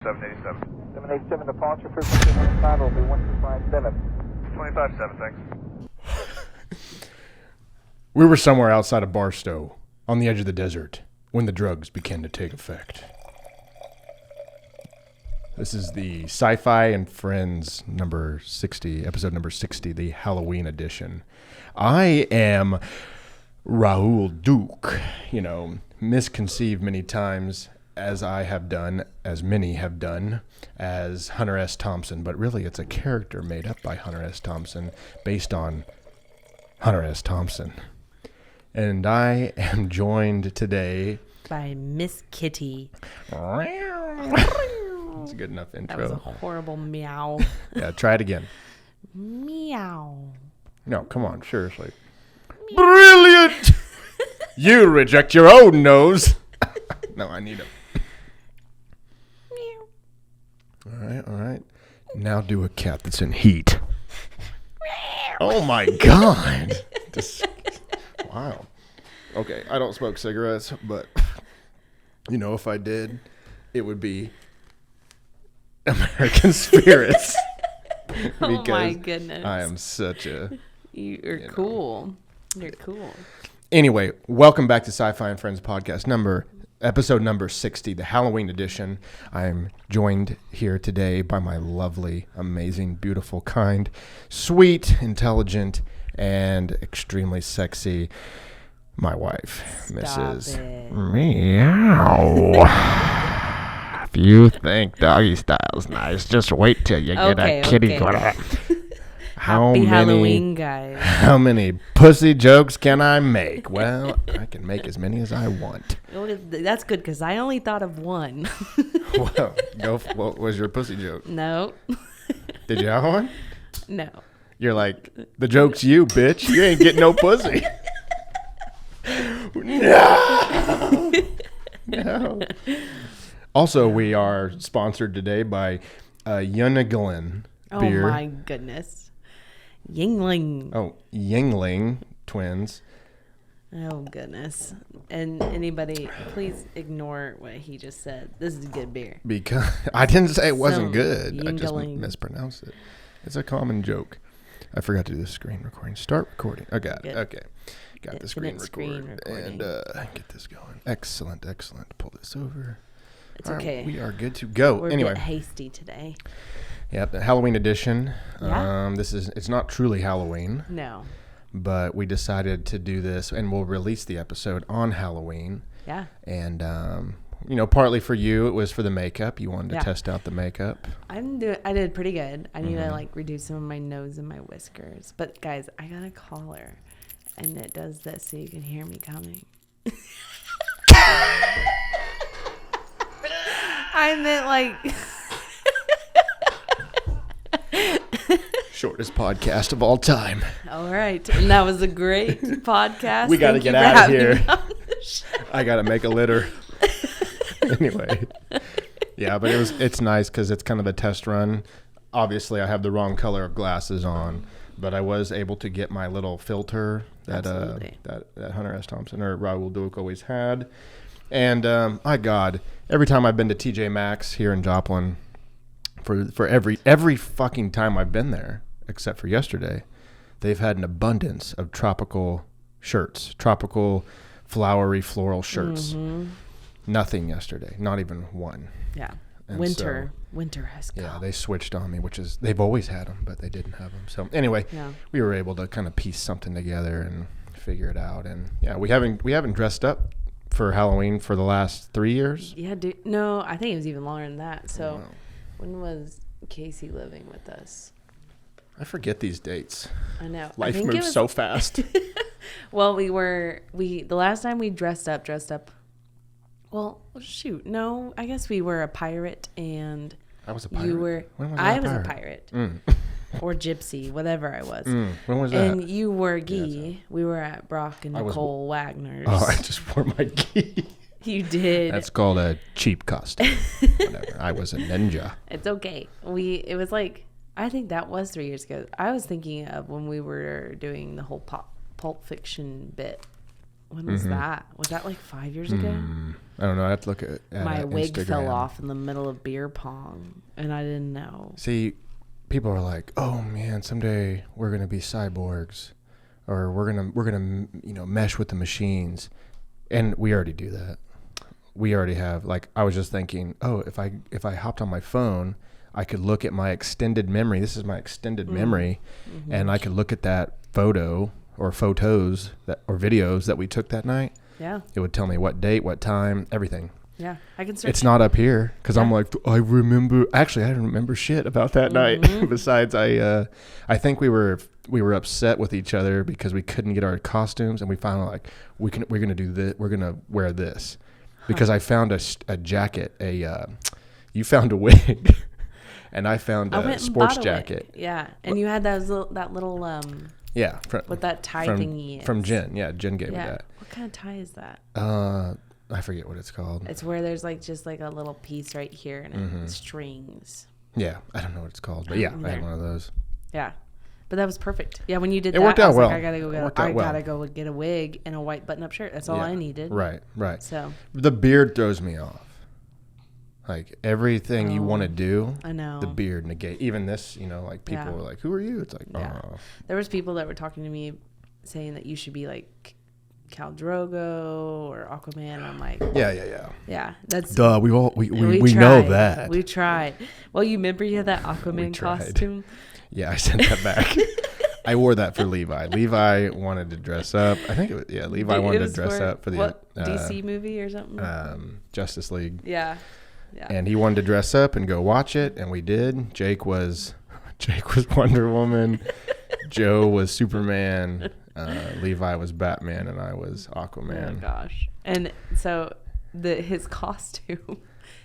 787. 787 departure frequency 15 will be 1257. 257, thanks. We were somewhere outside of Barstow, on the edge of the desert, when the drugs began to take effect. This is the SciFi And Friends number 60, episode number 60, the Halloween edition. I am Raoul Duke, misconceived many times, as I have done, as many have done, as Hunter S. Thompson, but really it's a character made up by Hunter S. Thompson, based on Hunter S. Thompson. And I am joined today by Miss Kitty. That's a good enough intro. That was a horrible meow. Yeah, try it again. Meow. No, come on, seriously. Meow. Brilliant! You reject your own nose. No, I need him. Meow. All right. Now do a cat that's in heat. Oh my God. Wow. Okay, I don't smoke cigarettes, but if I did, it would be American Spirits. Oh my goodness. I am such a... You're cool. You're cool. Anyway, welcome back to SciFi And Friends podcast episode number 60, the Halloween edition. I am joined here today by my lovely, amazing, beautiful, kind, sweet, intelligent, and extremely sexy, my wife, Mrs. Meow. If you think doggy style's nice, just wait till you get a kitty going. Happy Halloween, guys. How many pussy jokes can I make? Well, I can make as many as I want. That's good, because I only thought of one. Well, what was your pussy joke? No. Did you have one? No. You're like, the joke's you, bitch. You ain't getting no pussy. No. No. Also, we are sponsored today by Yungling beer. Oh, my goodness. Yingling. Oh, Yingling twins. Oh, goodness. And anybody, please ignore what he just said. This is good beer. Because I didn't say it wasn't good. Yingling. I just mispronounced it. It's a common joke. I forgot to do the screen recording. Start recording. I got it. Okay. Got the screen recording. And get this going. Excellent. Pull this over. It's okay. We are good to go. We're anyway. a bit hasty today. Yep, the Halloween edition. Yeah. It's not truly Halloween. No. But we decided to do this, and we'll release the episode on Halloween. Yeah. And partly for you, it was for the makeup. You wanted to test out the makeup. I did pretty good. I need to reduce some of my nose and my whiskers. But guys, I got a collar, and it does this so you can hear me coming. I meant Shortest podcast of all time. All right. And that was a great podcast. We got to get out of here. I got to make a litter. Anyway. Yeah, but it's nice because it's kind of a test run. Obviously, I have the wrong color of glasses on, but I was able to get my little filter that Hunter S. Thompson or Raoul Duke always had. And my God, every time I've been to TJ Maxx here in Joplin, for every fucking time I've been there, except for yesterday, they've had an abundance of tropical shirts, tropical flowery floral shirts. Mm-hmm. Nothing yesterday, not even one. Yeah. And winter has come. Yeah, they switched on me, they've always had them, but they didn't have them. So anyway, we were able to kind of piece something together and figure it out. And yeah, we haven't dressed up for Halloween for the last 3 years. Yeah, dude. No, I think it was even longer than that. So when was Casey living with us? I forget these dates. I know. Life moves so fast. Well, the last time we dressed up. Well, shoot. No, I guess we were a pirate, and I was a pirate. You were. I was a pirate. Or gypsy, whatever I was. When was that? And you were Guy. We were at Brock and Nicole Wagner's. Oh, I just wore my Guy. You did. That's called a cheap costume. Whatever. I was a ninja. It's okay. It was I think that was 3 years ago. I was thinking of when we were doing the whole Pulp Fiction bit. When was that? Was that like 5 years ago? I don't know. I have to look at My wig Instagram. fell off in the middle of beer pong, and I didn't know. See, people are like, "Oh man, someday we're gonna be cyborgs, or we're gonna mesh with the machines," and we already do that. We already have. Like, I was just thinking, oh, if I hopped on my phone, I could look at my extended memory. This is my extended memory, and I could look at that photo or photos or videos that we took that night. Yeah. It would tell me what date, what time, everything. Yeah, I can search. It's not up here because I'm like, I remember. Actually, I don't remember shit about that night. Besides, I think we were upset with each other because we couldn't get our costumes, and we finally like we're gonna do this. We're gonna wear this because I found a jacket. You found a wig, and I found a sports jacket. Yeah, and you had that little yeah, what that tie thingy is. From Jen. Yeah, Jen gave me that. What kind of tie is that? I forget what it's called. It's where there's like just like a little piece right here and it strings. Yeah, I don't know what it's called, but yeah, I had one of those. Yeah, but that was perfect. Yeah, when you did it worked out I was well. Like, I gotta go get a wig and a white button-up shirt. That's all I needed. Right. So the beard throws me off. Like everything you want to do, I know the beard negate. Even this, like people were like, "Who are you?" It's like, oh. There was people that were talking to me saying that you should be like Khal Drogo or Aquaman. And I'm like, yeah. That's duh. We know that. We tried. Well, you remember you had that Aquaman costume? Yeah, I sent that back. I wore that for Levi. Levi wanted to dress up. I think it was Levi wanted to dress up for the DC movie or something. Justice League. Yeah. Yeah. And he wanted to dress up and go watch it, and we did. Jake was Wonder Woman. Joe was Superman. Levi was Batman, and I was Aquaman. Oh gosh! And so his costume,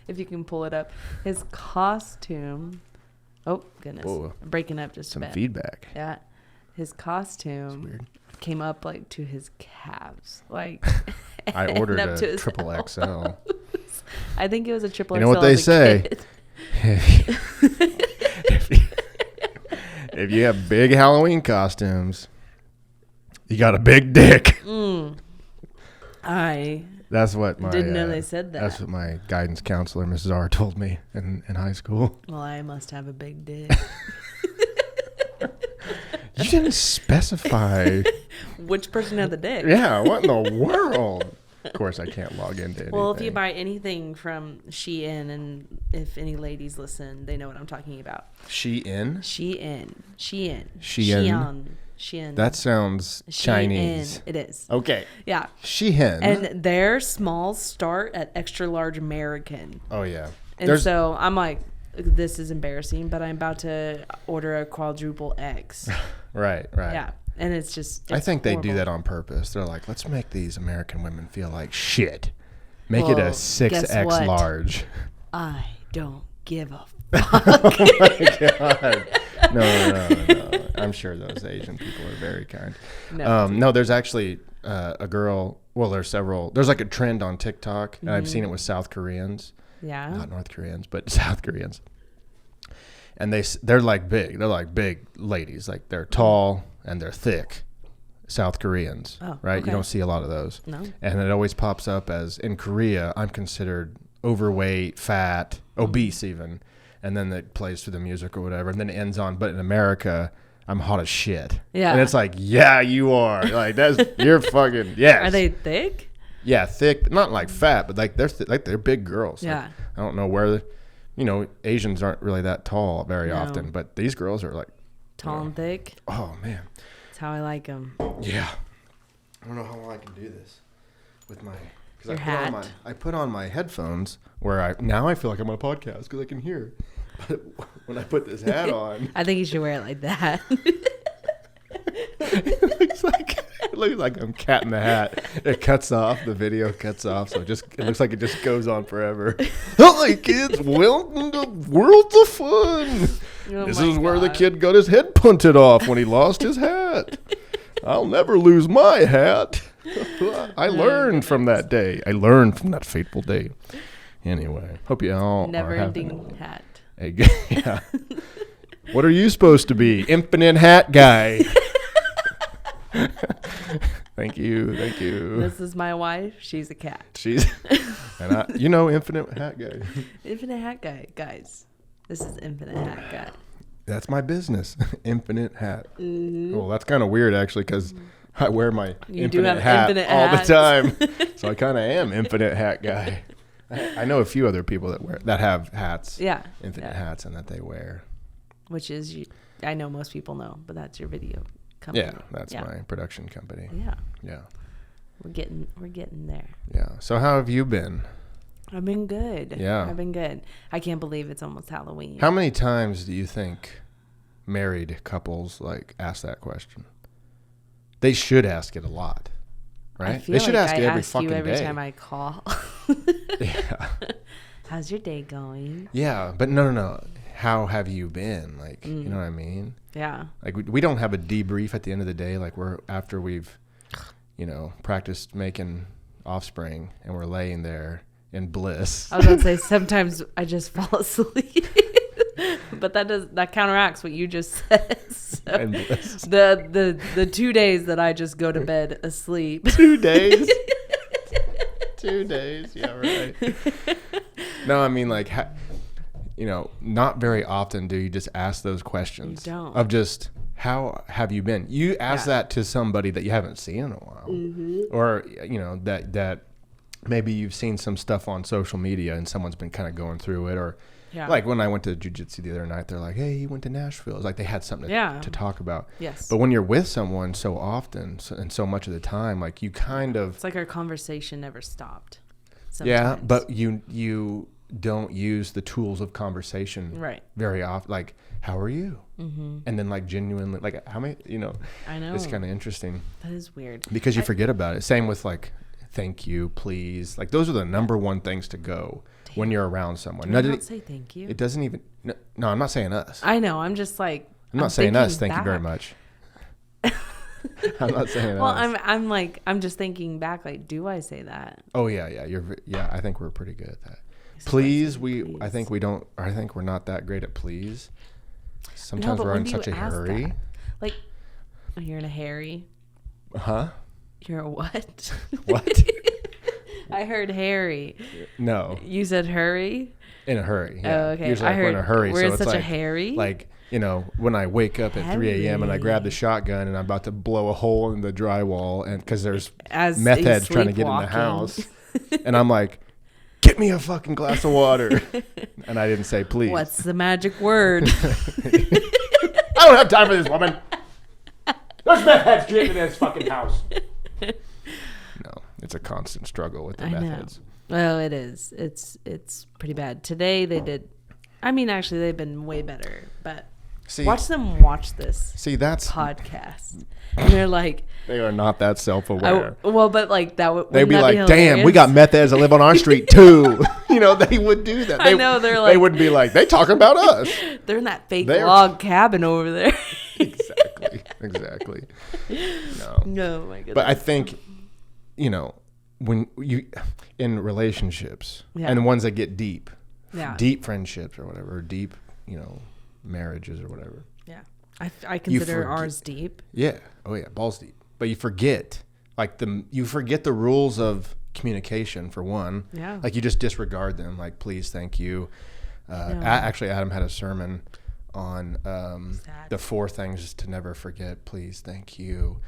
if you can pull it up, his costume. Oh goodness! Whoa. I'm breaking up just some a bit. Feedback. Yeah, his costume came up like to his calves, like. I ordered a triple XL. I think it was a triple XL. You know what they say? If you have big Halloween costumes, you got a big dick. That's what my didn't know they said that. That's what my guidance counselor, Mrs. R, told me in high school. Well, I must have a big dick. You didn't specify. Which person had the dick? Yeah, what in the world? Of course, I can't log into anything. Well, if you buy anything from Shein, and if any ladies listen, they know what I'm talking about. Shein? Shein. That sounds Chinese. It is. Okay. Yeah. Shein. And their smalls start at extra large American. Oh, yeah. And so I'm like, this is embarrassing, but I'm about to order a quadruple X. Right. Yeah. And it's I think they do that on purpose. They're like, let's make these American women feel like shit. Make it a 6X large. I don't give a fuck. Oh my God. No. I'm sure those Asian people are very kind. No, there's actually a girl. Well, there's several. There's like a trend on TikTok, and I've seen it with South Koreans. Yeah. Not North Koreans, but South Koreans. And they're like big. They're like big ladies. Like they're tall and they're thick. South Koreans, right? Okay. You don't see a lot of those. No. And it always pops up as in Korea, I'm considered overweight, fat, obese even. And then it plays through the music or whatever. And then it ends on, but in America, I'm hot as shit. Yeah. And it's like, yeah, you are. Like you're fucking, yes. Are they thick? Yeah, thick, not like fat, but like they're big girls. Yeah. Like, I don't know where, Asians aren't really that tall very often, but these girls are like tall and thick. Oh man, that's how I like them. Yeah, I don't know how long I can do this with my hat. I put on my headphones where I feel like I'm on a podcast because I can hear. But when I put this hat on, I think you should wear it like that. It looks like I'm Cat in the Hat. It cuts off. The video cuts off, so it looks like it just goes on forever. Hi, kids. Welcome to Worlds of Fun. This is where the kid got his head punted off when he lost his hat. I'll never lose my hat. I learned from that day. I learned from that fateful day. Anyway, hope you all never-ending hat. Yeah. What are you supposed to be? Infinite hat guy. Thank you. This is my wife. She's a cat. She's and Infinite Hat Guy. Infinite Hat Guy, guys. This is Infinite Hat Guy. That's my business, Infinite Hat. Mm-hmm. Well, that's kind of weird actually, because I wear my infinite hat all the time, so I kind of am Infinite Hat Guy. I know a few other people that have hats, infinite hats, and that they wear. Which is, I know most people know, but that's your video company. Yeah, that's my production company. Yeah. We're getting there. Yeah. So how have you been? I've been good. Yeah. I've been good. I can't believe it's almost Halloween. How many times do you think married couples ask that question? They should ask it a lot, right? They should ask it every fucking day. Every time I call. Yeah. How's your day going? Yeah, but no. How have you been? You know what I mean? Yeah. We don't have a debrief at the end of the day. After we've, practiced making offspring and we're laying there in bliss. I was going to say, sometimes I just fall asleep. But that counteracts what you just said. So the 2 days that I just go to bed asleep. 2 days? 2 days, yeah, right. No, I mean, not very often do you just ask those questions. You don't. Of just, how have you been? You ask that to somebody that you haven't seen in a while. Mm-hmm. Or, that maybe you've seen some stuff on social media and someone's been kind of going through it. Or when I went to jiu-jitsu the other night, they're like, hey, you went to Nashville. It's like they had something to talk about. Yes. But when you're with someone so often and so much of the time, you kind of... It's like our conversation never stopped. Sometimes. Yeah, but you don't use the tools of conversation very often. How are you? Mm-hmm. And then genuinely, how many, I know. It's kind of interesting. That is weird. Because you forget about it. Same with thank you, please. Those are the number one things to go when you're around someone. Do I not say thank you? It doesn't even, no, I'm not saying us. I know. I'm just I'm not saying us. Thank you very much. I'm not saying well, us. I'm just thinking back. Do I say that? Oh yeah. I think we're pretty good at that. Please, I think we don't. I think we're not that great at please. Sometimes we're in such a hurry. You're in a hurry. Huh? You're a what? What? I heard hairy. No. You said hurry? In a hurry. Yeah. Oh, okay. Usually we're in a hurry. We're so in such it's a hurry. When I wake up at 3 a.m. and I grab the shotgun and I'm about to blow a hole in the drywall, and because there's meth heads trying to get in the house, and I'm like, get me a fucking glass of water. And I didn't say please. What's the magic word? I don't have time for this, woman. There's meth heads getting in this fucking house. No, it's a constant struggle with the meth heads. Well, it is. It's pretty bad. Today they did. I mean, actually, they've been way better. But watch them watch this. That's podcast. And they're like, they are not that self-aware. But that would. They'd be like, "Damn, we got meth heads that live on our street too." They would do that. I know. They're like, they wouldn't be like, they talking about us. They're in that fake log cabin over there. Exactly. No, my goodness. But I think, when you in relationships and ones that get deep friendships or whatever, or deep, marriages or whatever. Yeah. I consider ours deep. Yeah. Oh yeah, balls deep. But you forget you forget the rules of communication for one. Yeah. You just disregard them. Please, thank you. Actually, Adam had a sermon on the 4 things to never forget. Please, thank you.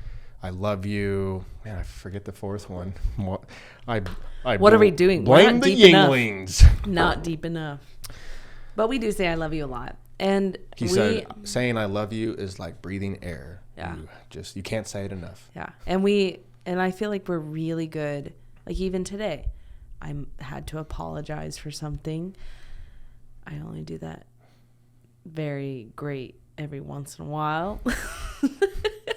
I love you. Man, I forget the 4th one. What are we doing? Blame the Yinglings. Not deep enough. But we do say I love you a lot. And he said saying I love you is like breathing air. Yeah. You can't say it enough. Yeah. And I feel like we're really good. Even today, I had to apologize for something. I only do that very great every once in a while.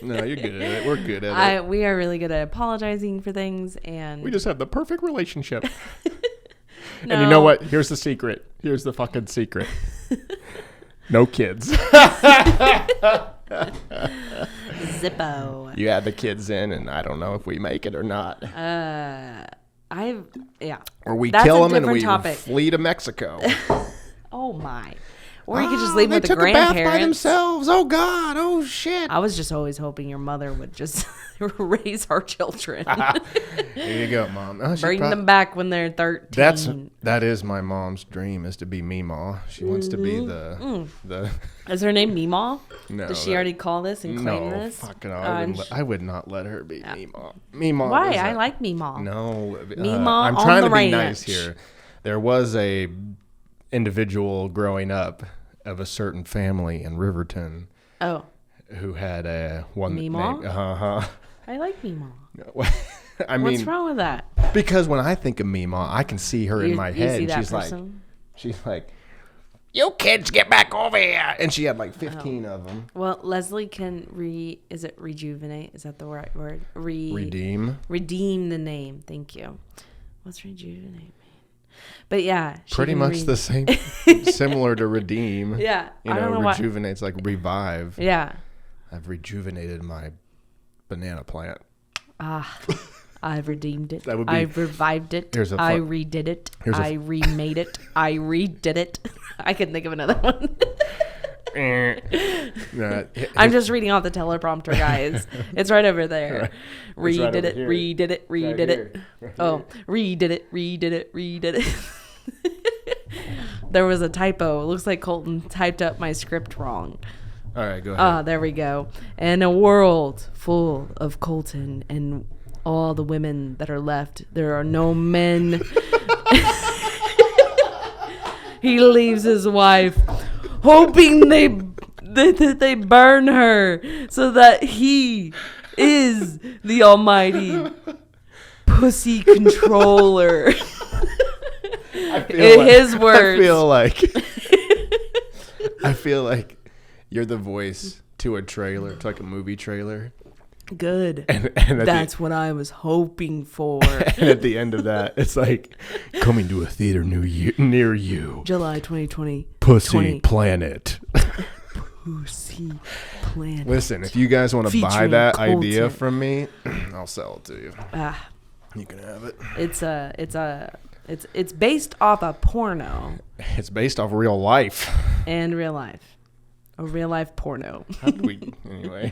No, you're good at it. We're good at it. We are really good at apologizing for things, and we just have the perfect relationship. No. And you know what? Here's the secret. Here's the fucking secret. No kids. Zippo. You add the kids in, and I don't know if we make it or not. Or we kill them and we flee to Mexico. Oh my. Or you could just leave them they with the took grandparents. a bath by themselves. Oh God. Oh shit. I was just always hoping your mother would just raise our children. Here you go, Mom. Oh, Bring them back when they're 13. That is my mom's dream, is to be Meemaw. She wants to be the Is her name Meemaw? No. Does she already call this and claim no, this? fuck no. I would not let her be Meemaw. Meemaw. Why? I like Meemaw. No. Meemaw I'm on trying the to be ranch. nice here. There was a individual growing up of a certain family in Riverton Oh. who had a one Meemaw? name. I like Meemaw. I mean, What's wrong with that? because when I think of Meemaw, I can see her in my head. You see that She's person? like, you kids get back over here. And she had like 15 of them. Well, Leslie can is it rejuvenate? Is that the right word? Redeem. Redeem the name. Thank you. What's rejuvenate mean? But yeah. Pretty much the same, similar to redeem. Yeah. You I don't know rejuvenate's like revive. Yeah. I've rejuvenated my banana plant. I've redeemed it. That would be- I've revived it. I redid it. I remade it. I redid it. I couldn't think of another one. I'm just reading off the teleprompter, guys. It's right over there. Right. It's right over Redid it. here. Redid it. Right Redid it. here. Oh, redid it. Redid it. Redid it. There was a typo. It looks like Colton typed up my script wrong. All right, go ahead. There we go. In a world full of Colton and all the women that are left, there are no men. He leaves his wife, hoping they burn her, so that he is the almighty pussy controller. In his words. I feel like you're the voice to a trailer, to like a movie trailer. Good. And that's what I was hoping for. And at the end of that, it's like, coming to a theater near you. July 2020. Pussy Planet. Pussy Planet. Listen, if you guys want to buy Featuring that Colton. idea from me, I'll sell it to you. Ah, You can have it. it's based off a porno It's based off real life. and real life. A real life porno. How did we, anyway?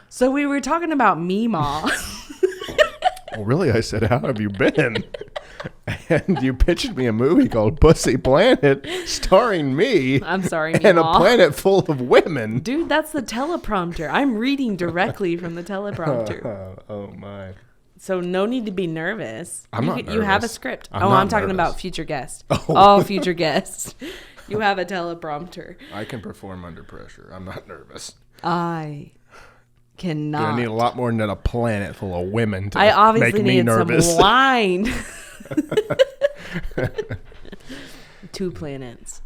So we were talking about Meemaw. Well, really, I said, how have you been? And you pitched me a movie called Pussy Planet, starring me. I'm sorry, And a Meemaw. planet full of women. Dude, that's the teleprompter. I'm reading directly from the teleprompter. Oh my. So no need to be nervous. I'm not You have a nervous. script. I'm I'm not talking nervous. about future guests. Oh. All future guests. You have a teleprompter. I can perform under pressure. I'm not nervous. I cannot. I need a lot more than a planet full of women to I obviously make me needed nervous. some wine. 2 planets.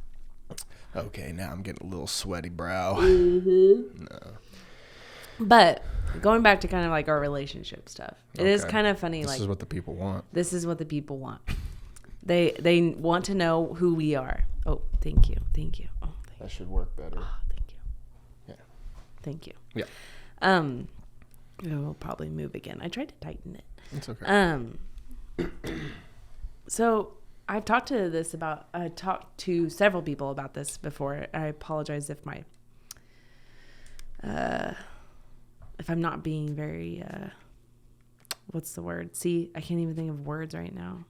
Okay, now I'm getting a little sweaty brow. Mm-hmm. No. But going back to kind of like our relationship stuff, it is Okay. kind of funny. This Like is what the people want. this is what the people want. They want to know who we are. Oh, thank you. Oh, thank That should work better. you. Thank you. Yeah. Thank you. Yeah. We'll probably move again. I tried to tighten it. It's okay. So I talked to several people about this before. I apologize if I'm not being very, what's the word? See, I can't even think of words right now.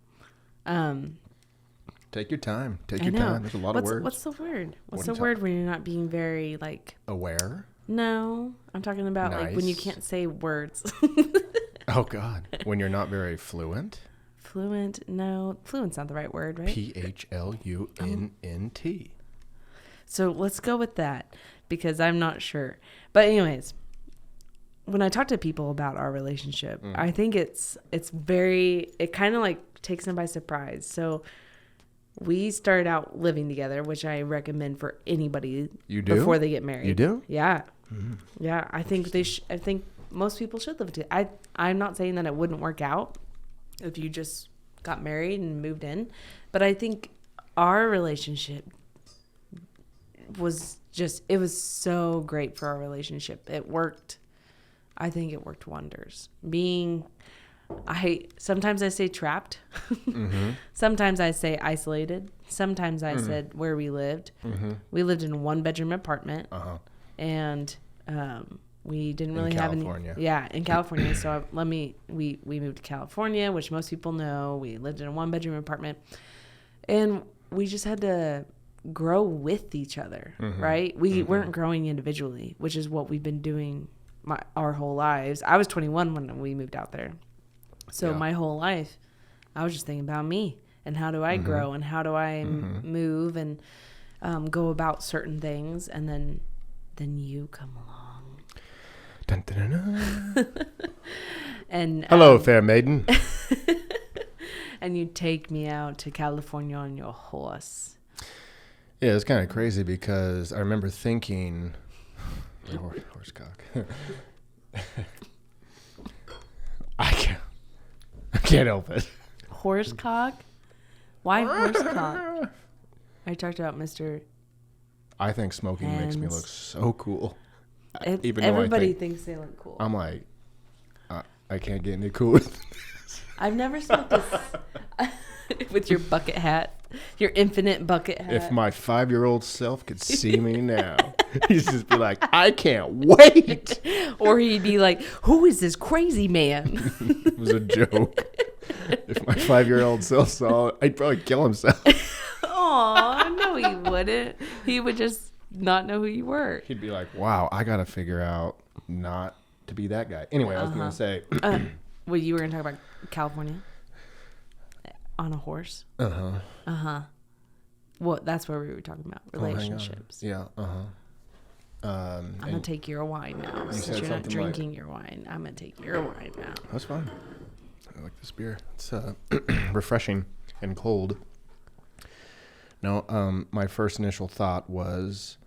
Take your time. Take I your know. time. There's a lot of words. What's the word? What's What the are you word when you're not being very like, Aware? no, I'm talking about like when you Nice. can't say words. Oh, God. When you're not very fluent? Fluent? No, fluent's not the right word, right? PHLUNNT. So let's go with that because I'm not sure. But anyways, when I talk to people about our relationship, I think it kind of like takes them by surprise. So we started out living together, which I recommend for anybody You do? before they get married. You do? Yeah. Yeah. I think I think most people should live together. I'm not saying that it wouldn't work out if you just got married and moved in, but I think our relationship was so great for our relationship. It worked. I think it worked wonders. Being Sometimes I say trapped. Sometimes I say isolated. Sometimes I said where we lived. We lived in a 1-bedroom apartment, and we didn't really have any. Yeah, in California. So we moved to California, which most people know. We lived in a 1-bedroom apartment, and we just had to grow with each other, right? We weren't growing individually, which is what we've been doing our whole lives. I was 21 when we moved out there. So my whole life, I was just thinking about me and how do I grow and how do I move and go about certain things. And then you come along. Dun, dun, dun, dun. And hello, fair maiden. And you take me out to California on your horse. Yeah, it's kind of crazy because I remember thinking, horsecock. I can't help it. Horsecock? Why horsecock? I talked about Mr. I think smoking makes me look so cool. Even everybody thinks they look cool. I'm like, I can't get any cooler than this. I've never smoked this with your bucket hat, your infinite bucket hat. If my 5-year-old self could see me now, he'd just be like, I can't wait. Or he'd be like, who is this crazy man? It was a joke. If my 5-year-old self saw it, I'd probably kill himself. Aw, no he wouldn't. He would just not know who you were. He'd be like, wow, I got to figure out not to be that guy. Anyway, I was going to say. Well, you were going to talk about California? On a horse? Well, that's what we were talking about. Relationships. Yeah, I'm going to take your wine now. Since you're not drinking your wine, I'm going to take your wine now. That's fine. I like this beer. It's refreshing and cold. No, my first initial thought was,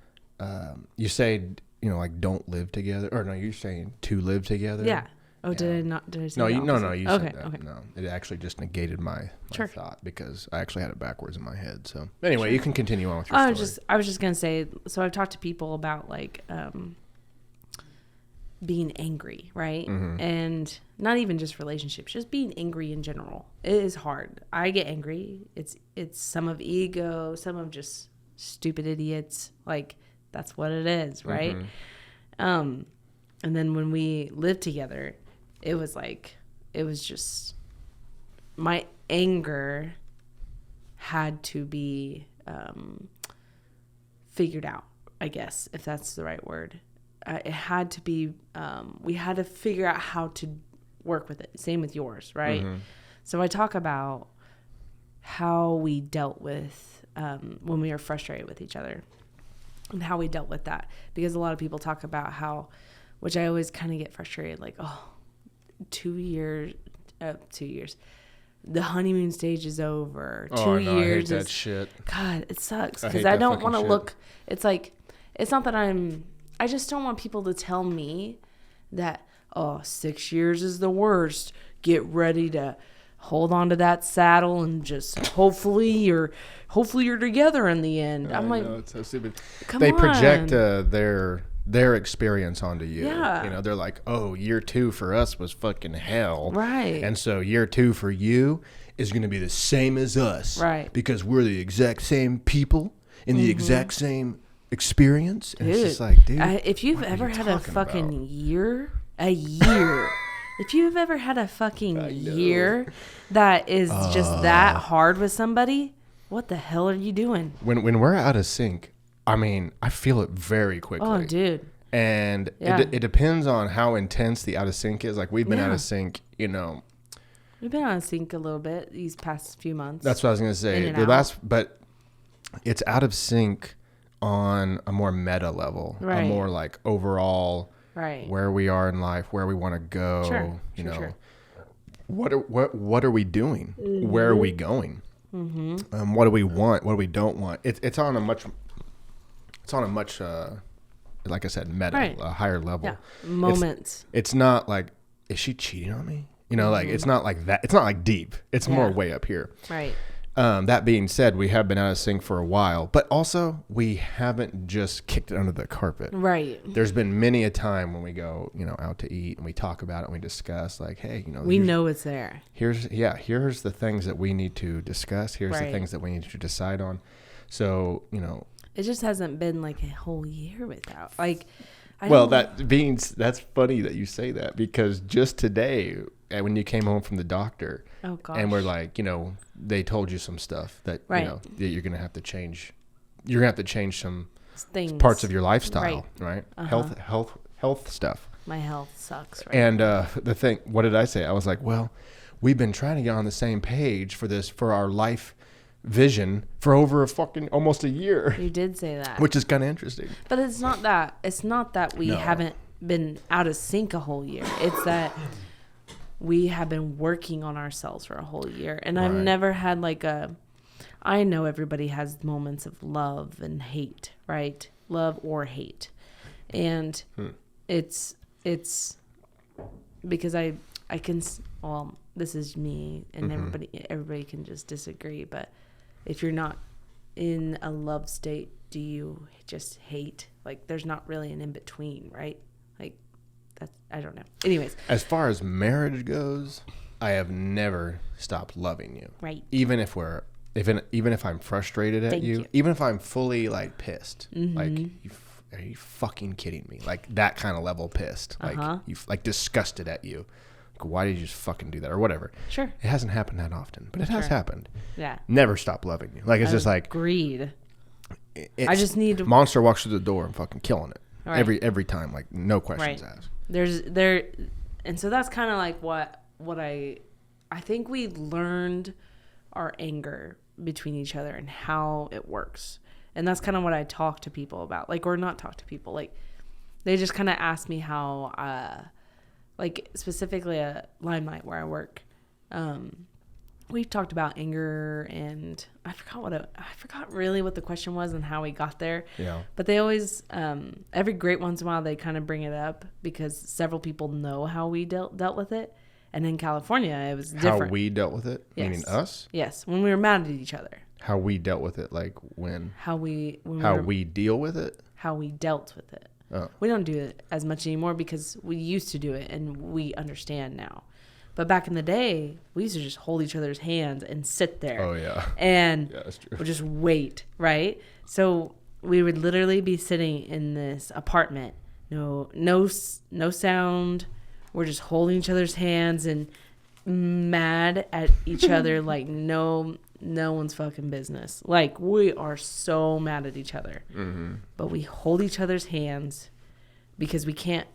you say, like don't live together, or no, you're saying to live together. Yeah. Oh, yeah. Did I say no? that? No, you okay, said that. Okay. No, it actually just negated my sure. thought because I actually had it backwards in my head. So anyway, you can continue on with your story. I was just gonna say. So I've talked to people about like being angry, right? And not even just relationships, just being angry in general. It is hard. I get angry. It's some of ego, some of just stupid idiots. Like that's what it is, right? And then when we lived together, it was just my anger had to be figured out, I guess, if that's the right word. It had to be, we had to figure out how to work with it. Same with yours, right? So I talk about how we dealt with when we were frustrated with each other and how we dealt with that. Because a lot of people talk about how, which I always kind of get frustrated, like, 2 years, the honeymoon stage is over. 2 years. I hate that shit. God, it sucks because I don't want to look. It's like, it's not that I just don't want people to tell me that, 6 years is the worst. Get ready to hold on to that saddle and just hopefully you're together in the end. I'm like, it's so stupid. They project their experience onto you. Yeah. They're like, year 2 for us was fucking hell. Right. And so year 2 for you is going to be the same as us. Right. Because we're the exact same people in the exact same experience. And dude, it's just like, dude, if you've ever had a fucking year, if you've ever had a fucking year that is just that hard with somebody, what the hell are you doing? When we're out of sync, I mean, I feel it very quickly. Oh, dude. And it depends on how intense the out of sync is. Like we've been out of sync, We've been out of sync a little bit these past few months. That's what I was gonna say. But it's out of sync on a more meta level, right. A more like overall, right. Where we are in life, where we want to go. Sure. What are we doing? Where are we going? What do we want? What do we don't want? It's on a much, like I said, meta, right. A higher level. Yeah. Moments. It's not like, is she cheating on me? Like it's not like that. It's not like deep. It's more way up here. Right. That being said, we have been out of sync for a while, but also we haven't just kicked it under the carpet. Right. There's been many a time when we go, out to eat and we talk about it and we discuss like, hey, we know it's there. Here's the things that we need to discuss. Here's the things that we need to decide on. So, it just hasn't been like a whole year without like. That's funny that you say that, because just today when you came home from the doctor, oh gosh, and we're like, they told you some stuff that that you're gonna have to change. You're gonna have to change some things, parts of your lifestyle, right? Health stuff. My health sucks. Right. And the thing, what did I say? I was like, well, we've been trying to get on the same page for our life vision for over almost a year. You did say that, which is kind of interesting. But it's not that we haven't been out of sync a whole year. It's that we have been working on ourselves for a whole year, and I've never had I know everybody has moments of love and hate, right? Love or hate, and it's because I can, well, this is me, and everybody can just disagree, but if you're not in a love state, do you just hate? Like, there's not really an in-between, right? Like, that's, I don't know. Anyways. As far as marriage goes, I have never stopped loving you. Right. Even if I'm frustrated at you, even if I'm fully, pissed. Like, are you fucking kidding me? Like, that kind of level pissed. Like, disgusted at you. Why did you just fucking do that or whatever? Sure. It hasn't happened that often, but it has happened. Yeah. Never stop loving you. Like, it's just like. Agreed. I just need to. Monster walks through the door and fucking killing it. Right. Every time. Like, no questions asked. And so that's kind of like what I think we learned our anger between each other and how it works. And that's kind of what I talk to people about. Like, or not talk to people. Like, they just kind of ask me how, like, specifically at Limelight where I work, we've talked about anger, and I forgot really what the question was and how we got there. Yeah. But they always, every great once in a while, they kind of bring it up because several people know how we dealt with it. And in California, it was different. How we dealt with it? Yes. Meaning us? Yes. When we were mad at each other. How we dealt with it, like when? How we deal with it? How we dealt with it. Oh. We don't do it as much anymore because we used to do it and we understand now. But back in the day, we used to just hold each other's hands and sit there. Oh, yeah. And that's true. We'll just wait, right? So we would literally be sitting in this apartment, no sound. We're just holding each other's hands and mad at each other like no one's fucking business. Like, we are so mad at each other. Mm-hmm. But we hold each other's hands because we can't.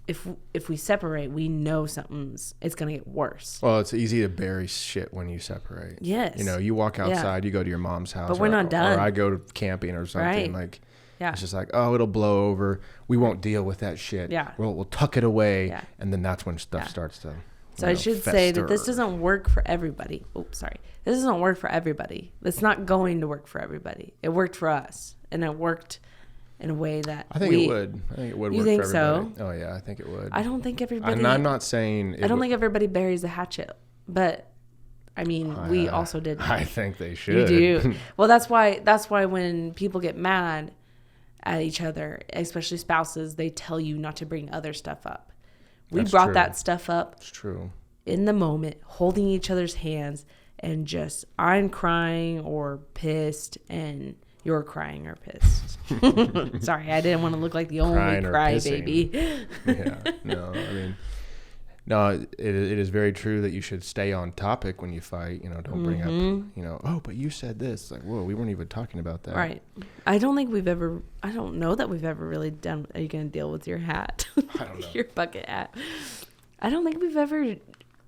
If we separate, we know it's going to get worse. Well, it's easy to bury shit when you separate. Yes. You walk outside, you go to your mom's house. But we're not done. Or I go camping or something. Right. Like, yeah. It's just like, oh, it'll blow over. We won't deal with that shit. Yeah. We'll tuck it away. Yeah. And then that's when stuff starts to. So I should say that this doesn't work for everybody. Oops, sorry. This doesn't work for everybody. It's not going to work for everybody. It worked for us. And it worked in a way that I think it would. I think it would work for everybody. You think so? Oh, yeah, I think it would. I don't think everybody... And I'm not saying... I don't think everybody buries a hatchet. But, I mean, we also did. I think they should. You do. Well, that's why when people get mad at each other, especially spouses, they tell you not to bring other stuff up. We brought that stuff up. It's true. In the moment, holding each other's hands, and just, I'm crying or pissed, and you're crying or pissed. Sorry, I didn't want to look like the only crybaby. Yeah, no, I mean, no, it is very true that you should stay on topic when you fight. Don't bring up, oh, but you said this. Like, whoa, we weren't even talking about that. Right. I don't know that we've ever really done. Are you going to deal with your hat? I don't know. Your bucket hat. I don't think we've ever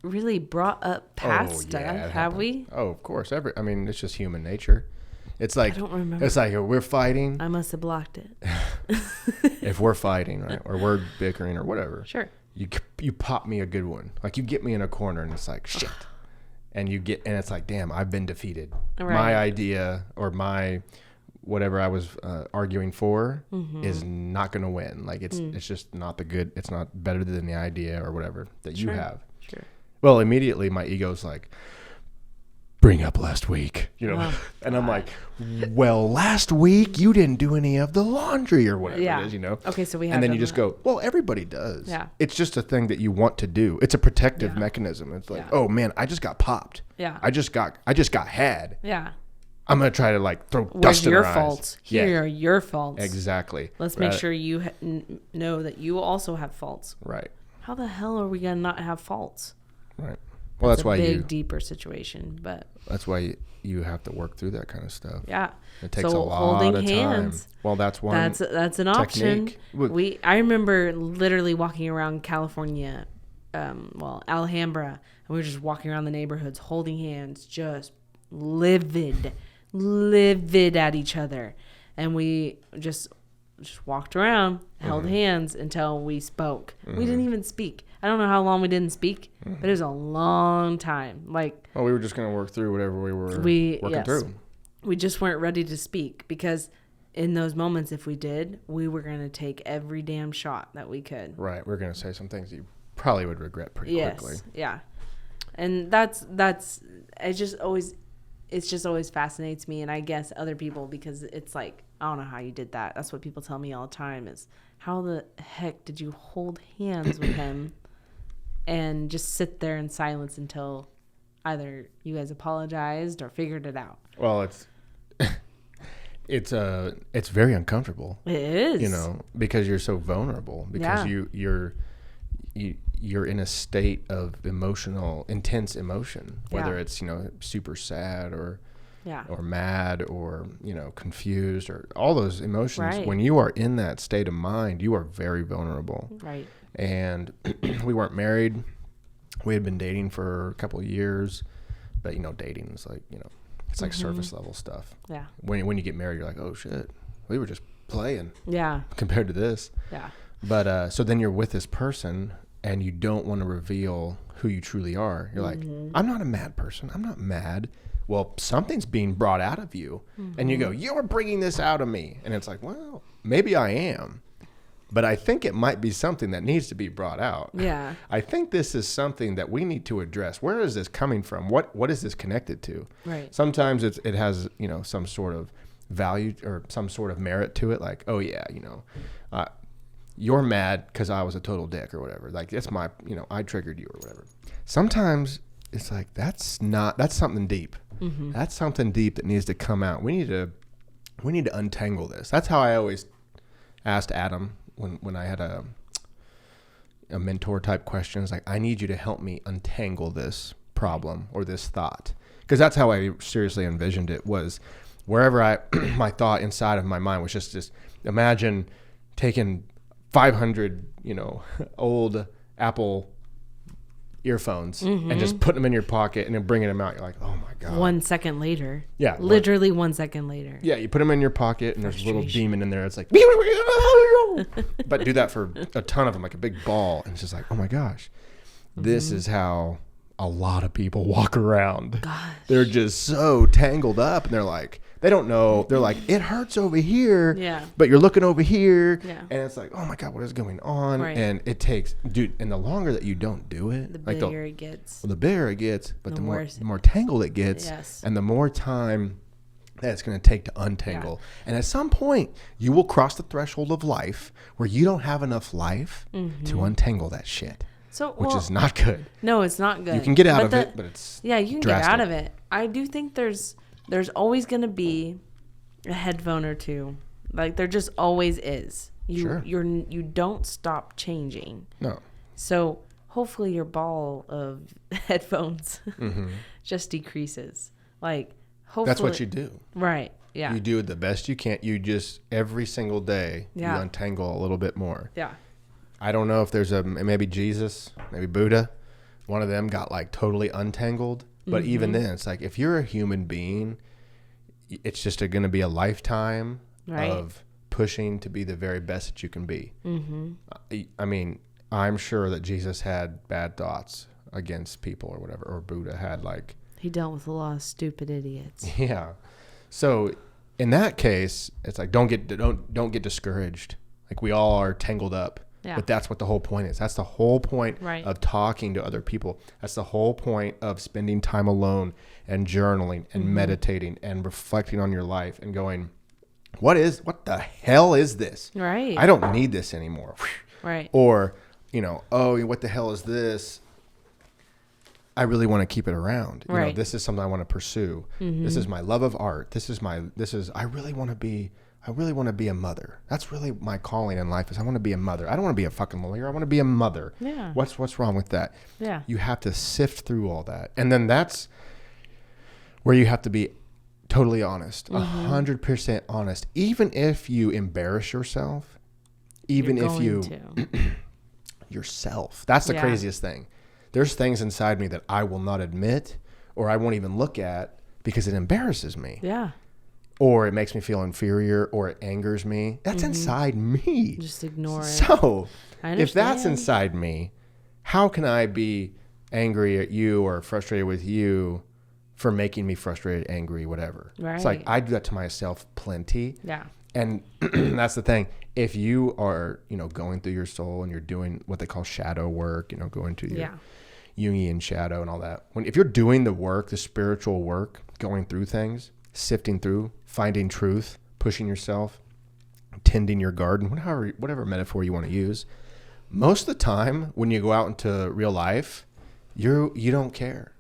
really brought up past stuff, have we? Oh, of course. It's just human nature. It's like, I don't remember. It's like, if we're fighting. I must have blocked it. If we're fighting, right, or we're bickering or whatever. Sure. You pop me a good one. Like, you get me in a corner and it's like, shit. And it's like, damn, I've been defeated. Right. My idea or my whatever I was arguing for is not going to win. Like, it's just not it's not better than the idea or whatever that you have. Sure. Well, immediately my ego's like, bring up last week, and I'm like, well, last week you didn't do any of the laundry or whatever it is, Okay, so we have and then you done just that. go, well, everybody does. Yeah. It's just a thing that you want to do. It's a protective mechanism. It's like, oh man, I just got popped. Yeah. I just got had. Yeah. I'm going to try to like throw Where's dust in your her faults? eyes. Here are your faults. Exactly. Let's make sure you know that you also have faults. Right. How the hell are we going to not have faults? Right. Well, that's why a big, deeper situation, but that's why you have to work through that kind of stuff. yeah, It takes so a lot holding of hands, time. Well, that's one. That's an option. technique. I remember literally walking around California, Alhambra, and we were just walking around the neighborhoods, holding hands, just livid at each other, and we just walked around, held hands until we spoke. We didn't even speak. I don't know how long we didn't speak, but it was a long time. Like, Well, we were just going to work through whatever we were working through. We just weren't ready to speak because in those moments, if we did, we were going to take every damn shot that we could. Right. We're going to say some things you probably would regret pretty quickly. Yeah. And that's it just always fascinates me, and I guess other people, because it's like, I don't know how you did that. That's what people tell me all the time is, how the heck did you hold hands with him and just sit there in silence until either you guys apologized or figured it out? Well, it's very uncomfortable. It is. Because you're so vulnerable, because you're in a state of intense emotion, whether it's, super sad or mad or, confused or all those emotions. Right. When you are in that state of mind, you are very vulnerable. Right. And we weren't married. We had been dating for a couple of years, but dating is like, it's like surface level stuff. Yeah. When you get married, you're like, oh shit, we were just playing. Yeah. Compared to this. Yeah. But so then you're with this person and you don't want to reveal who you truly are. You're like, I'm not a mad person. I'm not mad. Well, something's being brought out of you. And you go, you're bringing this out of me. And it's like, well, maybe I am. But I think it might be something that needs to be brought out. Yeah. I think this is something that we need to address. Where is this coming from? What is this connected to? Right. Sometimes it has, some sort of value or some sort of merit to it. Like, oh yeah, you're mad because I was a total dick or whatever. Like, it's my, I triggered you or whatever. Sometimes it's like, that's something deep. That's something deep that needs to come out. We need to untangle this. That's how I always asked Adam when I had a mentor type question. It's like, I need you to help me untangle this problem or this thought. Because that's how I seriously envisioned it, was wherever my thought inside of my mind was just imagine taking 500, old Apple earphones and just putting them in your pocket and then bringing them out. You're like, oh my God. 1 second later. Yeah. Literally 1 second later. Yeah. You put them in your pocket and there's a little demon in there. It's like, but do that for a ton of them, like a big ball. And it's just like, oh my gosh, this is how a lot of people walk around. Gosh. They're just so tangled up and they're like, they don't know. They're like, it hurts over here. Yeah. But you're looking over here. Yeah. And it's like, oh my God, what is going on? Right. And it takes, dude, and the longer that you don't do it, The like bigger it gets. the bigger it gets, but The the worse. more tangled it gets. Yes. And the more time that it's going to take to untangle. Yeah. And at some point, you will cross the threshold of life where you don't have enough life to untangle that shit. Which is not good. No, it's not good. You can get out of it, but it's you can drastic. get out of it. I do think there's always going to be a headphone or two. Like, there just always is. You don't stop changing. No. So hopefully your ball of headphones just decreases. Like, hopefully that's what you do. Right. Yeah. You do it the best you can. You just every single day you untangle a little bit more. Yeah. I don't know if there's maybe Jesus, maybe Buddha, one of them got like totally untangled. But even then, it's like, if you're a human being, it's just going to be a lifetime of pushing to be the very best that you can be. I mean, I'm sure that Jesus had bad thoughts against people or whatever, or Buddha had like. He dealt with a lot of stupid idiots. Yeah. So in that case, it's like, don't get discouraged. Like, we all are tangled up. Yeah. But that's what the whole point is. That's the whole point Right. of talking to other people. That's the whole point of spending time alone and journaling and meditating and reflecting on your life and going, what the hell is this? Right. I don't need this anymore. Right. Or, oh, what the hell is this? I really want to keep it around. Right. This is something I want to pursue. This is my love of art. I really want to be a mother. That's really my calling in life is I want to be a mother. I don't want to be a fucking lawyer. I want to be a mother. Yeah. What's wrong with that? Yeah. You have to sift through all that. And then that's where you have to be totally honest, 100% honest. Even if you embarrass yourself, even You're if you going to. yourself. That's the Yeah. craziest thing. There's things inside me that I will not admit or I won't even look at because it embarrasses me. Yeah. Or it makes me feel inferior or it angers me. That's inside me. Just ignore it. So I if that's understand. inside me, how can I be angry at you or frustrated with you for making me frustrated, angry, whatever? It's like Right. I do that to myself plenty. Yeah. And that's the thing. If you are, going through your soul and you're doing what they call shadow work, going to your Yeah. Jungian shadow and all that. If you're doing the work, the spiritual work, going through things, sifting through, finding truth, pushing yourself, tending your garden, whatever metaphor you want to use, most of the time when you go out into real life, you don't care.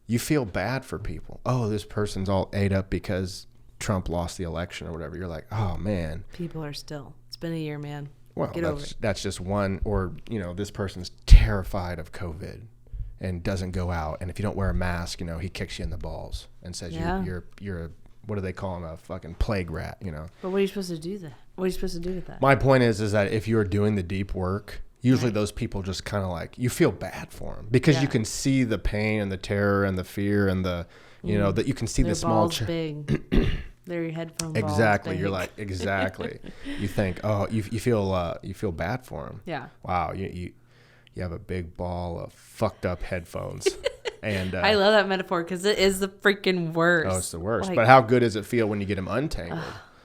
You feel bad for people. Oh, this person's all ate up because Trump lost the election or whatever. You're like, oh man. People are still. It's been a year, man. Well, Get over it. that's just one. Or this person's terrified of COVID and doesn't go out. And if you don't wear a mask, he kicks you in the balls and says Yeah. you're a, what do they call him, a fucking plague rat? But what are you supposed to do then? What are you supposed to do with that? My point is that if you're doing the deep work, usually those people just kind of like, you feel bad for them because Yeah. you can see the pain and the terror and the fear and the, that you can see Their the small. balls big. Their headphone balls Exactly. big. You're like, exactly. You think, oh, you feel bad for them. Yeah. Wow. You have a big ball of fucked up headphones. And I love that metaphor because it is the freaking worst. oh, it's the worst. Like, But how good does it feel when you get them untangled?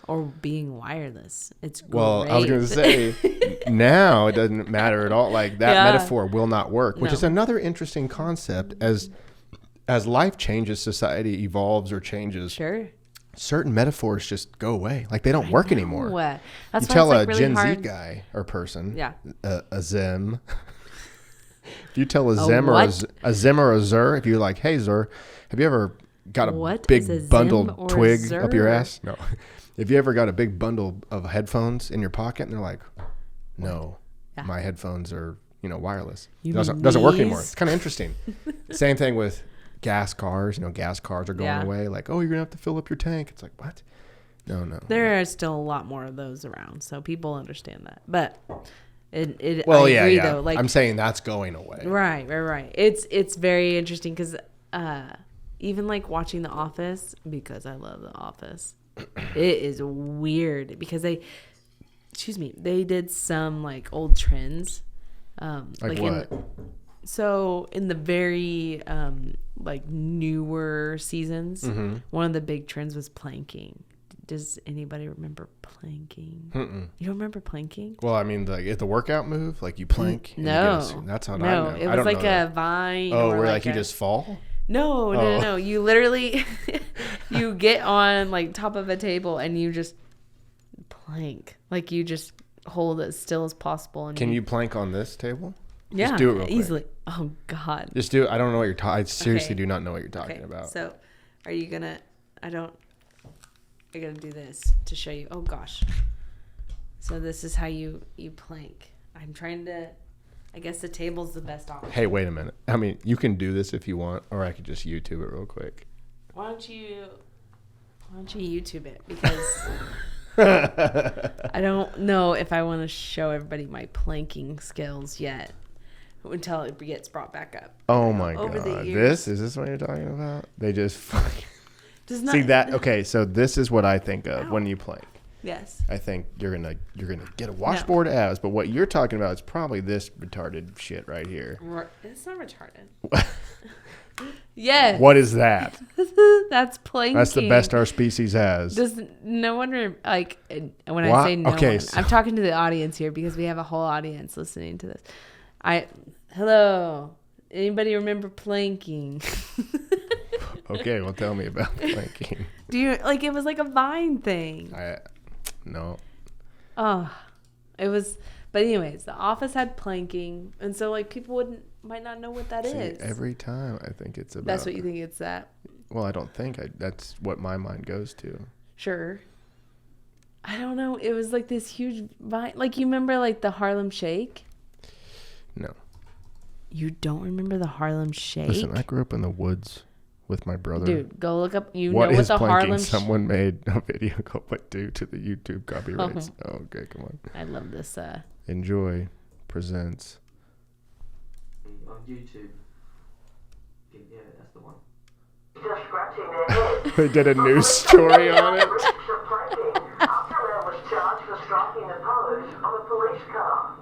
or being wireless. It's great. Well, I was going to say, now it doesn't matter at all. Like that Yeah. metaphor will not work, which No. is another interesting concept. As life changes, society evolves or changes. Sure. Certain metaphors just go away. Like they don't work anymore. That's You why tell it's like a really Gen hard. Z guy or person, Yeah. a Zim. If you tell a Zim or what? a Zim or a Zer, if you're like, hey Zer, have you ever got a What big is a Zim bundled or a twig up your Zer? ass? No. If you ever got a big bundle of headphones in your pocket and they're like, no, Yeah. my headphones are, wireless. You Doesn't mean work anymore. these? It's kind of interesting. Same thing with gas cars. Gas cars are going Yeah. away. Like, oh, you're going to have to fill up your tank. It's like, what? No. There are still a lot more of those around, so people understand that. But it Well, I yeah, agree, yeah. though. Like I'm saying that's going away. right. It's very interesting because even like watching The Office, because I love The Office, it is weird because they did some like old trends. Like what? In the very like newer seasons, one of the big trends was planking. Does anybody remember planking? You don't remember planking? Well, I mean, at the workout move, like you plank. and you No, get that's how I no, know. it I was don't like know a that. vine. Oh, or where like you a- just fall? No. Oh. You literally you get on like top of a table and you just plank. Like you just hold it as still as possible. And Can you plank on this table? Yeah, Just do it real quick. easily. Oh God. Just do it. I don't know what you're talking. I seriously Okay. do not know what you're talking Okay, about. so are you gonna? I gotta do this to show you. Oh gosh. So this is how you plank. I'm trying to. I guess the table's the best option. Hey, wait a minute. I mean, you can do this if you want, or I could just YouTube it real quick. Why don't you YouTube it? Because I don't know if I want to show everybody my planking skills yet until it gets brought back up. Oh my Over the God! years. Is this what you're talking about? They just fucking Does not, see that. Okay, so this is what I think of when you plank. Yes. I think you're gonna get a washboard abs. But what you're talking about is probably this retarded shit right here. It's not retarded. Yes. What is that? That's planking. That's the best our species has. Does no one like when I say no one, so I'm talking to the audience here because we have a whole audience listening to this. Hello. Anybody remember planking? Okay, well, tell me about planking. Do you it was like a Vine thing? No. Oh, it was. But anyways, The Office had planking, and so people might not know what that is. Every time I think it's about. That's what you think it's that? Well, I don't think that's what my mind goes to. Sure. I don't know. It was like this huge Vine. You remember the Harlem Shake? No. You don't remember the Harlem Shake? Listen, I grew up in the woods with my brother. Dude, go look up. What know is what the planking? Harlem Someone made a video called "What Due to the YouTube Copyrights." Oh. Okay, come on. I love this. Enjoy presents. On YouTube. Yeah, that's the one. Just scratching their head. They did a news story on it. Bricks of planking. After was charged for striking a pose on a police car.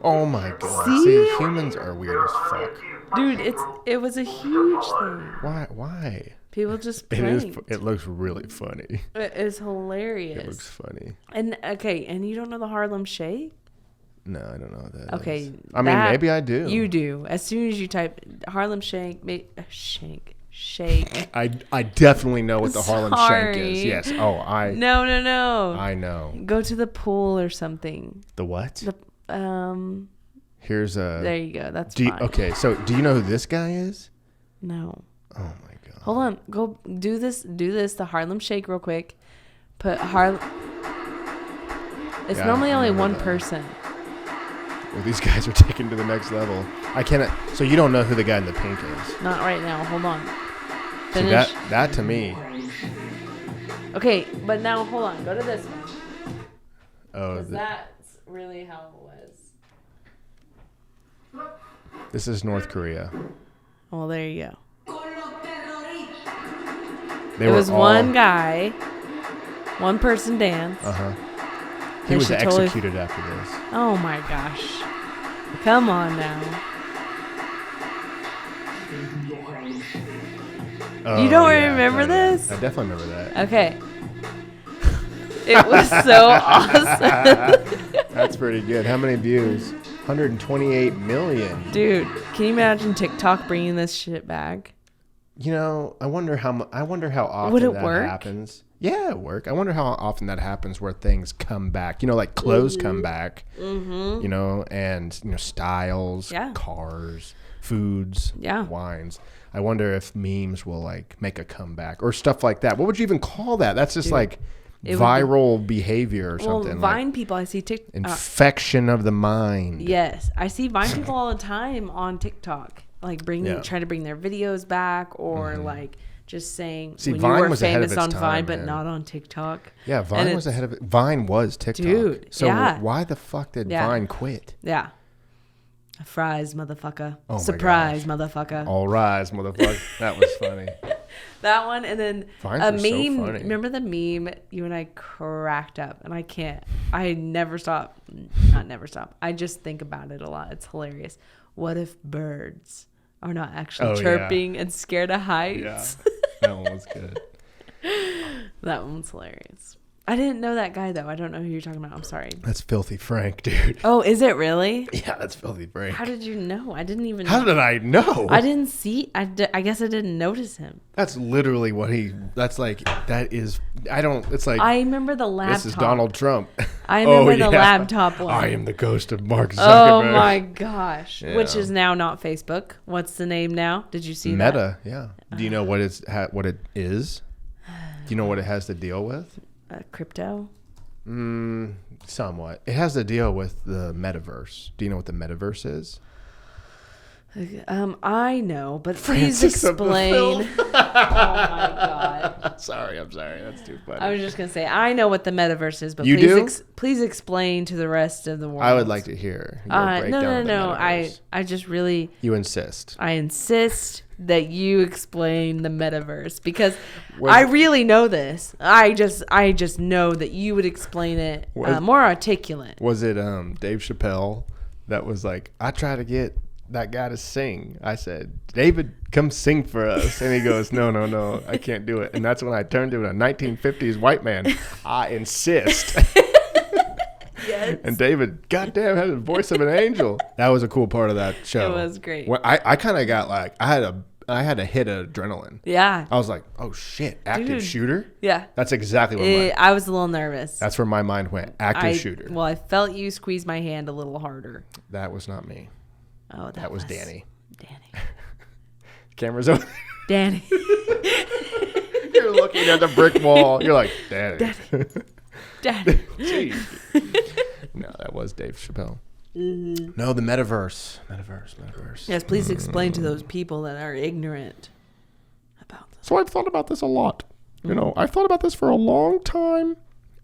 Oh my god. See? See, humans are weird as fuck. Dude, it was a huge thing. Why? People just pranked. It looks really funny. It is hilarious. It looks funny. And you don't know the Harlem Shake? No, I don't know what that Okay. is. I mean, maybe I do. You do. As soon as you type Harlem Shake, shake. I definitely know what the Harlem Shake is. Yes. Oh, No. I know. Go to the pool or something. The what? Here's a. There you go. That's fine. Okay, so do you know who this guy is? No. Oh my god. Hold on. Go do this. The Harlem Shake real quick. Put Harlem. It's normally only one person. Well, these guys are taken to the next level. I cannot. So you don't know who the guy in the pink is? Not right now. Hold on. Finish. See, that to me. Okay, but now hold on. Go to this one. Oh, that's really how it was. This is North Korea. Well, there you go. It was one guy, one person dance. He was executed after this. Oh my gosh. Come on now. Oh, you don't remember this? I definitely remember that. Okay. It was so awesome. That's pretty good. How many views? 128 million. Dude, can you imagine TikTok bringing this shit back? I wonder how often Would it that work? happens. Yeah, it work. I wonder how often that happens where things come back. Like clothes come back. Mm-hmm. And styles, cars, foods, wines. I wonder if memes will make a comeback or stuff like that. What would you even call that? That's just viral behavior or something. Well, Vine people, I see TikTok. Infection of the mind. Yes, I see Vine people all the time on TikTok, trying to bring their videos back, or just saying when Vine you were was ahead of famous its on time, Vine, but man. not on TikTok. Yeah, Vine was ahead of it. Vine was TikTok. Dude, so yeah. why the fuck did Vine quit? Yeah. Fries, motherfucker. Oh my Surprise, gosh. motherfucker. All rise, motherfucker. That was funny. That one, and then Vines a were so meme. funny. Remember the meme? You and I cracked up, and I never stop. Not never stop. I just think about it a lot. It's hilarious. What if birds are not actually chirping and scared of heights? Yeah, that one was good. That one's hilarious. I didn't know that guy, though. I don't know who you're talking about. I'm sorry. That's Filthy Frank, dude. Oh, is it really? Yeah, that's Filthy Frank. How did you know? I didn't even How did I know? I didn't see. I guess I didn't notice him. That's literally what that is. It's like. I remember the laptop. This is Donald Trump. I remember the laptop one. I am the ghost of Mark Zuckerberg. Oh my gosh. Yeah. Which is now not Facebook. What's the name now? Did you see that? Meta, yeah. Do you know what it is? Do you know what it has to deal with? Crypto? Somewhat. It has to deal with the metaverse. Do you know what the metaverse is? I know, but please Francis of the explain. Film. Oh my god. I'm sorry. That's too funny. I was just gonna say I know what the metaverse is, but You please do? Please explain to the rest of the world. I would like to hear your breakdown of the No. metaverse. I just really You insist. I insist. that you explain the metaverse, because Was- I really know this. I just know that you would explain it more articulate. Was it Dave Chappelle that was like, I try to get that guy to sing. I said, David, come sing for us. And he goes, no, I can't do it. And that's when I turned to a 1950s white man. I insist. Yes. And David, goddamn, had the voice of an angel. That was a cool part of that show. It was great. Well, I kind of got like, I had a hit of adrenaline. Yeah. I was like, oh shit, active Dude. shooter? Yeah. That's exactly what I was a little nervous. that's where my mind went. Active shooter. Well, I felt you squeeze my hand a little harder. That was not me. Oh, That was Danny. Danny. Camera's over. Danny. You're looking at the brick wall. You're like, Danny. Danny. Gee. No, that was Dave Chappelle. No, the metaverse. Metaverse. Yes, please explain to those people that are ignorant about this. So I've thought about this a lot. You know, I've thought about this for a long time,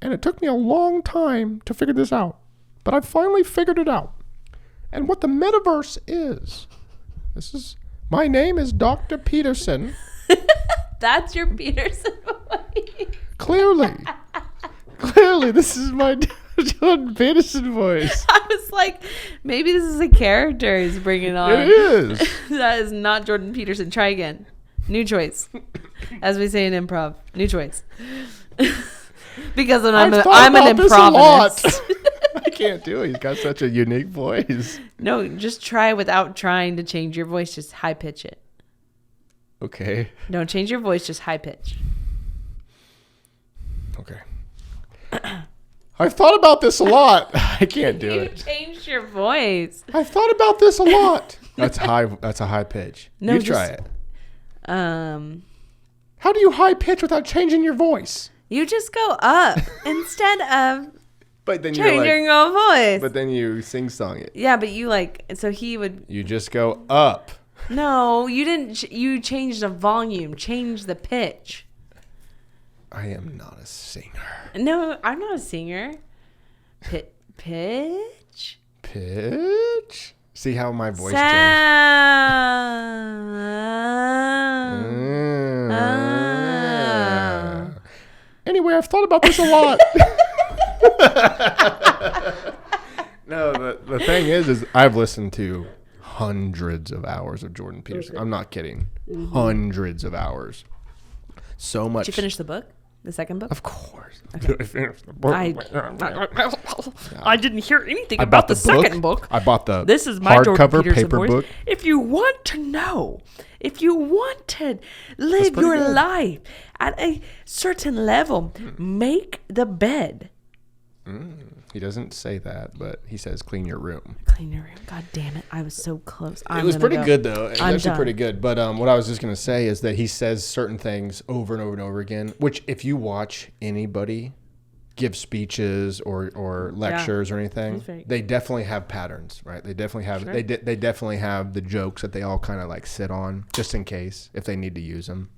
and it took me a long time to figure this out. But I finally figured it out. And what the metaverse is, my name is Dr. Peterson. That's your Peterson voice. Clearly, this is my Jordan Peterson voice. I was like, maybe this is a character he's bringing on. It is. That is not Jordan Peterson. Try again. New choice. As we say in improv, new choice. Because I'm an improvisationist. I can't do it. He's got such a unique voice. No, just try without trying to change your voice. Just high pitch it. Okay. Don't change your voice. Just high pitch. Okay. I've thought about this a lot. I can't do You it. changed your voice. I've thought about this a lot. That's high. That's a high pitch. No, you just- try it. How do you high pitch without changing your voice? You just go up instead of But then changing your voice. But then you sing song it. Yeah, but you so he would. You just go up. No, you didn't. You changed the volume. Change the pitch. I am not a singer. No, I'm not a singer. Pitch. Pitch. See how my voice changed? Sound. Anyway, I've thought about this a lot. No, the thing is I've listened to hundreds of hours of Jordan Peterson. Okay. I'm not kidding. Mm-hmm. Hundreds of hours. So much. Did you finish the book? The second book? Of course. Okay. I finished the book. I didn't hear anything I about bought the second book. I bought the This is my Jordan hardcover Peterson paper voice. book. If you want to know, if you want to live pretty your good. life at a certain level, make the bed. He doesn't say that, but he says clean your room. Clean your room. God damn it. I was so close. It was pretty good, though. It was I'm actually done. pretty good. But what I was just going to say is that he says certain things over and over and over again, which if you watch anybody give speeches or lectures or anything, He's very- they definitely have patterns, right? They definitely have Sure. they definitely have the jokes that they all kind of like sit on just in case if they need to use them.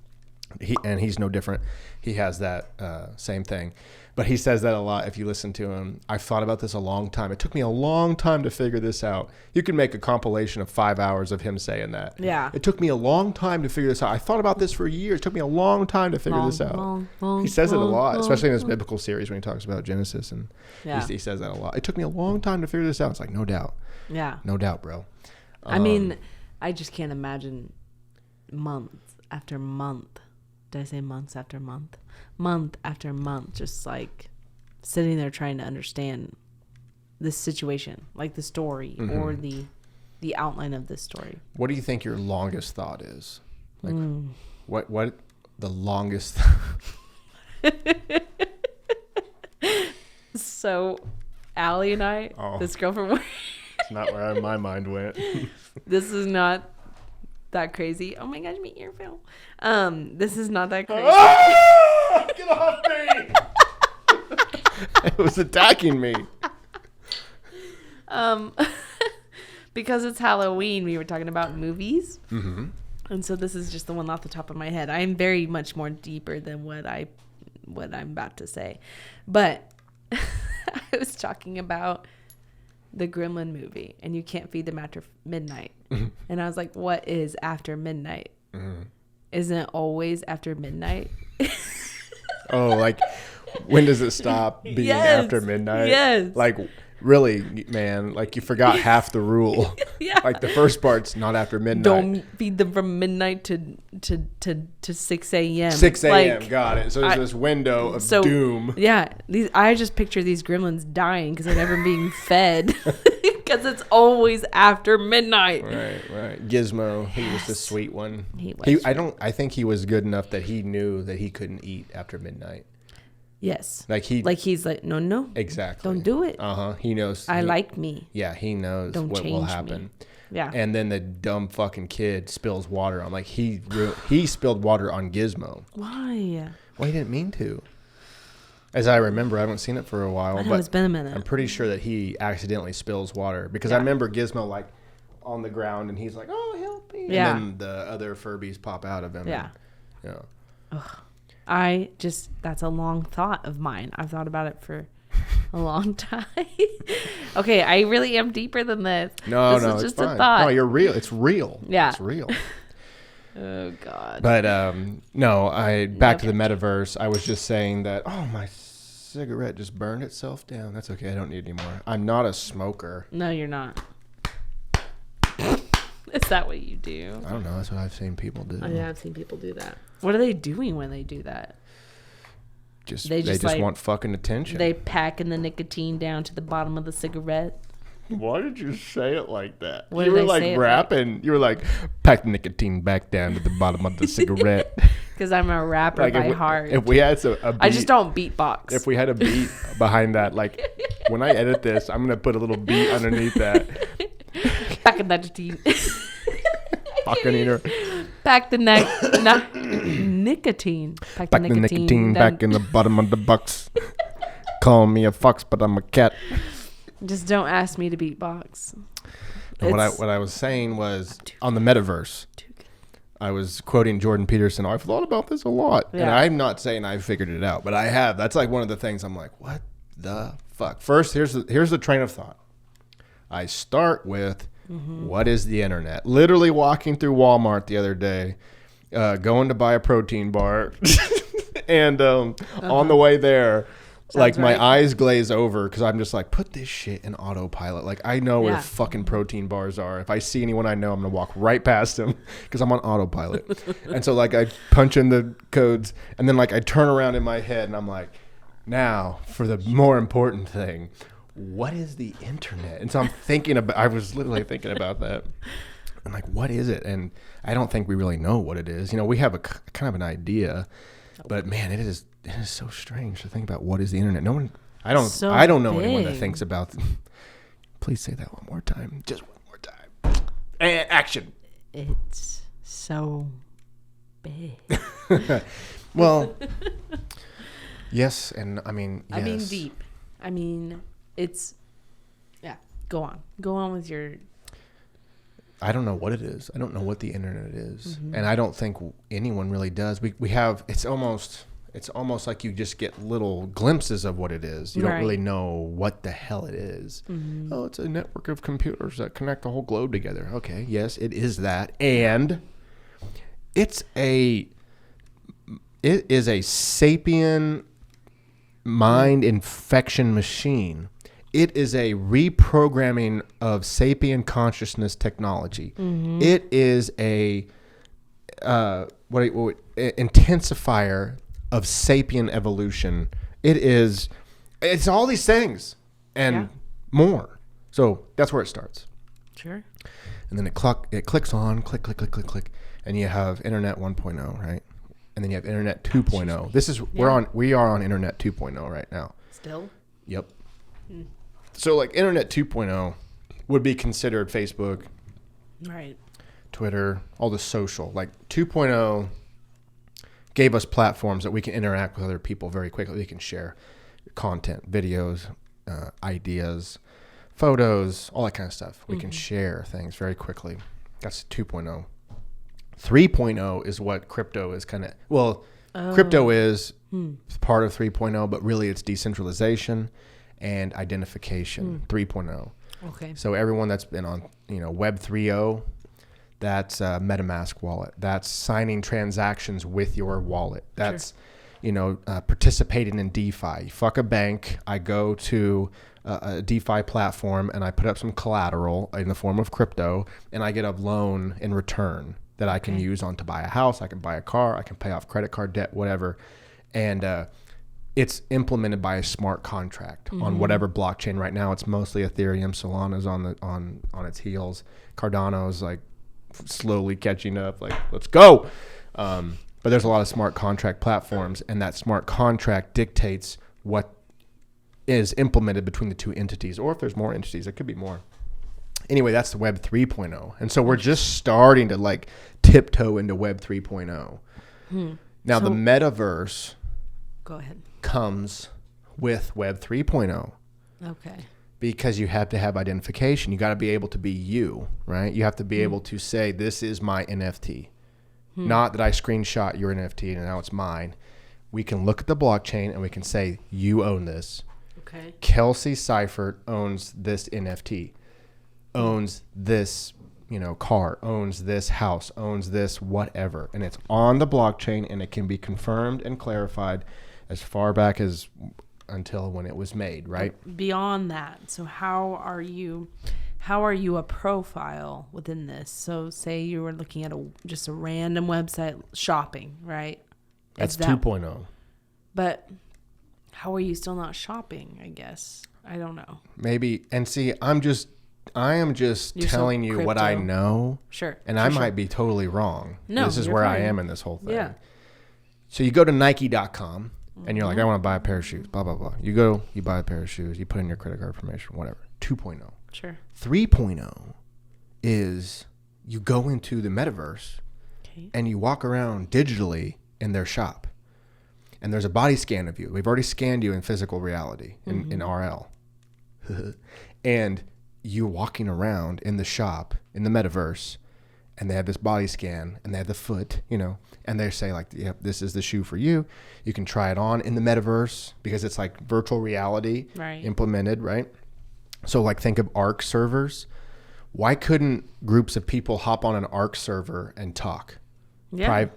He's no different. He has that same thing. But he says that a lot if you listen to him. I've thought about this a long time. It took me a long time to figure this out. You can make a compilation of 5 hours of him saying that. Yeah. It took me a long time to figure this out. I thought about this for years. It took me a long time to figure this out. He says it a lot, especially in his biblical series when he talks about Genesis. And Yeah. he says that a lot. It took me a long time to figure this out. It's like, no doubt. Yeah. No doubt, bro. I mean, I just can't imagine month after month. Did I say months after month? Month after month, just like sitting there trying to understand this situation, like the story or the outline of this story. What do you think your longest thought is? Like, what the longest? So, Allie and I, this girl from work, It's not where my mind went. this is not that crazy. Oh my gosh, my earphone. This is not that crazy. Get off me! It was attacking me. Because it's Halloween, we were talking about movies. Mm-hmm. And so this is just the one off the top of my head. I am very much more deeper than what I'm about to say. But I was talking about the Gremlin movie, and you can't feed them after midnight. And I was like, what is after midnight? isn't it always after midnight? Oh, like when does it stop being Yes. after midnight? Yes. Like really, man, like you forgot half the rule. Yeah. Like the first part's not after midnight. Don't feed them from midnight to 6 a.m. 6 a.m. Like, Got it. So there's this window of so, doom. Yeah, I just picture these gremlins dying because they're never being fed because it's always after midnight. Right. Gizmo, he was the sweet one. He was. I think he was good enough that he knew that he couldn't eat after midnight. Yes. He's like, no. exactly. Don't do it. He knows. I like me. Yeah, he knows Don't what will change happen. me. Yeah. And then the dumb fucking kid spills water on. Like he spilled water on Gizmo. Why? Well, he didn't mean to. As I remember, I haven't seen it for a while. I know, but it's been a minute. I'm pretty sure that he accidentally spills water because I remember Gizmo like on the ground and he's like, "Oh, help me!" Yeah. And then the other Furbies pop out of him. Yeah. And, That's a long thought of mine. I've thought about it for a long time. Okay, I really am deeper than this. No, This is it's just fine. a thought. No, you're real. It's real. Yeah. It's real. Oh God. But back to the metaverse. I was just saying that. Oh, my cigarette just burned itself down. That's okay. I don't need any more. I'm not a smoker. No, you're not. Is that what you do? I don't know. That's what I've seen people do. Yeah, I've seen people do that. What are they doing when they do that? They just like, want fucking attention. They packing the nicotine down to the bottom of the cigarette. Why did you say it like that? What You did were I like say it rapping. You were like, pack the nicotine back down to the bottom of the cigarette. Because I'm a rapper Like by heart. if we had a beat, I just don't beatbox. If we had a beat behind that, like when I edit this, I'm gonna put a little beat underneath that. Pack the nicotine. Fucking eater. Pack the nicotine. Pack the nicotine back in the bottom of the box. Call me a fox, but I'm a cat. Just don't ask me to beatbox. And what I was saying was on the metaverse. I was quoting Jordan Peterson. I've thought about this a lot, and Yeah. I'm not saying I figured it out, but I have. That's like one of the things I'm like, what the fuck? First, here's the train of thought. I start with, what is the internet? Literally walking through Walmart the other day, going to buy a protein bar, and on the way there, like my eyes glaze over because I'm just like, put this shit in autopilot. Like I know where fucking protein bars are. If I see anyone I know, I'm gonna walk right past them because I'm on autopilot. And so like I punch in the codes, and then like I turn around in my head and I'm like, now for the more important thing. What is the internet? And so I was literally thinking about that. I'm like, what is it? And I don't think we really know what it is. You know, we have a kind of an idea, but man, it is so strange to think about what is the internet. I don't know anyone that thinks about. Please say that one more time. Just one more time. And action. It's so big. Well, yes, and I mean, yes. I mean, deep. I mean, it's, yeah. Go on with your. I don't know what it is. I don't know what the internet is, and I don't think anyone really does. We have. It's almost like you just get little glimpses of what it is. You don't really know what the hell it is. Oh, it's a network of computers that connect the whole globe together. Okay, yes, it is that, and it is a sapient mind infection machine. It is a reprogramming of sapient consciousness technology. It is a intensifier of sapient evolution. It's all these things and more. So that's where it starts. Sure. And then it clicks on, click, and you have Internet 1.0, right? And then you have Internet 2.0. We are on Internet 2.0 right now. Still? Yep. So like Internet 2.0 would be considered Facebook, Right. Twitter, all the social. Like 2.0 gave us platforms that we can interact with other people very quickly. We can share content, videos, ideas, photos, all that kind of stuff. We can share things very quickly. That's 2.0. 3.0 is what crypto is kind of, crypto is part of 3.0, but really it's decentralization and identification. 3.0. Okay. So everyone that's been on, Web 3.0, That's a MetaMask wallet. That's signing transactions with your wallet. That's, participating in DeFi. You fuck a bank. I go to a DeFi platform and I put up some collateral in the form of crypto, and I get a loan in return that I can use to buy a house. I can buy a car. I can pay off credit card debt, whatever. And it's implemented by a smart contract on whatever blockchain. Right now, it's mostly Ethereum. Solana's on its heels. Cardano's like slowly catching up. Like, let's go. But there's a lot of smart contract platforms, and that smart contract dictates what is implemented between the two entities, or if there's more entities, it could be more. Anyway, that's the Web 3.0. And so we're just starting to like tiptoe into Web 3.0. Now, the metaverse Go ahead. comes with Web 3.0. Okay. Because you have to have identification. You got to be able to be you, right? You have to be able to say, this is my NFT. Not that I screenshot your NFT and now it's mine. We can look at the blockchain and we can say, you own this. Okay. Kelsey Seifert owns this NFT, owns this, car, owns this house, owns this whatever. And it's on the blockchain, and it can be confirmed and clarified as far back as until when it was made, right? Beyond that, so how are you a profile within this? So say you were looking at just a random website shopping, right? That's 2.0. But how are you still not shopping, I guess? I don't know. Maybe. And see, I am just You're telling so you what I crypto. know. Sure. And I might be totally wrong. No, this is you're where fine. I am in this whole thing. Yeah. So you go to Nike.com and you're like, I want to buy a pair of shoes, blah, blah, blah. You go, you buy a pair of shoes, you put in your credit card information, whatever. 2.0. Sure. 3.0 is you go into the metaverse and you walk around digitally in their shop. And there's a body scan of you. We've already scanned you in physical reality, in RL. And you're walking around in the shop, in the metaverse, and they have this body scan, and they have the foot, and they say, like, yep, this is the shoe for you. You can try it on in the metaverse because it's like virtual reality implemented, right? So, like, think of ARC servers. Why couldn't groups of people hop on an ARC server and talk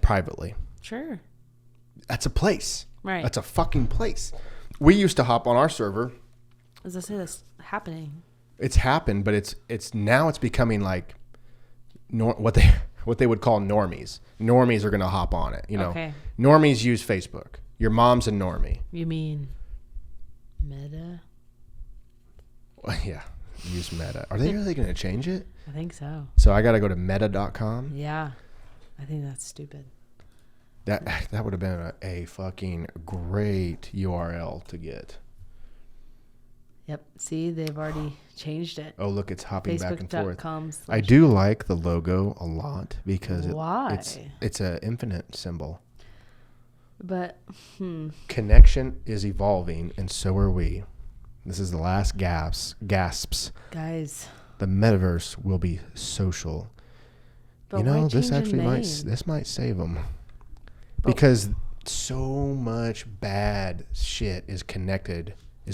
privately? Sure. That's a place. Right. That's a fucking place. We used to hop on our server. As I say, that's happening. It's happened, but it's now it's becoming like what they would call normies. Normies are going to hop on it. Okay. Normies use Facebook. Your mom's a normie. You mean Meta? Yeah, use Meta. Are they really going to change it? I think so. So I got to go to meta.com. Yeah. I think that's stupid. That would have been a fucking great URL to get. Yep. See, they've already changed it. Oh, look, it's hopping back and forth. Facebook.com. I do like the logo a lot because Why? it's an infinite symbol. But, Connection is evolving, and so are we. This is the last gasps. Guys. The metaverse will be social. But why this change a actually name? might save them. Because so much bad shit is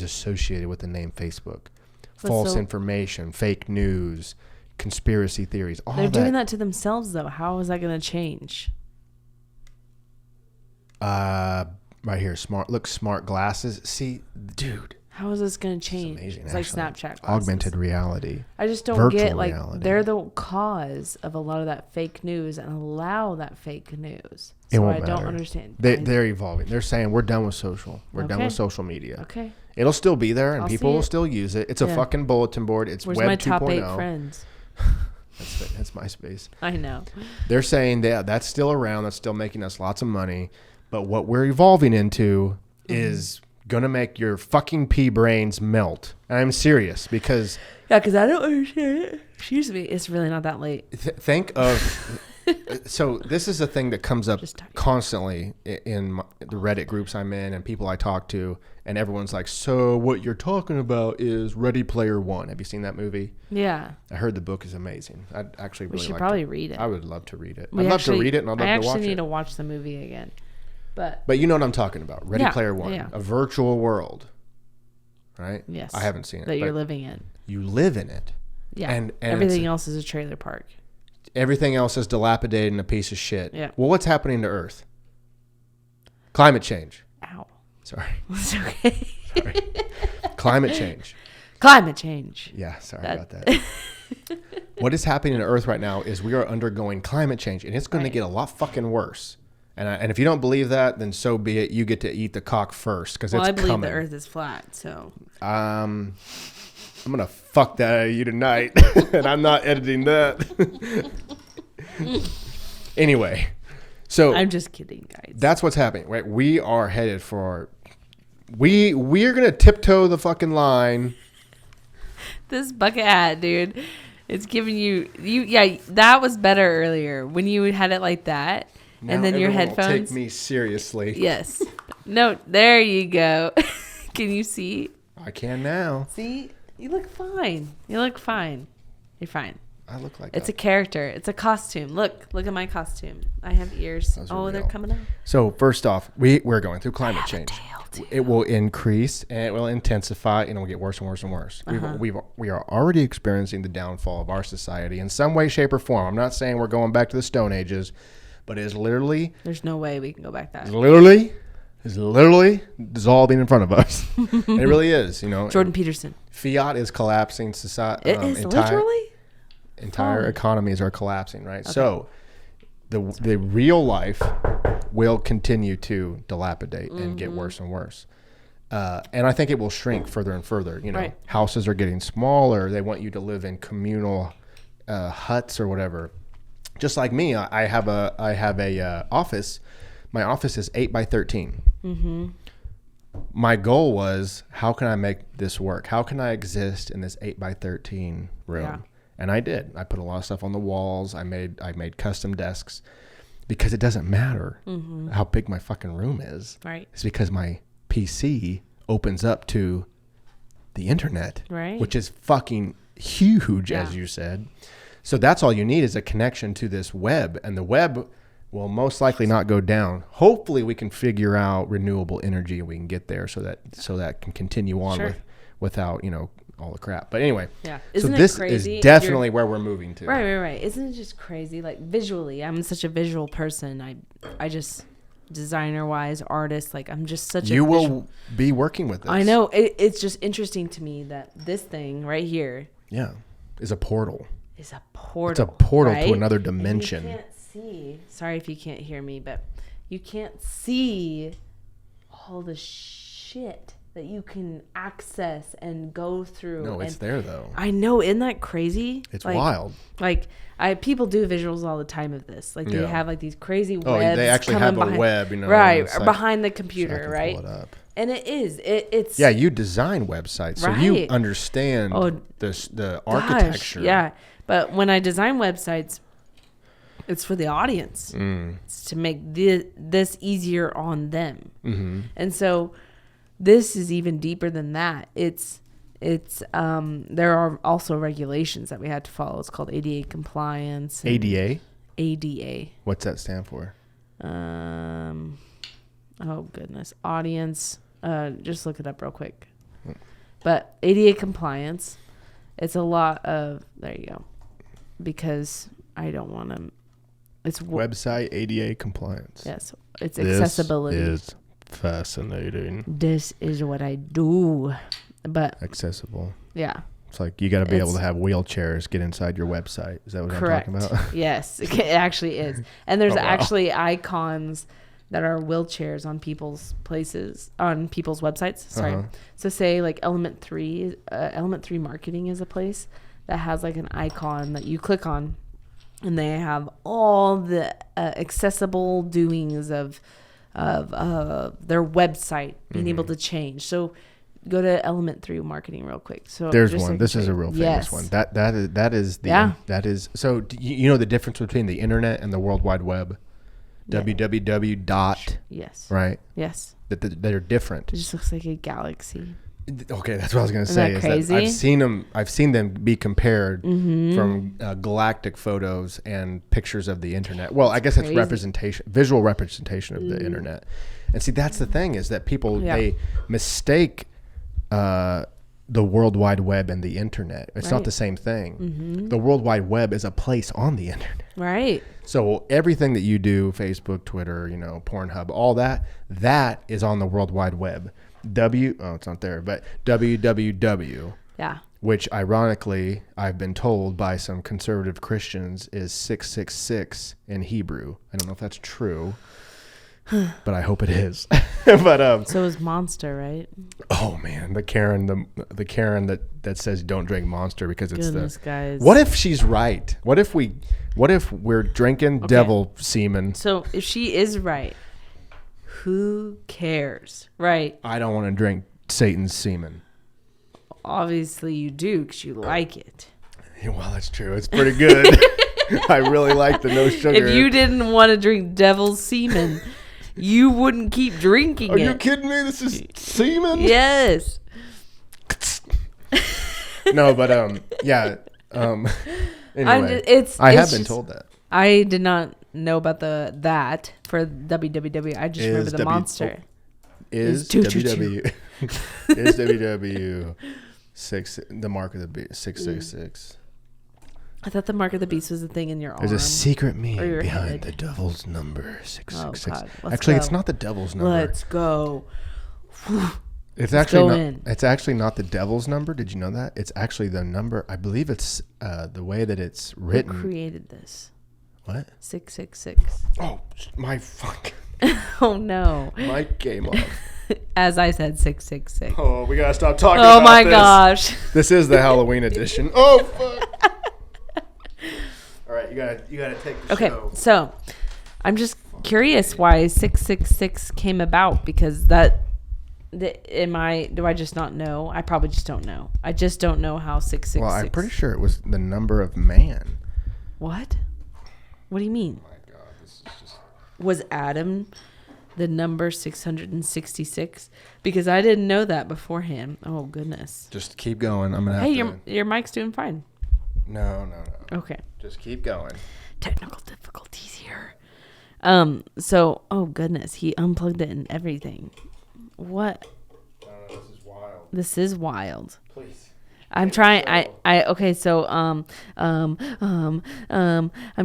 associated with the name Facebook. False information, fake news, conspiracy theories, all They're doing that to themselves, though. How is that going to change? Right here, smart glasses. See, dude. How is this going to change? Amazing, it's like actually. Snapchat glasses. Augmented reality. I just don't Virtual get, like, reality. they're the cause of a lot of that fake news and allow that fake news. It So won't I don't matter. understand. They're evolving. They're saying we're done with social. We're done Okay. with social media. Okay. It'll still be there, and I'll people see will it. still use it. It's a Yeah. fucking bulletin board. It's Where's Web my 2.0. top 8 friends? That's MySpace. I know. They're saying that's still around. That's still making us lots of money. But what we're evolving into is going to make your fucking pea brains melt. And I'm serious because... Yeah, because I don't understand it. Excuse me. It's really not that late. Think of... So this is a thing that comes up Just tired. constantly in the Reddit groups I'm in and people I talk to. And everyone's like, so what you're talking about is Ready Player One. Have you seen that movie? Yeah. I heard the book is amazing. I'd actually really We should like probably to, read it. I would love to read it. We I'd love actually- to read it and I'd love I to watch actually need it. to watch the movie again. But you know what I'm talking about. Ready Yeah, Player One. yeah. A virtual world. Right? Yes. I haven't seen it. That you're but living in. you live in it. Yeah. And everything it's- else is a trailer park. Everything else is dilapidated and a piece of shit. Yeah. Well, what's happening to Earth? Climate change. Ow. Sorry. It's okay. Sorry. Climate change. Climate change. Yeah, sorry about that. What is happening to Earth right now is we are undergoing climate change, and it's going to get a lot fucking worse. And if you don't believe that, then so be it. You get to eat the cock first, because it's I believe coming. the Earth is flat, so. I'm gonna fuck that out of you tonight, and I'm not editing that. Anyway, so I'm just kidding, guys. that's what's happening. Right, we are headed for. We're gonna tiptoe the fucking line. This bucket hat, dude. It's giving you. Yeah, that was better earlier when you had it like that, Now and then your everyone will headphones. take me seriously. Yes. No, there you go. Can you see? I can now. See? You look fine. You look fine. You're fine. I look like It's that. a character. It's a costume. Look at my costume. I have ears. Those are Oh, they're real. coming out. So first off, we're going through climate change. It will increase and it will intensify and it will get worse and worse and worse. We are already experiencing the downfall of our society in some way, shape, or form. I'm not saying we're going back to the Stone Ages, but it is literally There's no way we can go back that. is literally dissolving in front of us. And it really is, you know. Jordan Peterson. Fiat is collapsing. Society, It is literally? entire economies are collapsing, right? Okay. So the real life will continue to dilapidate and get worse and worse. And I think it will shrink further and further. You know, Right. houses are getting smaller. They want you to live in communal huts or whatever. Just like me, I have a office. My office is 8 by 13. Mm-hmm. My goal was, how can I make this work? How can I exist in this 8 by 13 room? Yeah. And I did. I put a lot of stuff on the walls. I made custom desks because it doesn't matter how big my fucking room is. Right. It's because my PC opens up to the internet, Right. which is fucking huge, Yeah. as you said. So that's all you need is a connection to this web, and the web will most likely not go down. Hopefully we can figure out renewable energy and we can get there so that can continue on Sure. without, all the crap. But anyway, Yeah. so Isn't it this crazy? is definitely where we're moving to. Right. Isn't it just crazy? Like visually, I'm such a visual person. I just designer wise, artist. Like I'm just such You a. will be working with this. I know. It's just interesting to me that this thing right here Yeah, is a portal. is a portal. It's a portal to right? another And dimension. you can't see. Sorry if you can't hear me, but you can't see all the shit that you can access and go through. No, it's there though. I know, isn't that crazy? It's Like, wild. Like people do visuals all the time of this. Like they Yeah. have like these crazy Oh, webs. they actually coming have a behind, web, right, it's like- behind the so I computer, can right? pull it up. And it's Yeah, you design websites, so you Right. understand Oh, the gosh, architecture. yeah, but when I design websites, it's for the audience. Mm. It's to make this easier on them. Mm-hmm. And so this is even deeper than that. It's there are also regulations that we had to follow. It's called ADA compliance. and ADA. ADA. What's that stand for? Oh goodness. Audience. Just look it up real quick. But ADA compliance. It's a lot of. There you go. Because I don't want to. It's Website ADA compliance. Yes. It's accessibility. This is fascinating. This is what I do. But Accessible. yeah. It's like you got to be able It's- to have wheelchairs get inside your website. Is that what Correct. I'm talking about? Yes, it actually is. And there's Oh, wow. actually icons that are wheelchairs on people's websites. Sorry. Uh-huh. So say like Element 3 Marketing is a place that has like an icon that you click on, and they have all the accessible doings of their website being able to change. So go to Element 3 Marketing real quick. So There's just one. like This is a real famous yes. one. That is. So do you know the difference between the internet and the World Wide Web? Yeah. www dot. Yes. Right. Yes. That they're different. It just looks like a galaxy. Okay, that's what I was gonna Isn't say. that Is crazy? that I've seen them be compared Mm-hmm. from galactic photos and pictures of the internet. Well, I guess it's crazy. visual representation of the internet. And see, that's the thing is that people Yeah. they mistake the World Wide Web and the internet. It's not Right. the same thing. The World Wide Web is a place on the internet. Right. So everything that you do, Facebook, Twitter, Pornhub, all that is on the World Wide Web. It's not there, but www, Yeah. which ironically I've been told by some conservative Christians is 666 in Hebrew. I don't know if that's true, but I hope it is. But So is Monster, right? oh man, the Karen that says don't drink Monster because it's Goodness, guys. What if she's right? What if we're drinking devil semen? So if she is right, who cares, right? I don't want to drink Satan's semen. Obviously you do because you like it. Yeah, well, that's true. It's pretty good. I really like the no sugar. If you didn't want to drink devil's semen, you wouldn't keep drinking Are it. you kidding me? This is semen? Yes. No, but yeah. Anyway, I have been told that. I did not know about that for www. I just remember the Monster. Is Choo, www is www 6 the mark of the beast 666? I thought the mark of the beast was a thing in your arm. There's a secret Or meaning your behind head. the devil's number 666. Oh, God. Let's Actually, go. it's not the devil's number. Let's go. It's Let's actually go not. in. It's actually not the devil's number. Did you know that? It's actually the number. I believe it's the way that it's Who written. created this? What? 666. Oh, my fuck! Oh no. Mic came off. As I said, 666. Oh, we gotta stop talking. Oh about my this. gosh. This is the Halloween edition. Oh fuck! All right, you gotta take the Okay, show. so I'm just curious why 666 came about because do I just not know? I probably just don't know. I just don't know how 666. Well, I'm pretty sure it was the number of man. What? What do you mean? Oh my God, this is just. Was Adam the number 666? Because I didn't know that beforehand. Oh goodness. Just keep going. I'm gonna have Hey, to. your mic's doing fine. No. Okay. Just keep going. Technical difficulties here. So, oh goodness, he unplugged it and everything. What? No, this is wild. This is wild. Please. I'm trying. Okay. So, I'm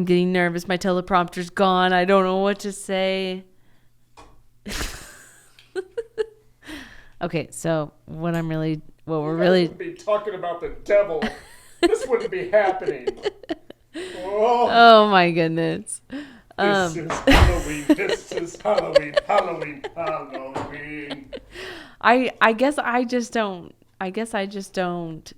getting nervous. My teleprompter's gone. I don't know what to say. Okay. So, what we're really be talking about the devil. This wouldn't be happening. Oh, Oh my goodness. this is Halloween. This is Halloween. Halloween. I guess I just don't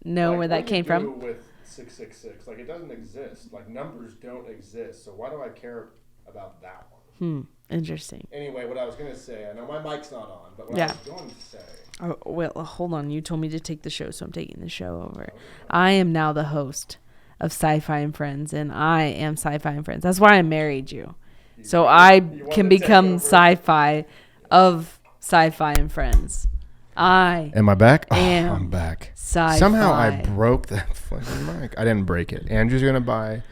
know where that came from. With 666, like it doesn't exist. Like numbers don't exist. So why do I care about that one? Interesting. Anyway, what I was gonna say, I know my mic's not on, but what Yeah. I was going to say. Oh, well, hold on. You told me to take the show, so I'm taking the show over. I am now the host of SciFi and Friends, and I am SciFi and Friends. That's why I married you. So I can become sci-fi of SciFi and Friends. Am I back? am I'm back. sci-fi. Somehow I broke that fucking mic. I didn't break it. Andrew's gonna buy.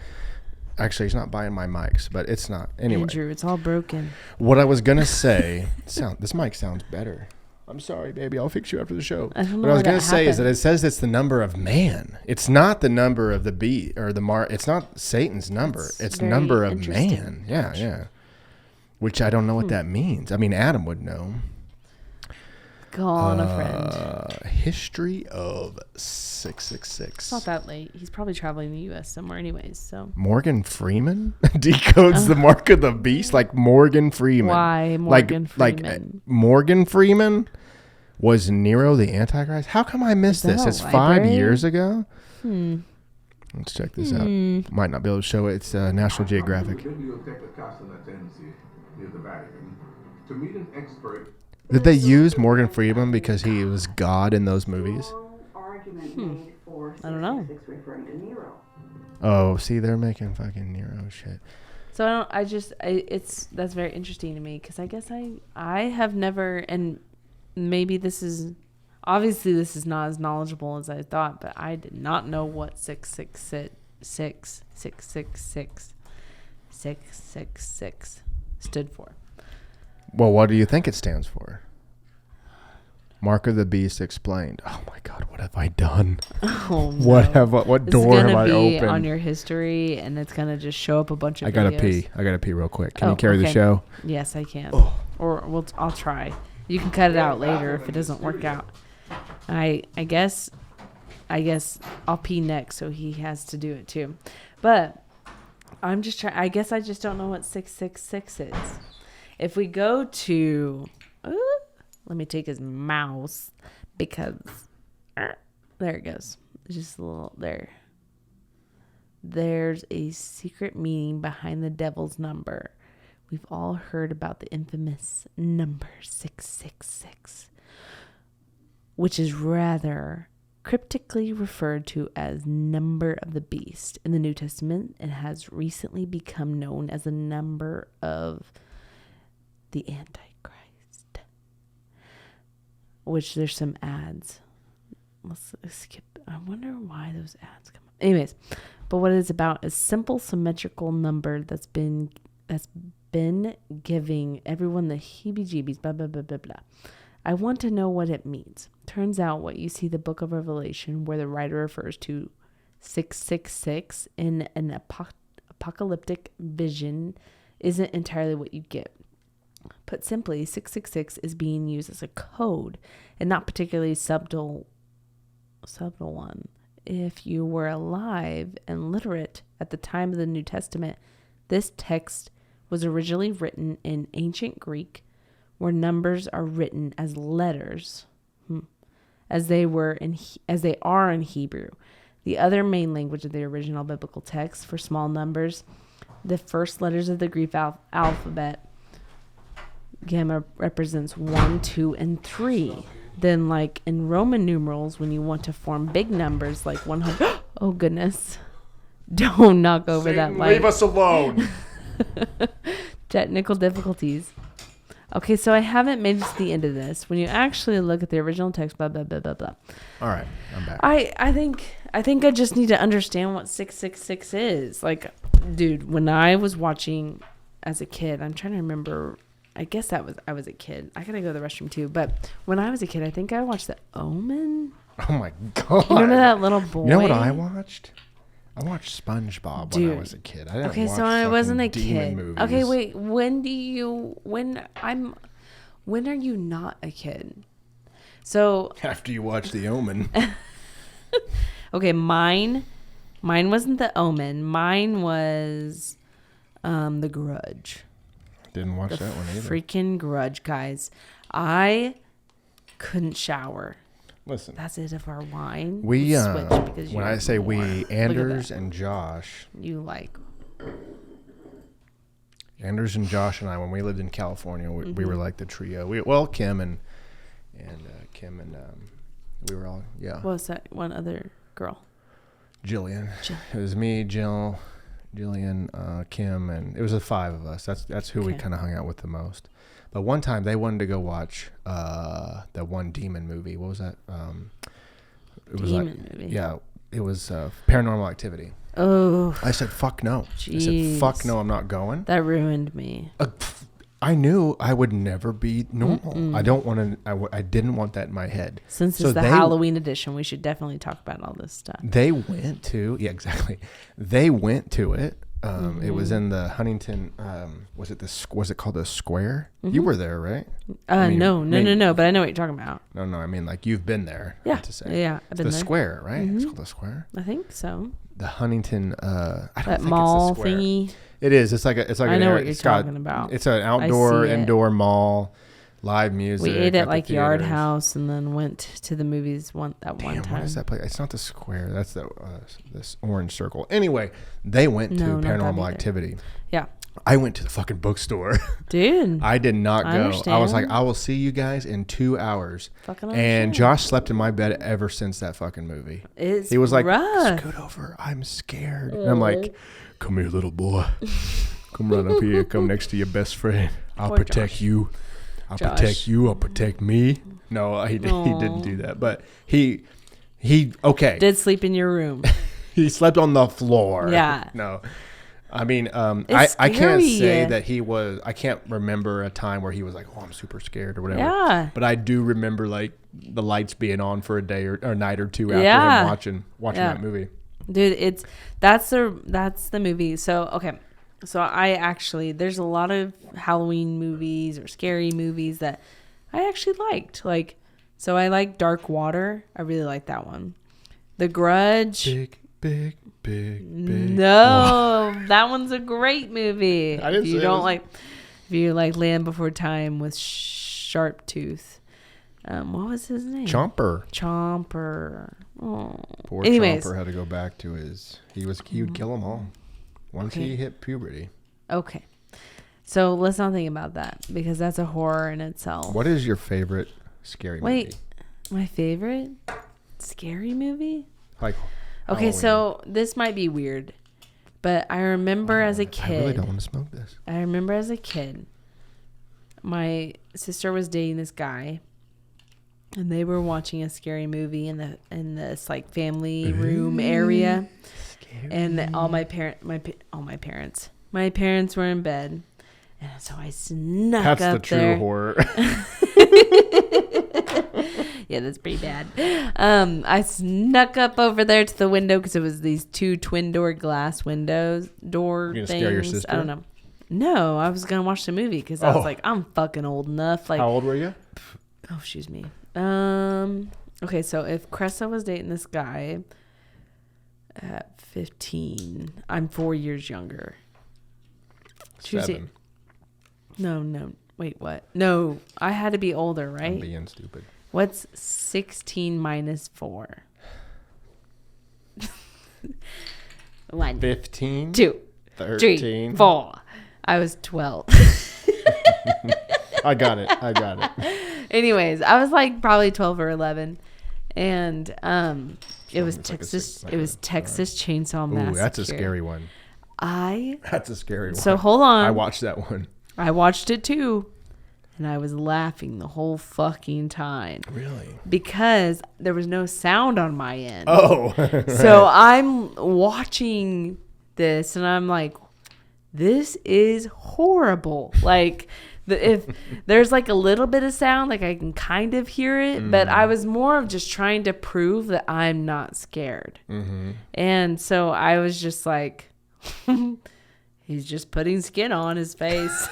Actually, he's not buying my mics, but it's not. Anyway, Andrew, it's all broken. what I was gonna say. This mic sounds better. I'm sorry, baby. I'll fix you after the show. I don't know What I was why gonna that say is that happened. it says it's the number of man. It's not the number of the beast or the mark. It's not Satan's number. That's It's very number of interesting. man. Yeah. Which I don't know what that means. I mean, Adam would know. Go on, a friend. History of 666. It's not that late. He's probably traveling the U.S. somewhere anyways, so. Morgan Freeman decodes the mark of the beast, like Morgan Freeman. Why Morgan Freeman? Like Morgan Freeman was Nero the Antichrist. How come I missed Is that this? a It's 5 library? years ago. Let's check this out. Might not be able to show it. It's National Geographic. Biblioteca Castellantense near the Vatican to meet an expert. Did they use Morgan Freeman because he was God in those movies? Argument made for I don't know. 666 referring to Nero. Oh, see, they're making fucking Nero shit. So that's very interesting to me because I guess I have never, and maybe this is not as knowledgeable as I thought, but I did not know what 666 stood for. Well, what do you think it stands for? Mark of the Beast explained. Oh my God, what have I done? Oh, no. What door have I It's gonna be opened? on your history, and it's gonna just show up a bunch of. I gotta videos. pee. I gotta pee real quick. Can you Oh, carry the okay. show? Yes, I can. Oh. Or I'll try. You can cut it out later if it doesn't work out. I guess I'll pee next, so he has to do it too. But I'm just trying. I guess I just don't know what 666 is. If we go to, let me take his mouse because there it goes. Just a little there. There's a secret meaning behind the devil's number. We've all heard about the infamous number 666, which is rather cryptically referred to as number of the beast in the New Testament, and has recently become known as the number of the Antichrist, which there's some ads. Let's skip. I wonder why those ads come up. Anyways, but what it's about is simple symmetrical number that's been giving everyone the heebie-jeebies, blah, blah, blah, blah, blah. I want to know what it means. Turns out what you see the book of Revelation, where the writer refers to 666 in an apocalyptic vision, isn't entirely what you get. Put simply, 666 is being used as a code, and not particularly subtle one. If you were alive and literate at the time of the New Testament, this text was originally written in ancient Greek, where numbers are written as letters, as they are in Hebrew, the other main language of the original biblical text. For small numbers, the first letters of the Greek alphabet, gamma, represents 1, 2, and 3. Then, like in Roman numerals, when you want to form big numbers like 100, oh goodness, don't knock over that light. Leave us alone. Technical difficulties. Okay, so I haven't made it to the end of this. When you actually look at the original text, blah blah blah blah blah. All right, I'm back. I think I just need to understand what 666 is. Like, dude, when I was watching as a kid, I'm trying to remember. I guess I was a kid. I gotta go to the restroom too. But when I was a kid, I think I watched The Omen. Oh my God! You remember that little boy? You know what I watched? I watched SpongeBob when I was a kid. I didn't okay, watch so I wasn't a demon kid. movies. Okay, wait. When are you not a kid? So After you watch The Omen. okay, mine wasn't The Omen. Mine was The Grudge. Didn't watch The that one either. freaking Grudge, guys. I couldn't shower. Listen, That's it of our wine. we switched because you when I like say more. we, Look at Anders that. and Josh, You like. Anders and Josh and I, when we lived in California, we Mm-hmm. were like the trio. Kim and we were all What was that one other girl? Jillian. It was me, Jill, Jillian, Kim, and it was the 5 of us. That's who we Okay. kind of hung out with the most. But one time they wanted to go watch that one demon movie. What was that? It was Demon movie? Yeah, it was Paranormal Activity. Oh, I said, fuck no. I Jeez. said, fuck no, I'm not going. that ruined me. I knew I would never be normal. I don't want to. I didn't want that in my head. Since So it's the they- Halloween edition, we should definitely talk about all this stuff. They went to exactly. They went to it. It was in the Huntington. Was it called the Square? You were there, right? No. But I know what you're talking about. No. I mean, like you've been there. I Yeah, meant to say. yeah, I've It's been the there. Square, right? It's called the Square. I think so. The Huntington. I don't That think mall it's the Square. thingy. It is. It's like a. I know what you're it's got- talking about. It's an outdoor, see it. indoor mall, live music. We ate got at the like Yard theaters. House and then went to the movies one Damn, time. what is that place? It's not the Square. That's the this orange circle. Anyway, they went No, to not that Paranormal either. Activity. Yeah, I went to the fucking bookstore. dude. I did not I go. I was like, understand. I will see you guys in 2 hours. Fucking And understand. Josh slept in my bed ever since that fucking movie. It's He was like, rough. scoot over. I'm scared. And I'm like, come here, little boy. Come right up here. Come next to your best friend. I'll Poor protect Josh. you. I'll Josh. protect you. I'll protect me. No, he didn't do that. But he okay. Did sleep in your room? He slept on the floor. Yeah. No. I mean, It's I can't say scary. that he was. I can't remember a time where he was like, "Oh, I'm super scared" or whatever. Yeah. But I do remember like the lights being on for a day or a night or two after Yeah. him watching Yeah. that movie. Dude, that's the movie. So okay, so there's a lot of Halloween movies or scary movies that I actually liked. Like, so I like Dark Water. I really like that one. The Grudge. Big. No, that one's a great movie. I didn't if you say it don't was- if you like Land Before Time with Sharp Tooth. What was his name? Chomper. Oh. Poor Anyways. Chomper had to go back to his. He would kill them all once he hit puberty. Okay. So let's not think about that because that's a horror in itself. What is your favorite scary movie? Wait, my favorite scary movie? Like, Okay, so this might be weird, but I remember as a kid. I really don't want to smoke this. I remember as a kid, my sister was dating this guy, and they were watching a scary movie in this like family room area, and all my parents were in bed, and so I snuck That's up the true there. horror. Yeah, that's pretty bad. I snuck up over there to the window because it was these two twin door glass windows door You gonna things. scare your sister? I don't know. No, I was gonna watch the movie because I was like, I'm fucking old enough. Like, How old were you? oh, excuse me. Okay, so if Cressa was dating this guy at 15, I'm 4 years younger. She was 7. No. Wait, what? No, I had to be older, I'm right? being stupid. What's 16 minus 4? 1, 15. 2, 3, 13. 4. I was 12. I got it. Anyways, I was like probably 12 or 11, and it was It's like a Texas. six- like It was a- Texas Chainsaw Ooh, Massacre. that's a scary one. That's a scary one. So hold on. I watched that one. I watched it too, and I was laughing the whole fucking time Really? because there was no sound on my end. Oh. So I'm watching this and I'm like, this is horrible. Like, if there's like a little bit of sound, like I can kind of hear it, but I was more of just trying to prove that I'm not scared. Mm-hmm. And so I was just like, he's just putting skin on his face.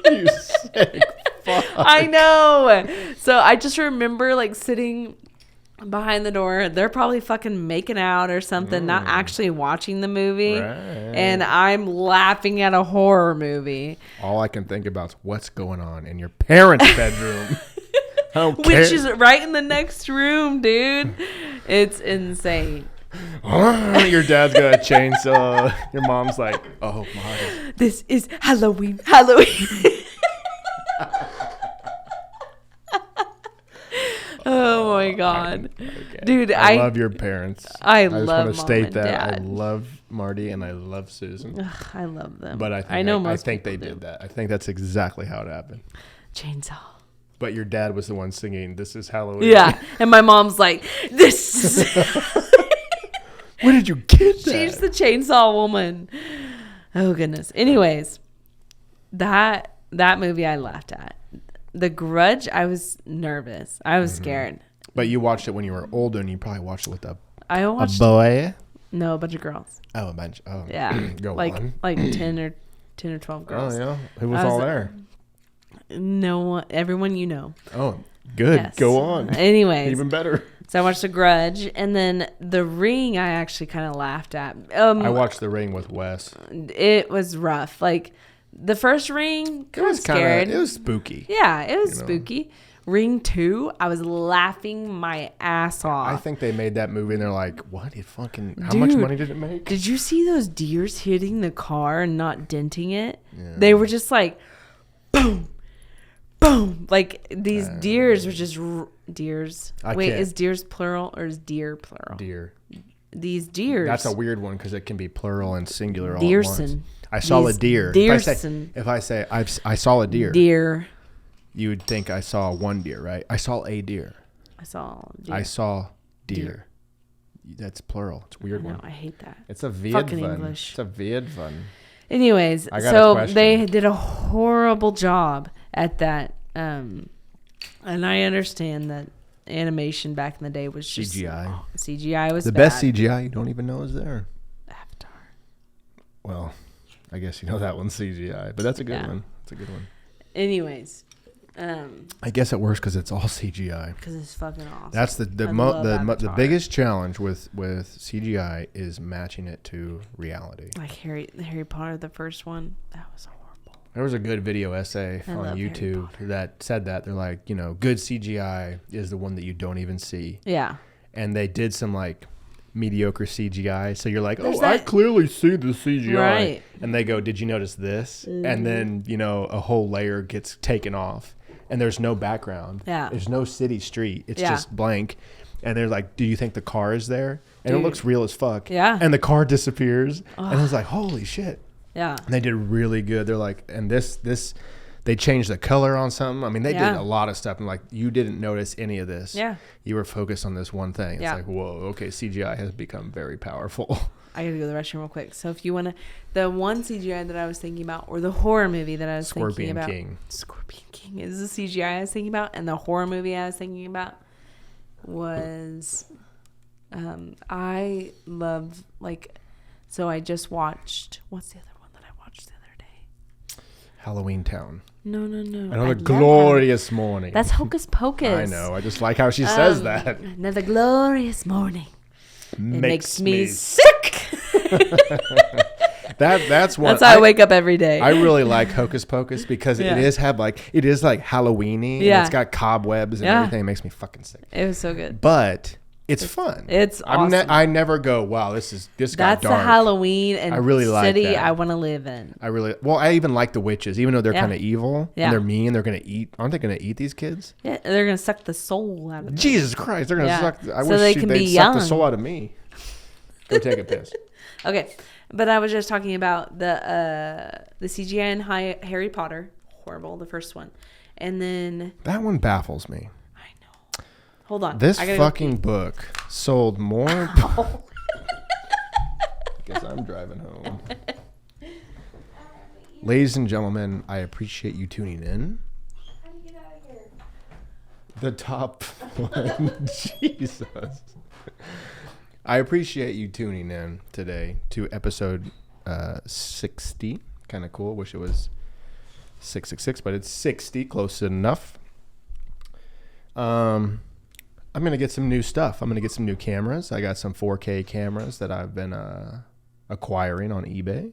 You sick fuck. I know. So I just remember like sitting behind the door. They're probably fucking making out or something, not actually watching the movie. Right. And I'm laughing at a horror movie. All I can think about is what's going on in your parents' bedroom. I don't care. Which is right in the next room, dude. It's insane. Your dad's got a chainsaw. Your mom's like, oh my. This is Halloween. Oh my god. Okay. Dude, I love your parents. I just love want to Mom state and that I Dad. love Marty and I love Susan. Ugh, I love them. But I think I know I most think they people did do. that. I think that's exactly how it happened. Chainsaw. But your dad was the one singing, "This is Halloween." Yeah. And my mom's like, this is Where did you get that? she's the chainsaw woman. Oh goodness. Anyways, that movie I laughed at. The Grudge, I was nervous. I was scared. But you watched it when you were older, and you probably watched it with I watched boy. no, a bunch of girls. Oh, a bunch. Oh, Yeah. Go like on. 10 or 12 Oh girls. yeah, who was I was- all there? No one, everyone you know. Oh, good. Yes. Go on. Anyways, Even better. so I watched The Grudge, and then The Ring I actually kind of laughed at. I watched The Ring with Wes. It was rough. Like the first Ring, It I was was kind scared. of. It was spooky. Yeah, it was You know. spooky. Ring 2, I was laughing my ass off. I think they made that movie, and they're like, "What? It fucking? How much Dude, money did it make?" Did you see those deers hitting the car and not denting it? They were just like, boom, boom. Like these deers were just deers. I Wait, can't- is deers plural or is deer plural? Deer. These deers. That's a weird one because it can be plural and singular all at once. Deerson. I saw a These deer. deerson. If I say I saw a deer, Deer. you would think I saw one deer, right? I saw a deer. I saw deer. I saw deer. That's plural. It's a weird No, one. I hate that. It's a weird Fucking one. English. It's a weird one. Anyways, I got a so question. they did a horrible job at that. And I understand that animation back in the day was just CGI. CGI was The bad. best CGI you don't even know is there. Avatar. Well, I guess you know that one's CGI, but that's a good Yeah. one. It's a good one. Anyways, I guess it works because it's all CGI. because it's fucking awesome. That's the I love the Avatar. biggest challenge with CGI is matching it to reality. Like Harry Potter, the first one. That was horrible. There was a good video essay I on love Harry YouTube Potter. that said that they're like, good CGI is the one that you don't even see, Yeah. and they did some like mediocre CGI. So you're like, There's I that- clearly see the CGI, Right. and they go, did you notice this? And then a whole layer gets taken off, and there's no background. Yeah. There's no city street. It's Yeah. just blank. And they're like, do you think the car is there? And it Dude. looks real as fuck. Yeah. And the car disappears. And I was like, holy shit. Yeah. And they did really good. They're like, and this, they changed the color on something. I mean, they did Yeah. a lot of stuff. And like, you didn't notice any of this. Yeah. You were focused on this one thing. It's Yeah. like, whoa, okay, CGI has become very powerful. I gotta go to the restroom real quick. So if you wanna, the one CGI that I was thinking about, or the horror movie that I was thinking Scorpion about, King. Scorpion King is the CGI I was thinking about, and the horror movie I was thinking about was, I love so I just watched. What's the other one that I watched the other day? Halloween Town. No. Another I love glorious morning. That's Hocus Pocus. I know. I just like how she says that. Another glorious morning. It makes me sick. That's one. That's how I wake up every day. I really like Hocus Pocus because Yeah. it is like Halloween-y. Yeah. And it's got cobwebs and Yeah. everything. It makes me fucking sick. It was so good. But it's fun. It's awesome. I never go, wow, this got That's dark. the Halloween and I really like city that. I want to live in. I even like the witches, even though they're Yeah. kind of evil Yeah. and they're mean. They're gonna eat. Aren't they gonna eat these kids? Yeah, they're gonna suck the soul out of them. Jesus Christ, they're gonna Yeah. suck. I So wish they can they'd be suck the young. soul out of me. Go take a piss. Okay, but I was just talking about the CGI in Harry Potter. Horrible, the first one, and then That one baffles me. I know. Hold on, This I gotta go fucking pee. book sold more. Guess I'm driving home. Ladies and gentlemen, I appreciate you tuning in. How do you get out of here? The top one. Jesus. I appreciate you tuning in today to episode 60. Kind of cool. Wish it was 666, but it's 60. Close enough. I'm going to get some new stuff. I'm going to get some new cameras. I got some 4K cameras that I've been acquiring on eBay.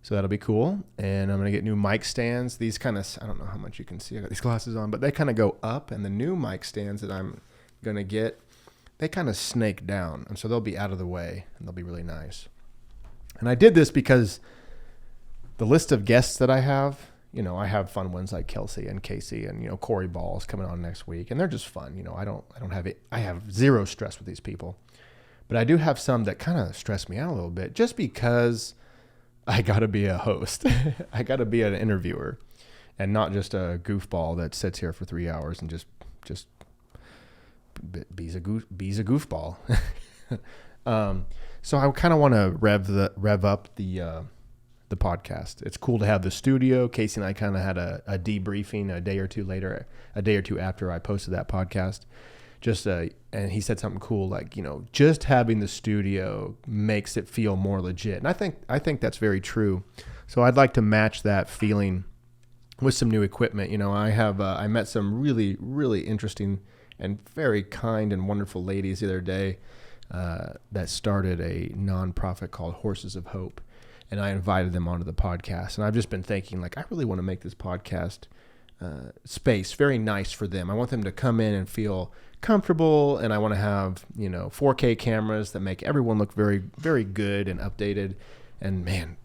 So that'll be cool. And I'm going to get new mic stands. These kind of, I don't know how much you can see. I got these glasses on, but they kind of go up. And the new mic stands that I'm going to get, they kind of snake down. And so they'll be out of the way and they'll be really nice. And I did this because the list of guests that I have, I have fun ones like Kelsey and Casey and, Corey Ball's coming on next week. And they're just fun. I don't have it. I have zero stress with these people. But I do have some that kind of stress me out a little bit just because I got to be a host. I got to be an interviewer and not just a goofball that sits here for 3 hours and just be's a goofball. So I kind of want to rev up the podcast. It's cool to have the studio. Casey and I kind of had a debriefing a day or two after I posted that podcast. And he said something cool like, just having the studio makes it feel more legit. And I think that's very true. So I'd like to match that feeling with some new equipment. I met some really, really interesting and very kind and wonderful ladies the other day that started a nonprofit called Horses of Hope. And I invited them onto the podcast. And I've just been thinking, I really want to make this podcast space very nice for them. I want them to come in and feel comfortable. And I want to have, 4K cameras that make everyone look very, very good and updated. And man,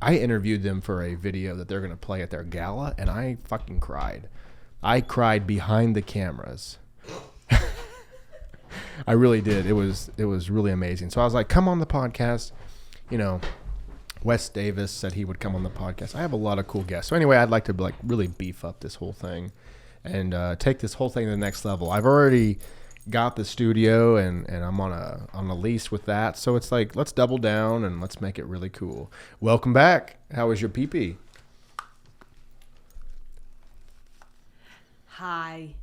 I interviewed them for a video that they're going to play at their gala. And I fucking cried. I cried behind the cameras. I really did. It was really amazing. So I was like, come on the podcast. Wes Davis said he would come on the podcast. I have a lot of cool guests. So anyway, I'd like to really beef up this whole thing and take this whole thing to the next level. I've already got the studio and I'm on a lease with that. So it's like, let's double down and let's make it really cool. Welcome back. How was your pee-pee? Hi.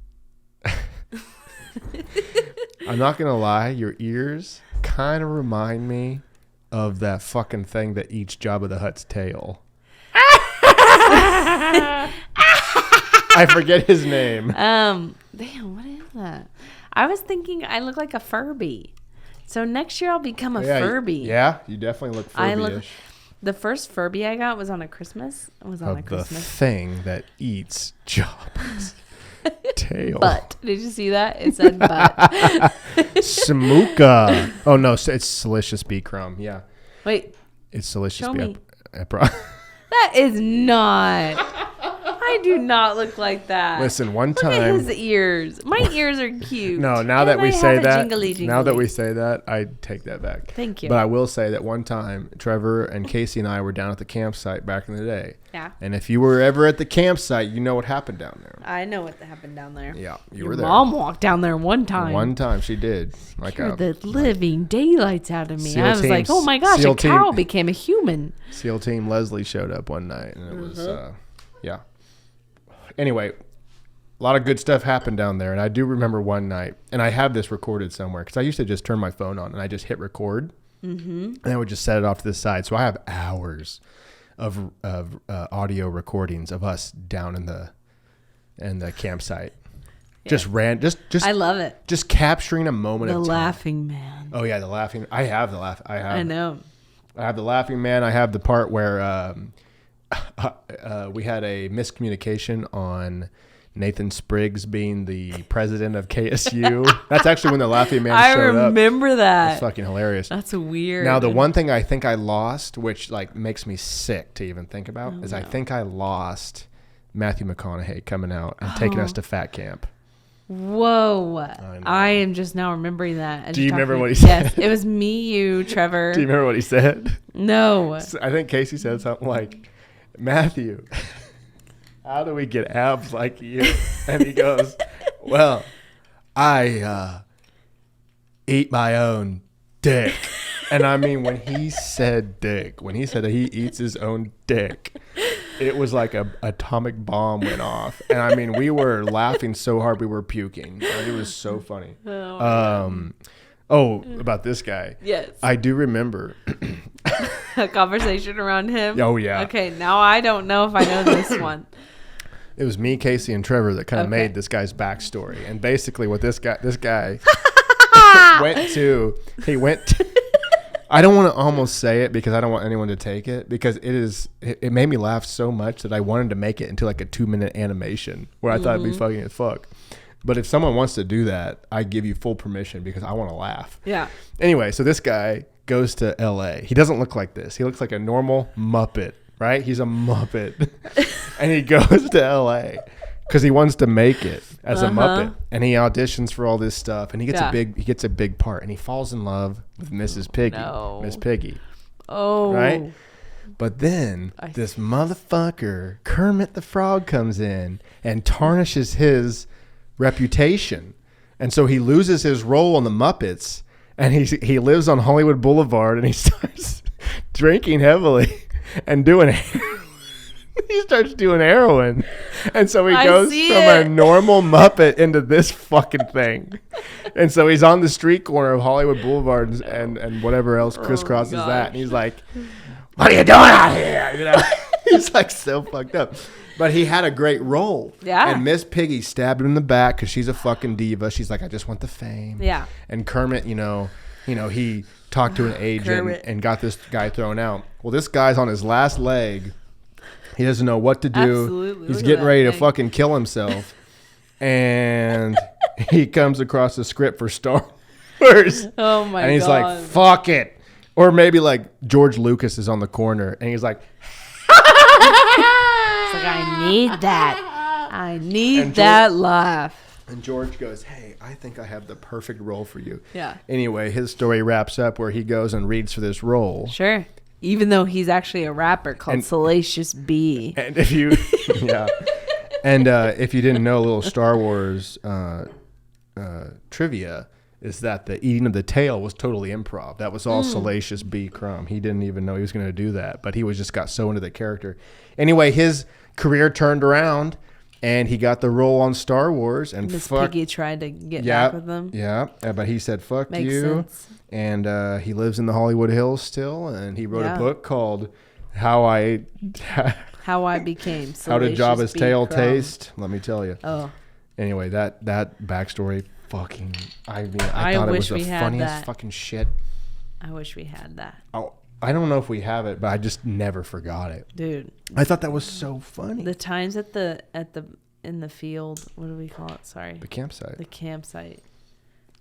I'm not going to lie. Your ears kind of remind me of that fucking thing that eats Jabba the Hutt's tail. I forget his name. Damn, what is that? I was thinking I look like a Furby. So next year I'll become a Furby. Yeah, you definitely look Furby-ish. The first Furby I got was on a Christmas. It was on a The Christmas. thing that eats Jabba's tail. Butt. Did you see that? It said butt. Samooka. Oh no, it's Silicious Bee Crumb. Yeah. Wait, It's Silicious Show Bee. me. That is not. I do not look like that. Listen, one Look at time. his ears. My ears are cute. No, now And that we I say have a that, jingly now that jingly. we say that, I take that back. Thank you. But I will say that one time, Trevor and Casey and I were down at the campsite back in the day. Yeah. And if you were ever at the campsite, you know what happened down there. I know what happened down there. Yeah, you Your were there. mom walked down there one time. One time she did. Like Scared the living daylights out of me. SEAL I was like, teams- oh my gosh, SEAL a cow team- became a human. SEAL Team Leslie showed up one night, and it was, yeah. Anyway, a lot of good stuff happened down there, and I do remember one night, and I have this recorded somewhere, because I used to just turn my phone on, and I just hit record, and I would just set it off to the side. So I have hours of audio recordings of us down in the campsite. Just I love it. just capturing a moment The of time. laughing man. Oh yeah, the laughing. I have the laugh. I know. I have the laughing man. I have the part where we had a miscommunication on Nathan Spriggs being the president of KSU. That's actually when the laughing man I showed up. remember that. It's fucking hilarious. That's weird. Now, the one thing I think I lost, which like makes me sick to even think about, is I think I lost Matthew McConaughey coming out and taking us to fat camp. Whoa. know. I am just now remembering that. as Do you you're remember talking. what he said? Yes, it was me, you, Trevor. Do you remember what he said? No. I think Casey said something like, Matthew, how do we get abs like you? And he goes, well, I eat my own dick. And I mean, when he said dick, when he said that he eats his own dick, it was like a atomic bomb went off. And I mean, we were laughing so hard we were puking. It was so funny. About this guy. Yes. I do remember. A conversation around him. Oh, yeah. Okay, now I don't know if I know this one. It was me, Casey, and Trevor that kind of Okay. made this guy's backstory. And basically what this guy went to, I don't want to almost say it because I don't want anyone to take it, because it made me laugh so much that I wanted to make it into like a 2-minute animation where I thought it'd be fucking as fuck. But if someone wants to do that, I give you full permission because I want to laugh. Yeah. Anyway, so this guy goes to LA. He doesn't look like this. He looks like a normal Muppet, right? He's a Muppet. And he goes to LA because he wants to make it as a Muppet. And he auditions for all this stuff, and he gets a big part, and he falls in love with Mrs. Piggy. No. Miss Piggy. Oh. Right? But then this motherfucker, Kermit the Frog, comes in and tarnishes his reputation. And so he loses his role on the Muppets, and he lives on Hollywood Boulevard, and he starts drinking heavily and doing he starts doing heroin. And so he goes from a normal Muppet into this fucking thing. And so he's on the street corner of Hollywood Boulevard and whatever else crisscrosses that. And he's like, what are you doing out here? You know, he's like so fucked up. But he had a great role. Yeah. And Miss Piggy stabbed him in the back because she's a fucking diva. She's like, I just want the fame. Yeah. And Kermit, you know, he talked to an agent and got this guy thrown out. Well, this guy's on his last leg. He doesn't know what to do. Absolutely. He's Look at getting that ready to thing. fucking kill himself. And he comes across a script for Star Wars. Oh my god. And he's like, fuck it. Or maybe like George Lucas is on the corner and he's like, It's like, I need that. I need that laugh. and George goes, hey, I think I have the perfect role for you. Yeah. Anyway, his story wraps up where he goes and reads for this role. Sure. Even though he's actually a rapper called Salacious B. And if you, yeah. And if you didn't know, a little Star Wars trivia is that the eating of the tail was totally improv. That was all Salacious B. Crumb. He didn't even know he was going to do that, but he was just got so into the character. Anyway, his career turned around, and he got the role on Star Wars. And Miss Piggy tried to get yeah, back with him. Yeah, but he said, fuck Makes you. sense. And he lives in the Hollywood Hills still, and he wrote a book called How I Became How did Jabba's B. Tail Crumb. Taste? Let me tell you. Oh, Anyway, that backstory, fucking. I mean, I I thought it wish was we the had funniest that. fucking shit. I wish we had that, Oh, I don't know if we have it, but I just never forgot it. dude. I thought that was so funny. The times in the field. What do we call it? Sorry, The campsite. the campsite.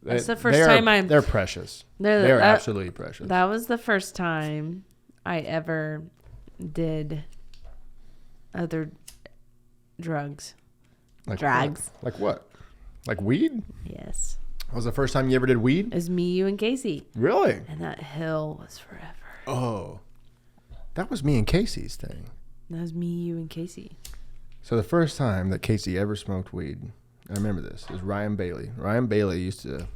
They- That's the first they are- time They're precious. They're- They're that- absolutely precious. That was the first time I ever did other drugs. Like drugs. What? Like what? Like weed? Yes, That was the first time you ever did weed? it was me, you, and Casey, Really? and that hill was forever. Oh. That was me and Casey's thing. That was me, you, and Casey. So the first time that Casey ever smoked weed, I remember this, is Ryan Bailey. Ryan Bailey used to...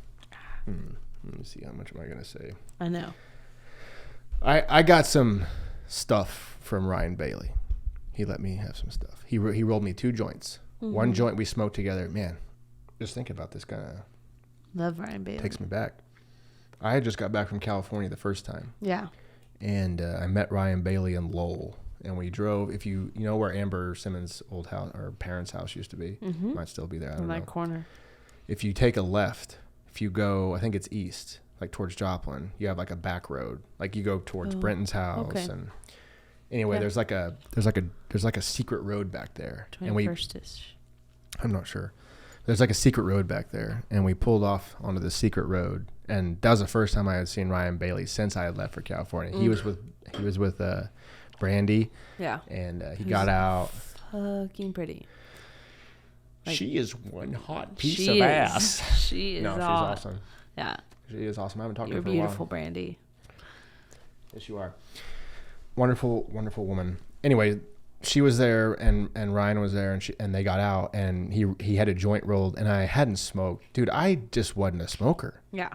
let me see, how much am I going to say? I know. I got some stuff from Ryan Bailey. He let me have some stuff. He rolled me 2 joints. One joint we smoked together. Man, just thinking about this kind of Love Ryan Bailey. takes me back. I had just got back from California the first time. Yeah. And I met Ryan Bailey in Lowell. And we drove, if you know where Amber Simmons' old house, or parents' house used to be. Might still be there, I In don't know. that corner. If you take a left, if you go, I think it's east, like towards Joplin, you have like a back road. Like you go towards Brenton's house. okay. And anyway, Yeah. there's like a secret road back there. And 21st-ish. I'm not sure. There's like a secret road back there, and we pulled off onto the secret road, and that was the first time I had seen Ryan Bailey since I had left for California. He was with Brandy, Yeah. and he got out. Fucking pretty. Like, she is one hot piece she of is. ass. She is No, she's hot. awesome. Yeah. She is awesome. I haven't talked You're to her for a while. beautiful, Brandy. Yes, you are. Wonderful, wonderful woman. Anyway, she was there, and Ryan was there, and they got out, and he had a joint rolled, and I hadn't smoked. Dude, I just wasn't a smoker. Yeah.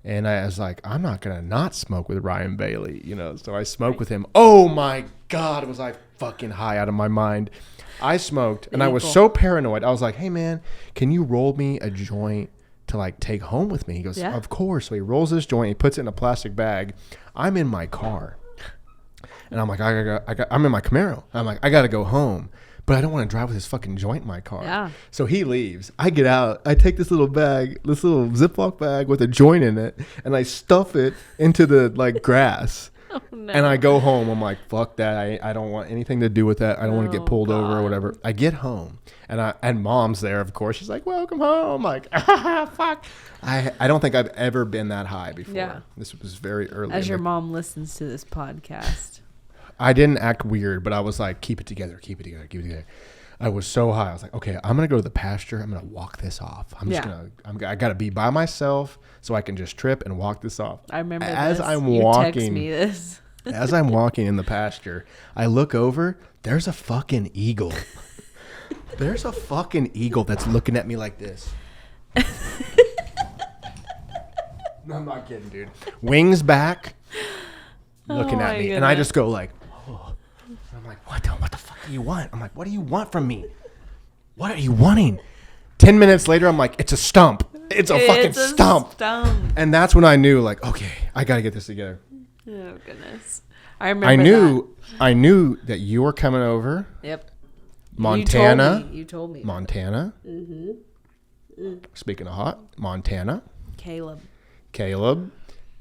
And I was like, I'm not going to not smoke with Ryan Bailey, you know. So I smoked with him. Oh, my God, was I fucking high out of my mind. I smoked, and I was so paranoid. I was like, hey, man, can you roll me a joint to, like, take home with me? He goes, Yeah. Of course. So he rolls this joint. He puts it in a plastic bag. I'm in my car. And I'm like, I'm in my Camaro. I'm like, I got to go home. But I don't want to drive with this fucking joint in my car. Yeah. So he leaves. I get out. I take this little bag, this little Ziploc bag with a joint in it, and I stuff it into the like grass. Oh, no. And I go home. I'm like, fuck that. I don't want anything to do with that. I don't want to get pulled over or God. whatever. I get home, and Mom's there, of course. She's like, welcome home. I'm like, fuck. I don't think I've ever been that high before. Yeah. This was very early. As in your the- mom listens to this podcast. I didn't act weird, but I was like, keep it together, keep it together, keep it together. I was so high. I was like, okay, I'm going to go to the pasture. I'm going to walk this off. I got to be by myself so I can just trip and walk this off. I remember as this. I'm You walking, text me this. as I'm walking in the pasture, I look over, there's a fucking eagle. There's a fucking eagle that's looking at me like this. No, I'm not kidding, dude. Wings back, looking at my me. And I goodness. just go like, oh. I'm like, what the fuck do you want? I'm like, what do you want from me? What are you wanting? 10 minutes later, I'm like, it's a stump. It's a fucking stump. And that's when I knew, like, okay, I got to get this together. Oh, goodness. I remember I knew that you were coming over. that. Yep. Montana. You told me. Montana. Speaking of hot, Montana. Caleb.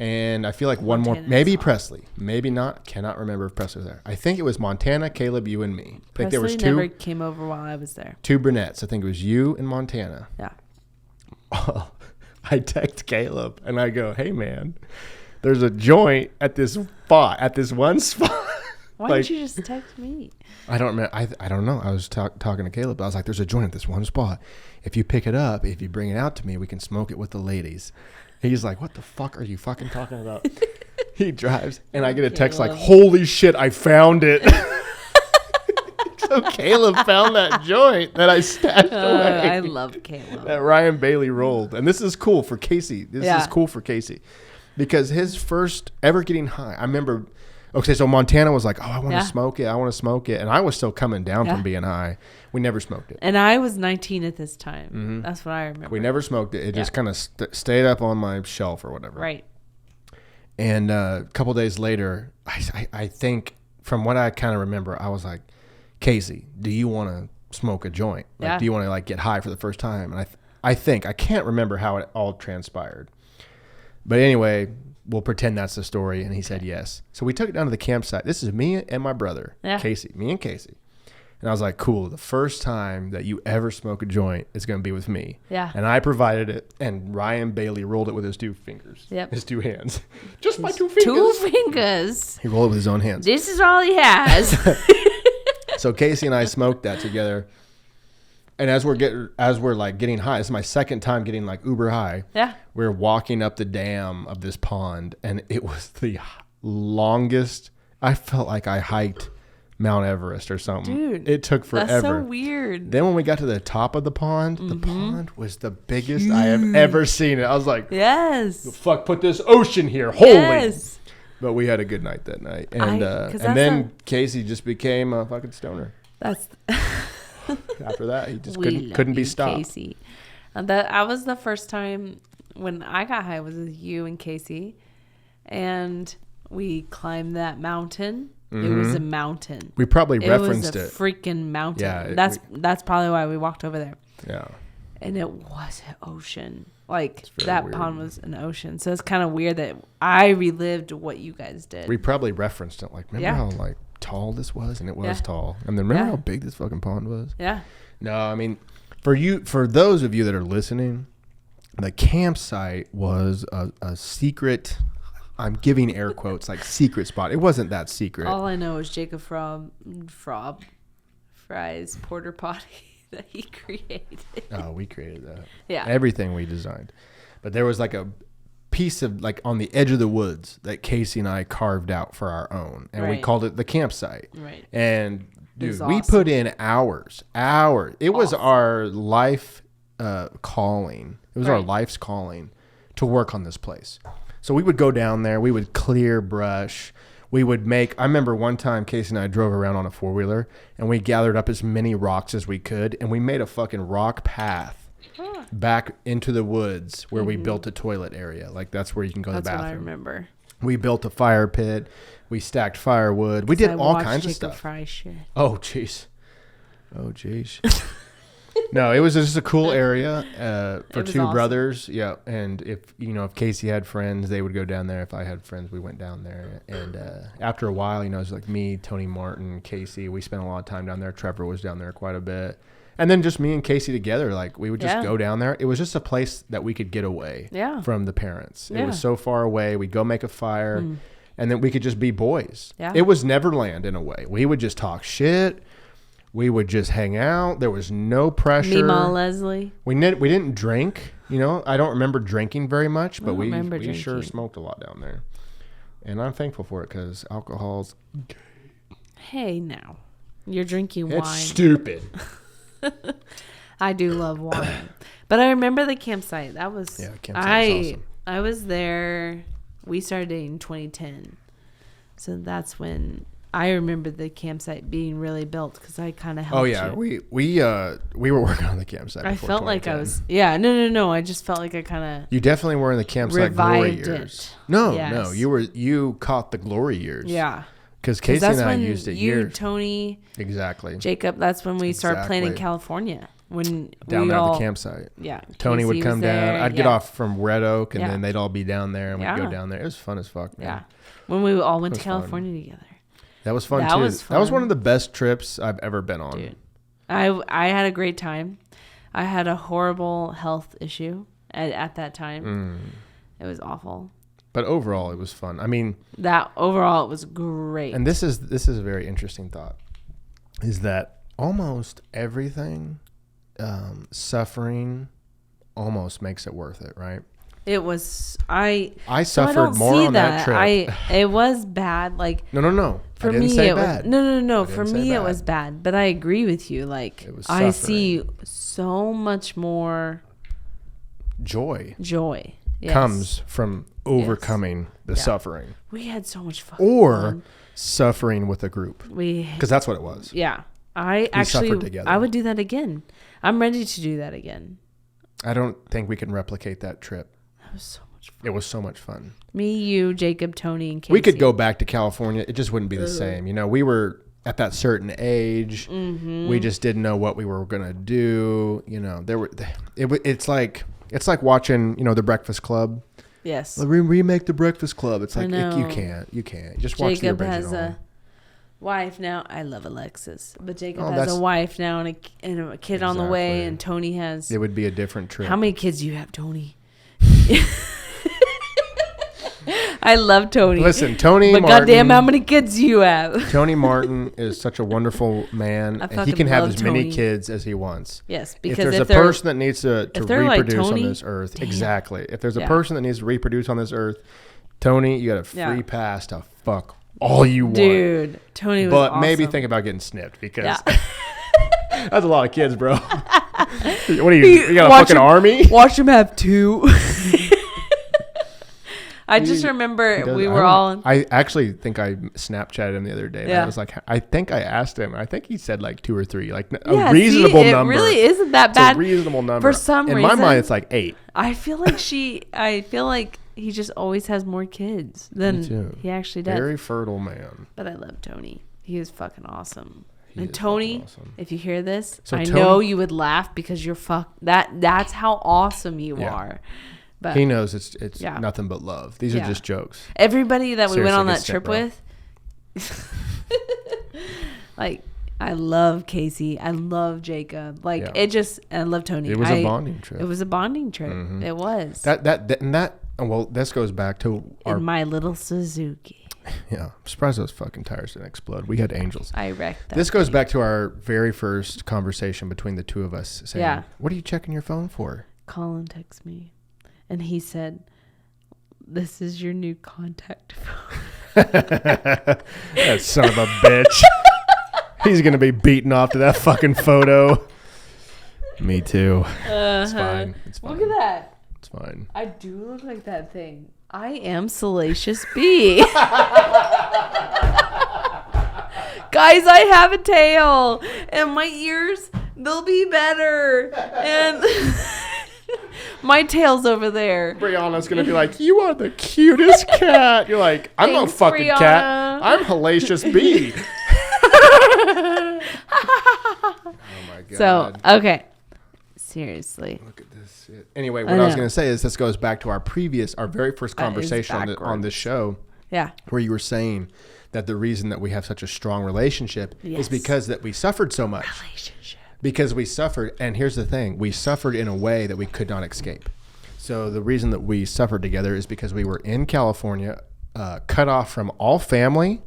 And I feel like one more, Montana maybe is hot. Presley, maybe not. Cannot remember if Presley was there. I think it was Montana, Caleb, you, and me. I think Presley there was never came over while I was there. two brunettes. I think it was you and Montana. Yeah. I text Caleb and I go, "Hey man, there's a joint at this one spot." Why Like, didn't you just text me? I don't remember. I don't know. I was talking to Caleb. I was like, "There's a joint at this one spot. If you pick it up, if you bring it out to me, we can smoke it with the ladies." He's like, "What the fuck are you fucking talking about?" He drives, and I get a text like, Caleb. "Holy shit, I found it." So Caleb found that joint that I stashed away. I love Caleb. That Ryan Bailey rolled. And this is cool for Casey. This Yeah. is cool for Casey. Because his first ever getting high, I remember, okay, so Montana was like, oh, I want to Yeah. smoke it. I want to smoke it. And I was still coming down Yeah. from being high. We never smoked it. And I was 19 at this time. That's what I remember. We never smoked it. It just kind of stayed up on my shelf or whatever. Right. And a couple days later, I think from what I kind of remember, I was like, Casey, do you want to smoke a joint? Like, Yeah. do you want to like get high for the first time? And I can't remember how it all transpired. But anyway, we'll pretend that's the story. And he said yes. So we took it down to the campsite. This is me and my brother, Casey, me and Casey. And I was like, cool, the first time that you ever smoke a joint is going to be with me. Yeah. And I provided it, and Ryan Bailey rolled it with his 2 fingers. Yep. His 2 hands. Just my 2 fingers. 2 fingers. He rolled it with his own hands. This is all he has. So Casey and I smoked that together. And as we're getting high, this is my second time getting like uber high. Yeah. We're walking up the dam of this pond, and it was the longest. I felt like I hiked Mount Everest or something. Dude, it took forever. That's so weird. Then when we got to the top of the pond was the biggest I have ever seen it. I was like, Yes. fuck, put this ocean here. Holy. Yes. But we had a good night that night. And 'cause and that's then Casey just became a fucking stoner. That's After that, he just We love couldn't be you, stopped. Casey. That I was the first time when I got high was with you and Casey, and we climbed that mountain. It was a mountain. We probably referenced It was a it. freaking mountain. Yeah, That's probably why we walked over there. Yeah. And it was an ocean. Like very that weird. pond was an ocean. So it's kind of weird that I relived what you guys did. We probably referenced it. Like, remember Yeah. how like tall this was? And it was Yeah. tall. And then remember Yeah. how big this fucking pond was? Yeah. No, I mean, for those of you that are listening, the campsite was a secret. I'm giving air quotes, like secret spot. It wasn't that secret. All I know is Jacob Fry's porter potty that he created. Oh, we created that. Yeah. Everything we designed. But there was like a piece of like on the edge of the woods that Casey and I carved out for our own. And we Right. called it the campsite. Right. And dude, was we awesome. put in hours. It was Awesome. our life calling. It was our Right. life's calling to work on this place. So we would go down there. We would clear brush. We would I remember one time Casey and I drove around on a 4-wheeler and we gathered up as many rocks as we could and we made a fucking rock path back into the woods where we built a toilet area. Like that's where you can go to the That's what I bathroom. remember. We built a fire pit. We stacked firewood. We did I all watched kinds of Jacob stuff. Fry shit. Oh, jeez. Oh, jeez. No, it was just a cool area for It was 2 awesome. brothers. Yeah, and if Casey had friends, they would go down there. If I had friends, we went down there. And after a while, it was like me, Tony Martin, Casey. We spent a lot of time down there. Trevor was down there quite a bit. And then just me and Casey together, like we would just Yeah. go down there. It was just a place that we could get away Yeah. from the parents. It Yeah. was so far away. We'd go make a fire, and then we could just be boys. Yeah. It was Neverland in a way. We would just talk shit. We would just hang out. There was no pressure. Meemaw Leslie. We didn't drink. I don't remember drinking very much, but don't we remember sure drinking. smoked a lot down there. And I'm thankful for it because alcohol's Hey, now. You're drinking it's wine. stupid. I do love wine. But I remember the campsite. That was Campsite was awesome. I was there. We started in 2010. So that's when I remember the campsite being really built because I kind of helped Oh yeah, you. we were working on the campsite. I before felt like I 2010. was. Yeah, no. I just felt like I kind of. You definitely were in the campsite glory Revived years. it. No, Yes. you caught the glory years. Yeah. Because 'Cause Casey that's and I when used it you, years. Tony, Exactly. Jacob, that's when we started playing in Exactly. California. When Down we there all, at the campsite. Yeah. Tony would Casey come was down. there, I'd get yeah. off from Red Oak, and Yeah. then they'd all be down there, and we'd go Yeah. down there. It was fun as fuck, man. Yeah. When we all went to was fun. California together. That was fun, That too. was That was fun. one of the best trips I've ever been on. Dude. I had a great time. I had a horrible health issue at that time. It was awful. But overall, it was fun. I mean, That overall it was great. and this is a very interesting thought, is that almost everything, suffering almost makes it worth it, right? It was I so I suffered don't more see on that trip. It was bad. Like No. for I didn't me, say it bad. was no. I For didn't say me, it bad. was bad. But I agree with you. Like It was I suffering. see so much more Joy joy comes from overcoming the suffering We had so much fun. or suffering with a group, we because that's what it was. yeah. I suffered actually together. I would do that again. I'm ready to do that again. I don't think we can replicate that trip. That was so much fun. It was so much fun. Me, you, Jacob, Tony, and Casey. We could go back to California. It just wouldn't be the same. You know, we were at that certain age. Mm-hmm. We just didn't know what we were going to do. You know, it's like watching, you know, The Breakfast Club. Yes. Remake The Breakfast Club. It's like, know. you can't. Just watch Jacob the original. has a wife now. I love Alexis, but Jacob Oh, has that's- a wife now and a kid on the way, Exactly. and Tony has. It would be a different trip. How many kids do you have, Tony? I love Tony. Listen, Tony but Martin. goddamn, how many kids do you have? Tony Martin is such a wonderful man, I and he fucking can have love as many Tony. kids as he wants. Yes, If because there's if a they're person that needs to if they're like reproduce Tony, on this earth, damn. exactly. If there's a Yeah. person that needs to reproduce on this earth, Tony, you got a free Yeah. pass to fuck all you want. dude, Tony was But awesome. maybe think about getting snipped because Yeah. that's a lot of kids, bro. What are you got a Watch fucking him- army? Watch him have two. I just remember Does- we I were don't- all. I actually think I Snapchatted him the other day. And Yeah. I was like, I think I asked him. I think he said like 2 or 3, like a Yeah, reasonable see, number. It really isn't that It's bad. a reasonable number. For some in reason, my mind, it's like 8. I feel like he just always has more kids than too. he actually does. Very fertile man. But I love Tony. He was fucking awesome. He And is Tony, fucking awesome. if you hear this, So I Tony- know you would laugh because you're that's how awesome you Yeah. are. But He knows it's Yeah. nothing but love. These are Yeah. just jokes. everybody that we went Seriously, on get that sick, trip bro. with, like, I love Casey. I love Jacob. Like, Yeah. I love Tony. It was a bonding trip. It was a bonding trip. Mhm. It was. Well, this goes back to our. In my little Suzuki. Yeah, I'm surprised those fucking tires didn't explode. We had angels. I wrecked that. This goes back to our very first conversation between the two of us saying, Yeah. what are you checking your phone for? Colin texted me, and he said, "This is your new contact phone." That son of a bitch. He's going to be beaten off to that fucking photo. Me too. It's fine. It's fine. Look at that. It's fine. I do look like that thing. I am Salacious B. Guys, I have a tail, and my ears, they'll be better. And my tail's over there. Brianna's going to be like, you are the cutest cat. You're like, I'm not a Thanks, fucking Brianna. cat. I'm Hellacious B. Oh my God. So, okay. Seriously. Look at this shit. Anyway, what I was going to say is this goes back to our very first That is conversation on backwards. this show, Yeah. where you were saying that the reason that we have such a strong relationship Yes. is because that we suffered so much. Relationship. Because we suffered, and here's the thing, we suffered in a way that we could not escape. So the reason that we suffered together is because we were in California, cut off from all family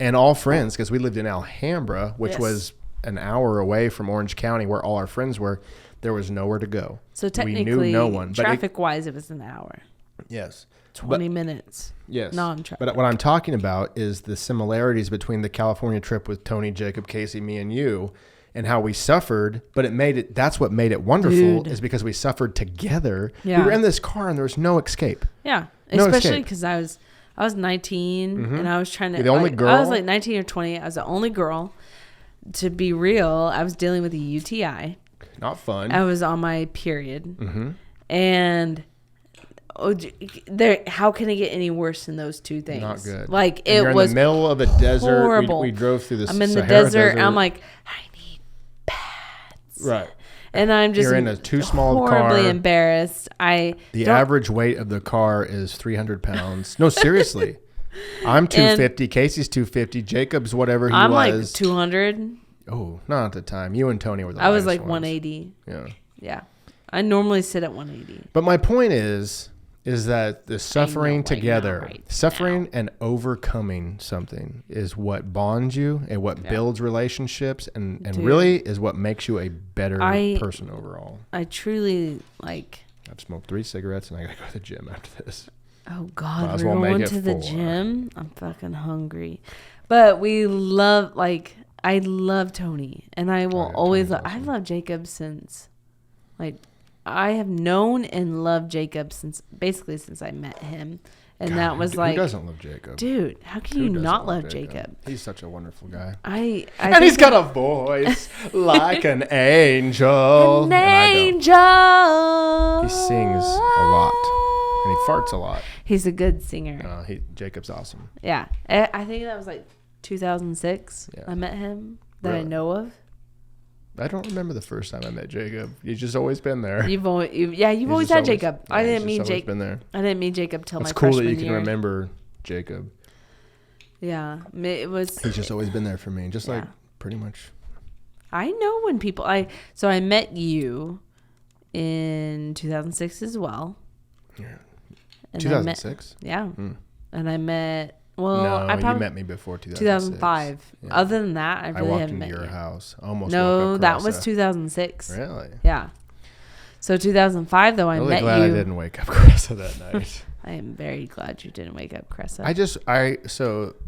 and all friends, because we lived in Alhambra, which Yes. was an hour away from Orange County, where all our friends were. There was nowhere to go. So technically, we knew no one. But traffic-wise, it was an hour. yes. 20 minutes. Yes. Non-traffic. But what I'm talking about is the similarities between the California trip with Tony, Jacob, Casey, me, and you, and how we suffered, but that's what made it wonderful, Dude. is because we suffered together. Yeah. We were in this car and there was no escape. Yeah. No Especially escape. because I was 19 and I was trying to. You're the only I girl? was like 19 or 20. I was the only girl. To be real, I was dealing with a UTI. Not fun. I was on my period. Mm-hmm. And how can it get any worse than those two things? Not good. Like, And you're it was in the middle of a desert. horrible. We drove through the I'm in the Sahara desert. I'm like, I need pads. right. And I'm just You're in a too small horribly car. embarrassed. The don't- average weight of the car is 300 pounds. No, seriously. I'm 250. Casey's 250. Jacob's whatever he I'm was. like 200. Oh, not at the time. You and Tony were the I was lightest like ones. 180. Yeah. Yeah. I normally sit at 180. But my point is that the suffering right now, together, right suffering and overcoming something is what bonds you and what builds relationships and Dude. really is what makes you a better I- person overall. I truly like I've smoked 3 cigarettes and I gotta go to the gym after this. Oh Might God, as we're well make going it to the 4. gym. I'm fucking hungry, but we love I love Tony, and I will yeah, always. Tony's I've awesome. loved Jacob since, I have known and loved Jacob since I met him, and God, that was who like, doesn't love Jacob? dude, how can Who you doesn't not love Jacob? He's such a wonderful guy. I And he's think got a voice like an angel. an And I don't. angel. He sings a lot. And he farts a lot. He's a good singer. Jacob's awesome. Yeah, I think that was like 2006. Yeah. I met him that I Really? know of. I don't remember the first time I met Jacob. He's just always been there. You've always He's had just Jacob. yeah, I he's didn't just meet always Jacob. been there. I didn't meet Jacob till It's my cool that freshman you can year. remember Jacob. Yeah, it was. He's just always been there for me, just like Yeah. pretty much. I know when people. So I met you in 2006 as well. Yeah. And 2006. Yeah, Mm. and I met. Well, No, I you probably met me before 2006. 2005. Yeah. Other than that, I I really walked haven't into met your you. house. I almost No, woke up that was Caressa. 2006. Really? Yeah. So 2005, though, I Really met glad you. I didn't wake up Caressa that night. I am very glad you didn't wake up, Cressa.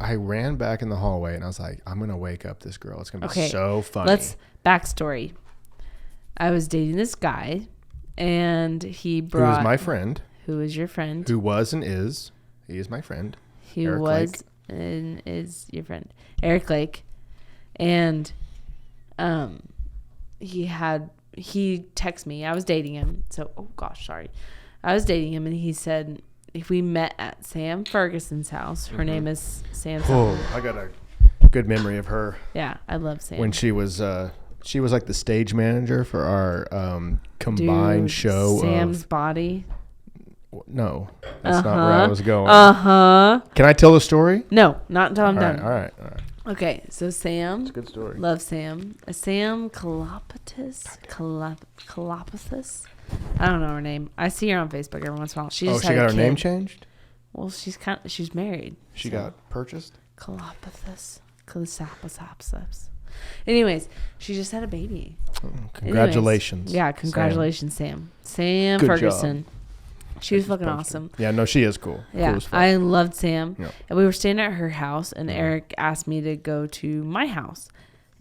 I ran back in the hallway and I was like, I'm gonna wake up this girl. It's gonna be Okay, so funny. Let's backstory. I was dating this guy, and he Who brought. is my friend? Who is your friend? Who was and is? He is my friend. He Eric was Lake. and is your friend, Eric Lake, and he texted me. I was dating him, so I was dating him, and he said if we met at Sam Ferguson's house. Her name is Sam. Oh, I got a good memory of her Yeah, I love Sam. when she was like the stage manager for our combined Dude, show. Sam's body. No, that's not where I was going. Uh-huh. Can I tell the story? No, not until I'm done. All right. Okay, so Sam. It's a good story. Love Sam. Sam Kalopatis. I don't know her name. I see her on Facebook every once in a while. She just She had got a her name kid. changed? Well, she's married. She so. got purchased? Kalopatis. Kalosapasapsaps. Anyways, she just had a baby. Congratulations. Anyways, yeah, congratulations, Sam. Sam Good Ferguson. She was fucking awesome. Yeah, no, she is cool. Yeah, Cool as fuck. I loved Sam. Yeah. And we were staying at her house, and Eric asked me to go to my house.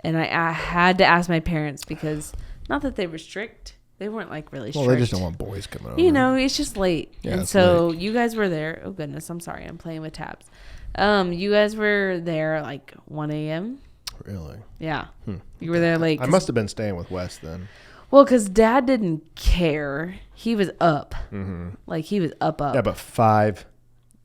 And I had to ask my parents because, not that they were strict. They weren't like really strict. Well, they just don't want boys coming over. You know, it's just late. Yeah, and it's so you guys were there. Oh, goodness. I'm sorry. I'm playing with tabs. You guys were there like 1 a.m. Really? Yeah. You were there like. I must have been staying with Wes then. Well, because Dad didn't care. He was up. Mm-hmm. Like, he was up. Yeah, but 5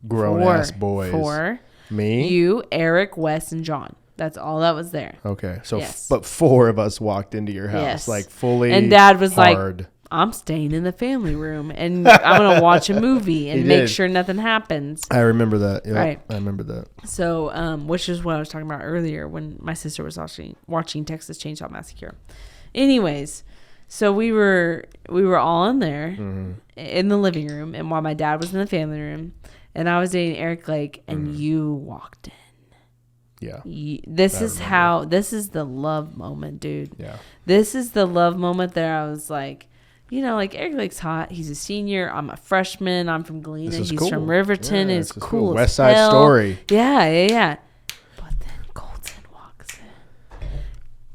grown-ass boys. 4. Me? You, Eric, Wes, and John. That's all that was there. Okay. So, Yes. but 4 of us walked into your house, Yes. like fully And Dad was hard. like, I'm staying in the family room, and I'm going to watch a movie and He make did. sure nothing happens. I remember that. Yeah, Right. I remember that. So, which is what I was talking about earlier when my sister was watching Texas Chainsaw Massacre. Anyways, so we were all in there in the living room, and while my dad was in the family room, and I was dating Eric Lake, and you walked in. Yeah. This is the love moment, dude. Yeah. This is the love moment that I was like, you know, like Eric Lake's hot. He's a senior. I'm a freshman. I'm from Galena. This is He's cool. from Riverton. Yeah, It's this is cool. cool. As West Side hell. Story. Yeah. But then Colton walks in.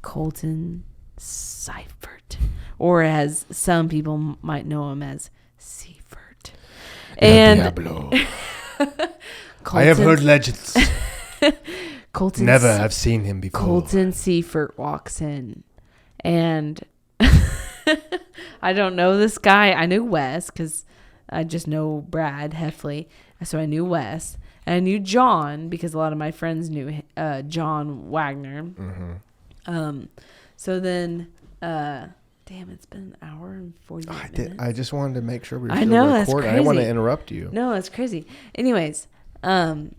Colton Seifert, or as some people might know him as Seifert. And Diablo. I have heard legends. Colton Never have seen him before. Colton Seifert walks in, and I don't know this guy. I knew Wes because I just know Brad Heffley, so I knew Wes, and I knew John because a lot of my friends knew John Wagner. So then, damn, it's been an hour and 48 minutes. I just wanted to make sure we were I still know, that's recording. I didn't want to crazy. interrupt you. No, it's crazy. Anyways, and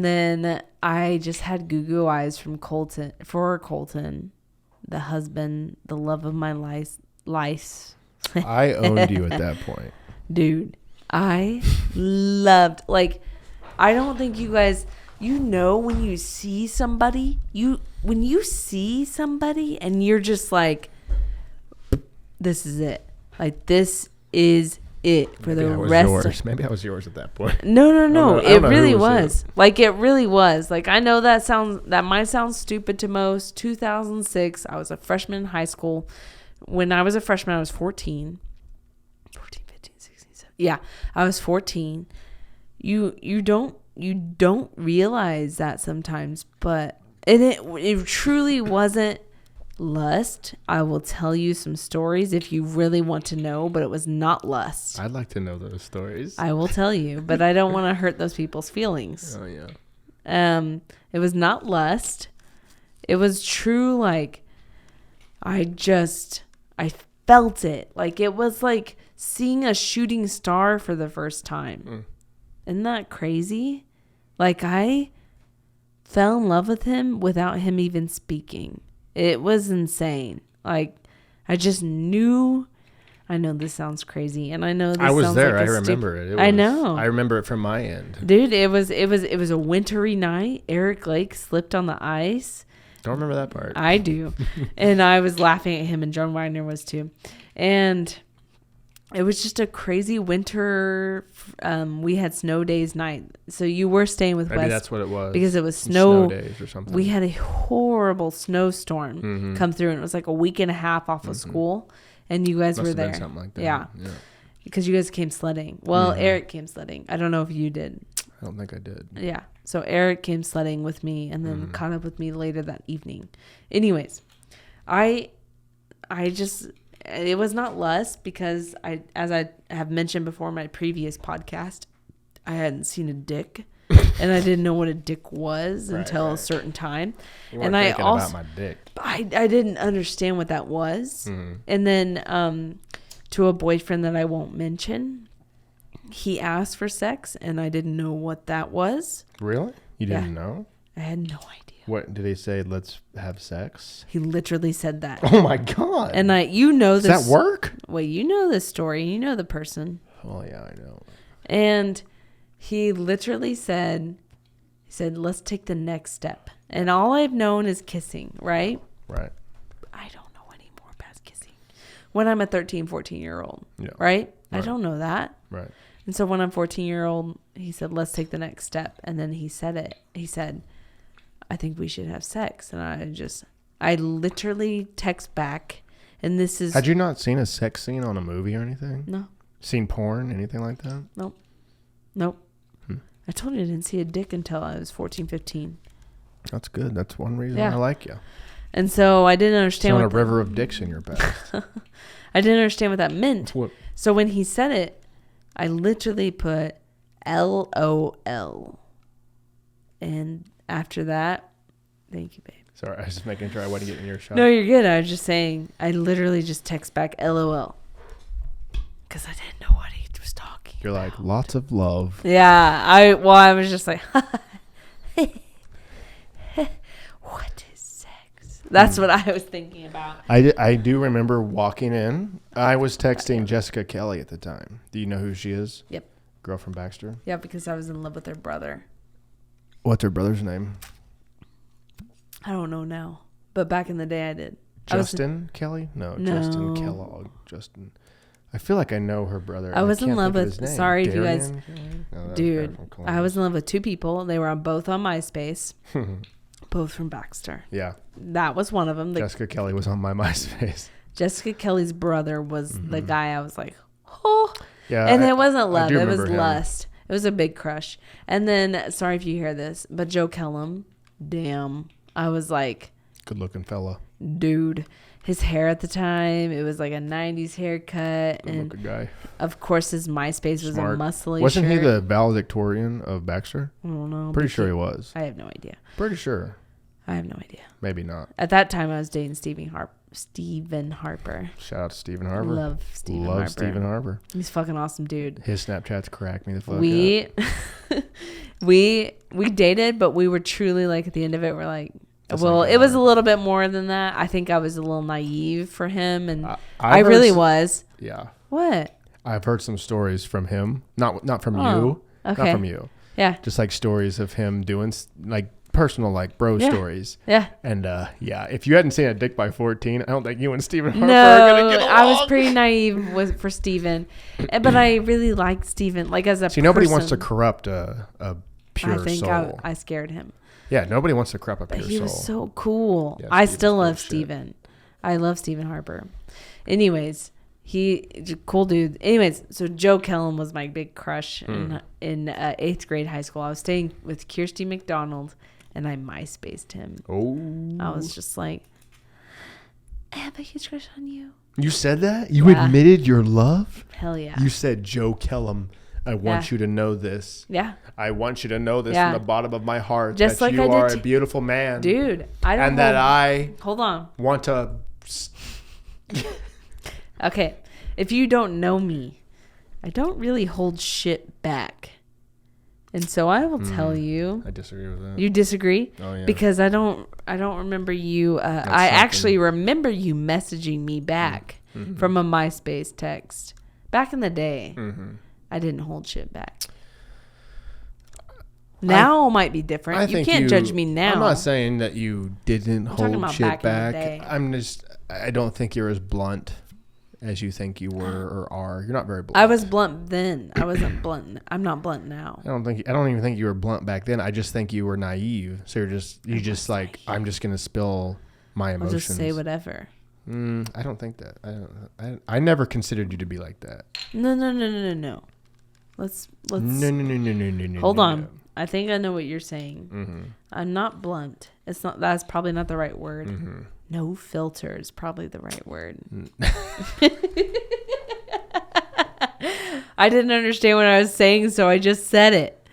then I just had goo-goo eyes for Colton, the husband, the love of my life. I owned you at that point. Dude, I loved, like, I don't think you guys, you know, when you see somebody, and you're just like, this is it. Like, this is it for Maybe the I was rest yours. of Maybe I was yours at that point. No. I don't know It who really was was. Like, it really was. Like, I know that might sound stupid to most. 2006, I was a freshman in high school. When I was a freshman, I was 14. 14, 15, 16, 17. Yeah, I was 14. You don't realize that sometimes, but it truly wasn't lust. I will tell you some stories if you really want to know, but it was not lust. I'd like to know those stories. I will tell you, but I don't want to hurt those people's feelings. Oh yeah. It was not lust. It was true, like, I felt it. Like, it was like seeing a shooting star for the first time. Isn't that crazy? Like, I fell in love with him without him even speaking. It was insane. Like, I just knew. I know this sounds crazy, and I know this I was sounds there. like I remember it. I know. I remember it from my end. Dude, it was a wintry night. Eric Lake slipped on the ice. Don't remember that part. I do. And I was laughing at him, and John Wagner was too. And it was just a crazy winter. We had snow days night. So you were staying with Maybe Wes. that's what it was. Because it was Snow days or something. We had a horrible snowstorm come through, and it was like a week and a half off of school. And you guys Must were have been there. something like that. Yeah. Because you guys came sledding. Well, Eric came sledding. I don't know if you did. I don't think I did. Yeah. So Eric came sledding with me and then caught up with me later that evening. Anyways, I just, it was not lust because as I have mentioned before in my previous podcast, I hadn't seen a dick and I didn't know what a dick was until a certain time. You weren't And I thinking also, about my dick. I didn't understand what that was. And then, to a boyfriend that I won't mention, he asked for sex and I didn't know what that was. Really? You didn't know? I had no idea. What did he say? Let's have sex. He literally said that. Oh my god! And you know this. Does that work? Well, you know this story. You know the person. Oh yeah, I know. And he literally said, let's take the next step. And all I've known is kissing, right? Right. I don't know anymore past kissing. When I'm a 13, 14-year-old, Yeah. right? I Right. don't know that. Right. And so when I'm 14-year-old, he said, let's take the next step. And then he said it. He said, I think we should have sex. And I literally text back. And this is... Had you not seen a sex scene on a movie or anything? No. Seen porn? Anything like that? Nope. I told you I didn't see a dick until I was 14, 15. That's good. That's one reason Yeah. I like you. And so I didn't understand It's what... on a river of dicks in your past. I didn't understand what that meant. What? So when he said it, I literally put LOL. And after that, thank you, babe. Sorry, I was just making sure I wasn't getting your shot. No, you're good. I was just saying, I literally just text back LOL. Because I didn't know what he was talking You're about. like, lots of love. Yeah, I was just like, what is sex? That's what I was thinking about. I do remember walking in. I was texting Jessica Kelly at the time. Do you know who she is? Yep. Girl from Baxter. Yeah, because I was in love with her brother. What's her brother's name? I don't know now. But back in the day, I did. Justin Kelly? No, No. Justin Kellogg. Justin. I feel like I know her brother. I was in can't love think of with... his name. Sorry if you guys... Darian Kelly? No, that's Dude, from I Columbus. was in love with two people. They were both on MySpace. Both from Baxter. Yeah. That was one of them. Jessica Kelly was on my MySpace. Jessica Kelly's brother was the guy I was like, oh. Yeah. And I- it wasn't I love. do It was remember him. lust. It was a big crush. And then, sorry if you hear this, but Joe Kellum, damn. I was like, Good looking fella. dude. His hair at the time, it was like a 90s haircut. Good And looking guy. of course, his MySpace was Smart. a muscly Wasn't he shirt. the valedictorian of Baxter? I don't know. Pretty sure he was. I have no idea. Pretty sure. I have no idea. Maybe not. At that time, I was dating Stephen Harper. Shout out to Stephen Harper. Love Stephen Love Harper. Stephen Harper. He's fucking awesome, dude. His Snapchats crack me the fuck We up. we dated, but we were truly like at the end of it, we're like, That's well, like it was that. a little bit more than that. I think I was a little naive for him, and I've I heard really some- was. Yeah. What? I've heard some stories from him. Not from Oh, you. okay. Not from you. Yeah. Just like stories of him doing like personal like bro stories. Yeah. And if you hadn't seen A Dick by 14, I don't think you and Stephen Harper are No, gonna get along. I was pretty naive for Steven. But I really like Steven, like as a person. Nobody wants to corrupt a pure I think soul. I scared him. Yeah, nobody wants to corrupt a But pure he soul. was so cool. Yeah, I Steven's still cool love as shit. Steven. I love Stephen Harper. Anyways, cool dude. Anyways, so Joe Kellum was my big crush in 8th grade high school. I was staying with Kirsty McDonald, and I MySpaced him. Oh. I was just like, I have a huge crush on you. You said that? You Yeah. admitted your love? Hell yeah. You said, Joe Kellum, I want you to know this. Yeah. I want you to know this Yeah. from the bottom of my heart. Just that like you I did are to- a beautiful man. Dude, I don't And that I Hold on. want to... Okay. If you don't know me, I don't really hold shit back. And so I will tell you. I disagree with that. You disagree? Oh, yeah. Because I don't remember you. I something. actually remember you messaging me back from a MySpace text. Back in the day, I didn't hold shit back. Now might be different. I You think can't judge me now. I'm not saying that you didn't talking hold about shit back in the back. day. I don't think you're as blunt as you think you were or are. You're not very blunt. I was blunt then. I wasn't blunt. I'm not blunt now. I don't even think you were blunt back then. I just think you were naive. So you just like, I'm just going to spill my I'll emotions. just say whatever. I don't think that. I never considered you to be like that. No. Let's. No. Hold on. I think I know what you're saying. I'm not blunt. It's not. That's probably not the right word. No filter is probably the right word. I didn't understand what I was saying, so I just said it.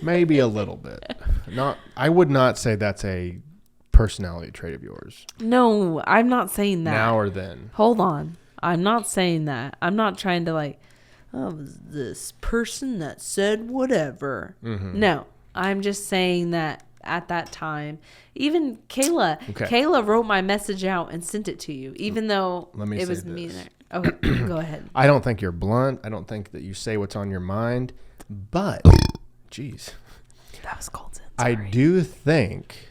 Maybe a little bit. I would not say that's a personality trait of yours. No, I'm not saying that. Now or then. Hold on. I'm not saying that. I'm not trying to like, oh, it was this person that said whatever. No, I'm just saying that at that time, even Kayla wrote my message out and sent it to you, even though it was me there. Okay, go ahead. I don't think you're blunt. I don't think that you say what's on your mind. But, geez. That was Colton. I do think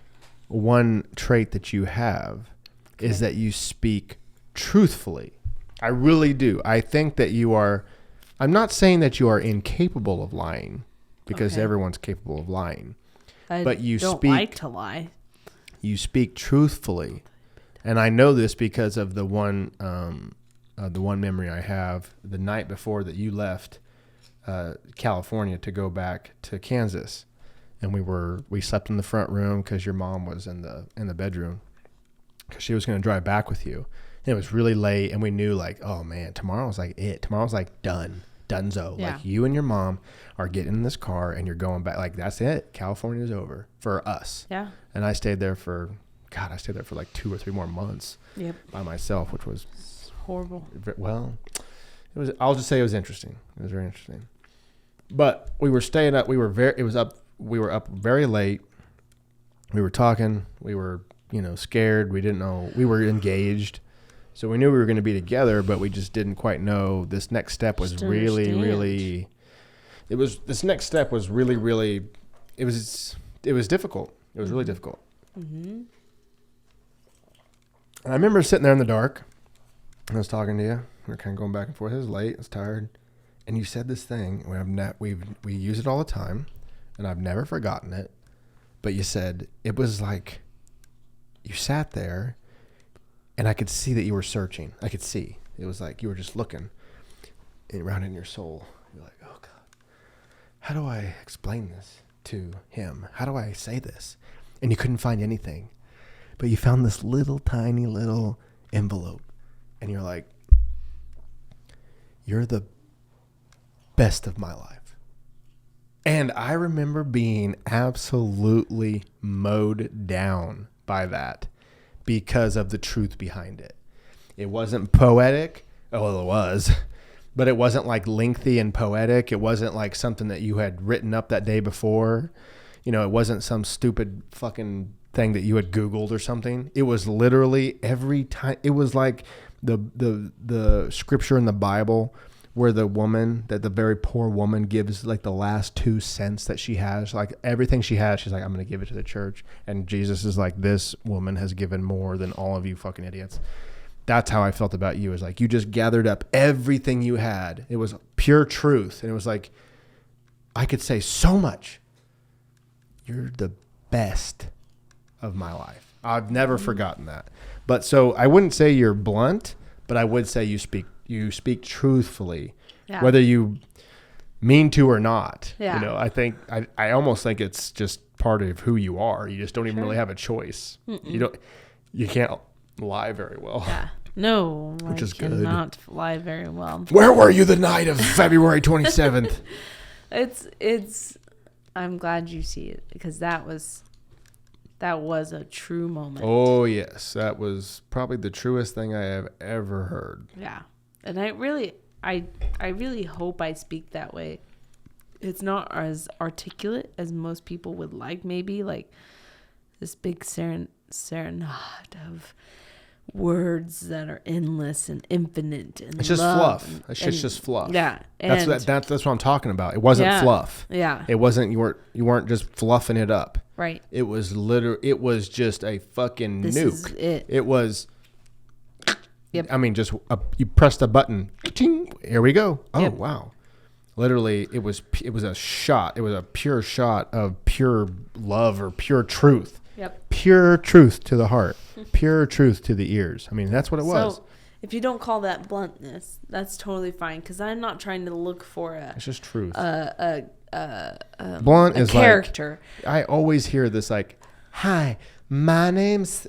one trait that you have is that you speak truthfully. I really do. I think that you are... I'm not saying that you are incapable of lying, because everyone's capable of lying. But you don't speak, like to lie. You speak truthfully, and I know this because of the one memory I have the night before that you left California to go back to Kansas, and we slept in the front room because your mom was in the bedroom because she was going to drive back with you. And it was really late, and we knew like, oh man, tomorrow's like it. Tomorrow's like donezo. Yeah. Like you and your mom are getting in this car and you're going back. Like that's it. California's over for us. Yeah. And I stayed there for like 2 or 3 more months. Yep. By myself, which was Horrible. well, it was. I'll just say it was interesting. It was very interesting. But we were staying up. We were up very late. We were talking. We were scared. We didn't know. We were engaged. So we knew we were going to be together, but we just didn't quite know. This next step was really. This next step was really. It was difficult. It was really difficult. And I remember sitting there in the dark. I was talking to you. We were kind of going back and forth. It was late. I was tired. And you said this thing. We use it all the time, and I've never forgotten it. But you said it was like you sat there. And I could see that you were searching. I could see. It was like you were just looking around in your soul. You're like, oh, God, how do I explain this to him? How do I say this? And you couldn't find anything. But you found this little tiny little envelope. And you're like, you're the best of my life. And I remember being absolutely mowed down by that. Because of the truth behind it. It wasn't poetic. Oh, well, it was. But it wasn't like lengthy and poetic. It wasn't like something that you had written up that day before. It wasn't some stupid fucking thing that you had Googled or something. It was literally every time. It was like the scripture in the Bible where the very poor woman gives like the last 2 cents that she has, like everything she has, she's like, I'm going to give it to the church. And Jesus is like, this woman has given more than all of you fucking idiots. That's how I felt about you. Is like, you just gathered up everything you had. It was pure truth. And it was like, I could say so much. You're the best of my life. I've never forgotten that. But so I wouldn't say you're blunt, but I would say you speak truthfully, whether you mean to or not. Yeah. You know, I almost think it's just part of who you are. You just don't even really have a choice. You can't lie very well. Yeah. No, which is good. Cannot lie very well. Where were you the night of February 27th? I'm glad you see it, because that was a true moment. Oh yes, that was probably the truest thing I have ever heard. Yeah, and I really hope I speak that way. It's not as articulate as most people would like. Maybe like this big serenade of words that are endless and infinite, and it's just fluff. It's just fluff. Yeah, that's what I'm talking about. It wasn't fluff. Yeah, it wasn't. You weren't just fluffing it up. Right. It was it was just a fucking this nuke. Is it. It was. Yep. I mean, just you pressed a button. Ching, here we go. Oh yep. Wow. Literally, it was a shot. It was a pure shot of pure love or pure truth. Yep. Pure truth to the heart. Pure truth to the ears. I mean, that's what it was. So, if you don't call that bluntness, that's totally fine, because I'm not trying to look for it's just truth. Blunt is character. Like, I always hear this like, "Hi, my name's."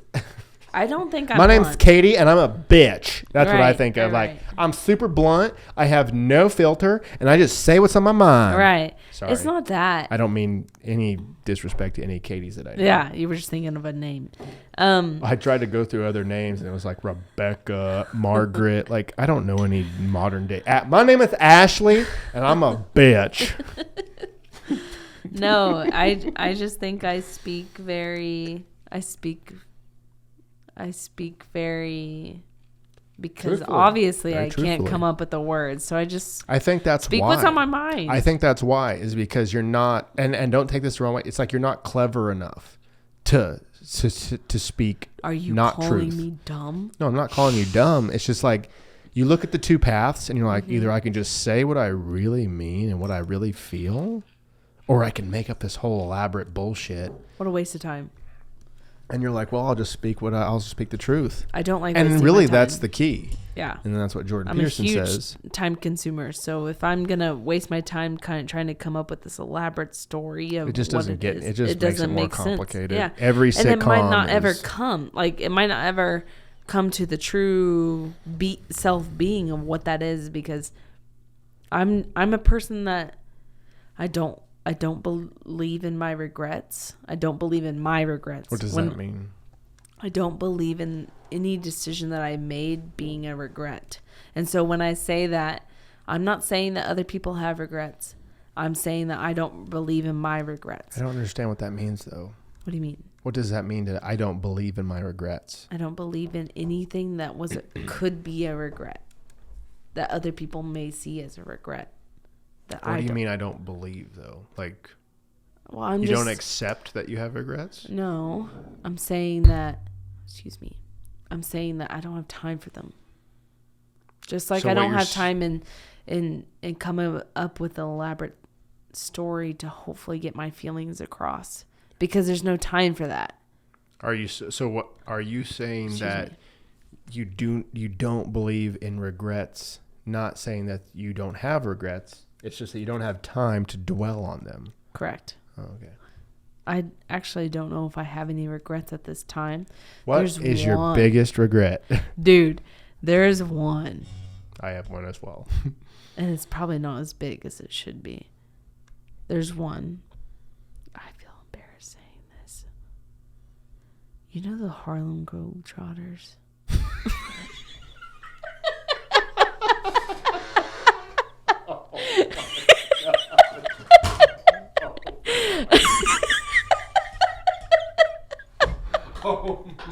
I don't think I'm My name's blunt. Katie, and I'm a bitch. That's what I think of. Right. Like, I'm super blunt. I have no filter, and I just say what's on my mind. Right. Sorry. It's not that. I don't mean any disrespect to any Katies that I know. Yeah, you were just thinking of a name. I tried to go through other names, and it was like Rebecca, Margaret. Like, I don't know any modern day. My name is Ashley, and I'm a bitch. No, I just think I speak very, because Truthfully. obviously Very I can't truthfully. come up with the words. So I think that's speak why. what's on my mind. I think that's why, is because you're not, and don't take this the wrong way. It's like you're not clever enough to speak. Are you not calling truth. me dumb? No, I'm not calling you dumb. It's just like you look at the two paths and you're like, either I can just say what I really mean and what I really feel, or I can make up this whole elaborate bullshit. What a waste of time. And you're like, well, I'll just speak the truth. I don't like and wasting really, my time. that's the key. Yeah. And that's what Jordan I'm Peterson a huge says. time consumer. So if I'm gonna waste my time kind of trying to come up with this elaborate story of It just what doesn't is, it just makes it more make sense. complicated. Yeah. Every sitcom and it might not ever come. Like, it might not ever come to the true self-being of what that is, because I'm a person that I don't believe in my regrets. I don't believe in my regrets. What does that mean? I don't believe in any decision that I made being a regret. And so when I say that, I'm not saying that other people have regrets. I'm saying that I don't believe in my regrets. I don't understand what that means, though. What do you mean? What does that mean that I don't believe in my regrets? I don't believe in anything that could be a regret that other people may see as a regret. What do you mean I don't believe, though? Like, well, you don't accept that you have regrets? No, I'm saying that, I'm saying that I don't have time for them. Just like I don't have time in coming up with an elaborate story to hopefully get my feelings across, because there's no time for that. Are you what are you saying? That you don't believe in regrets? Not saying that you don't have regrets. It's just that you don't have time to dwell on them. Correct. Oh, okay. I actually don't know if I have any regrets at this time. What is your biggest regret? Dude, there's one. I have one as well. And it's probably not as big as it should be. There's one. I feel embarrassed saying this. You know the Harlem Globetrotters? Oh my God.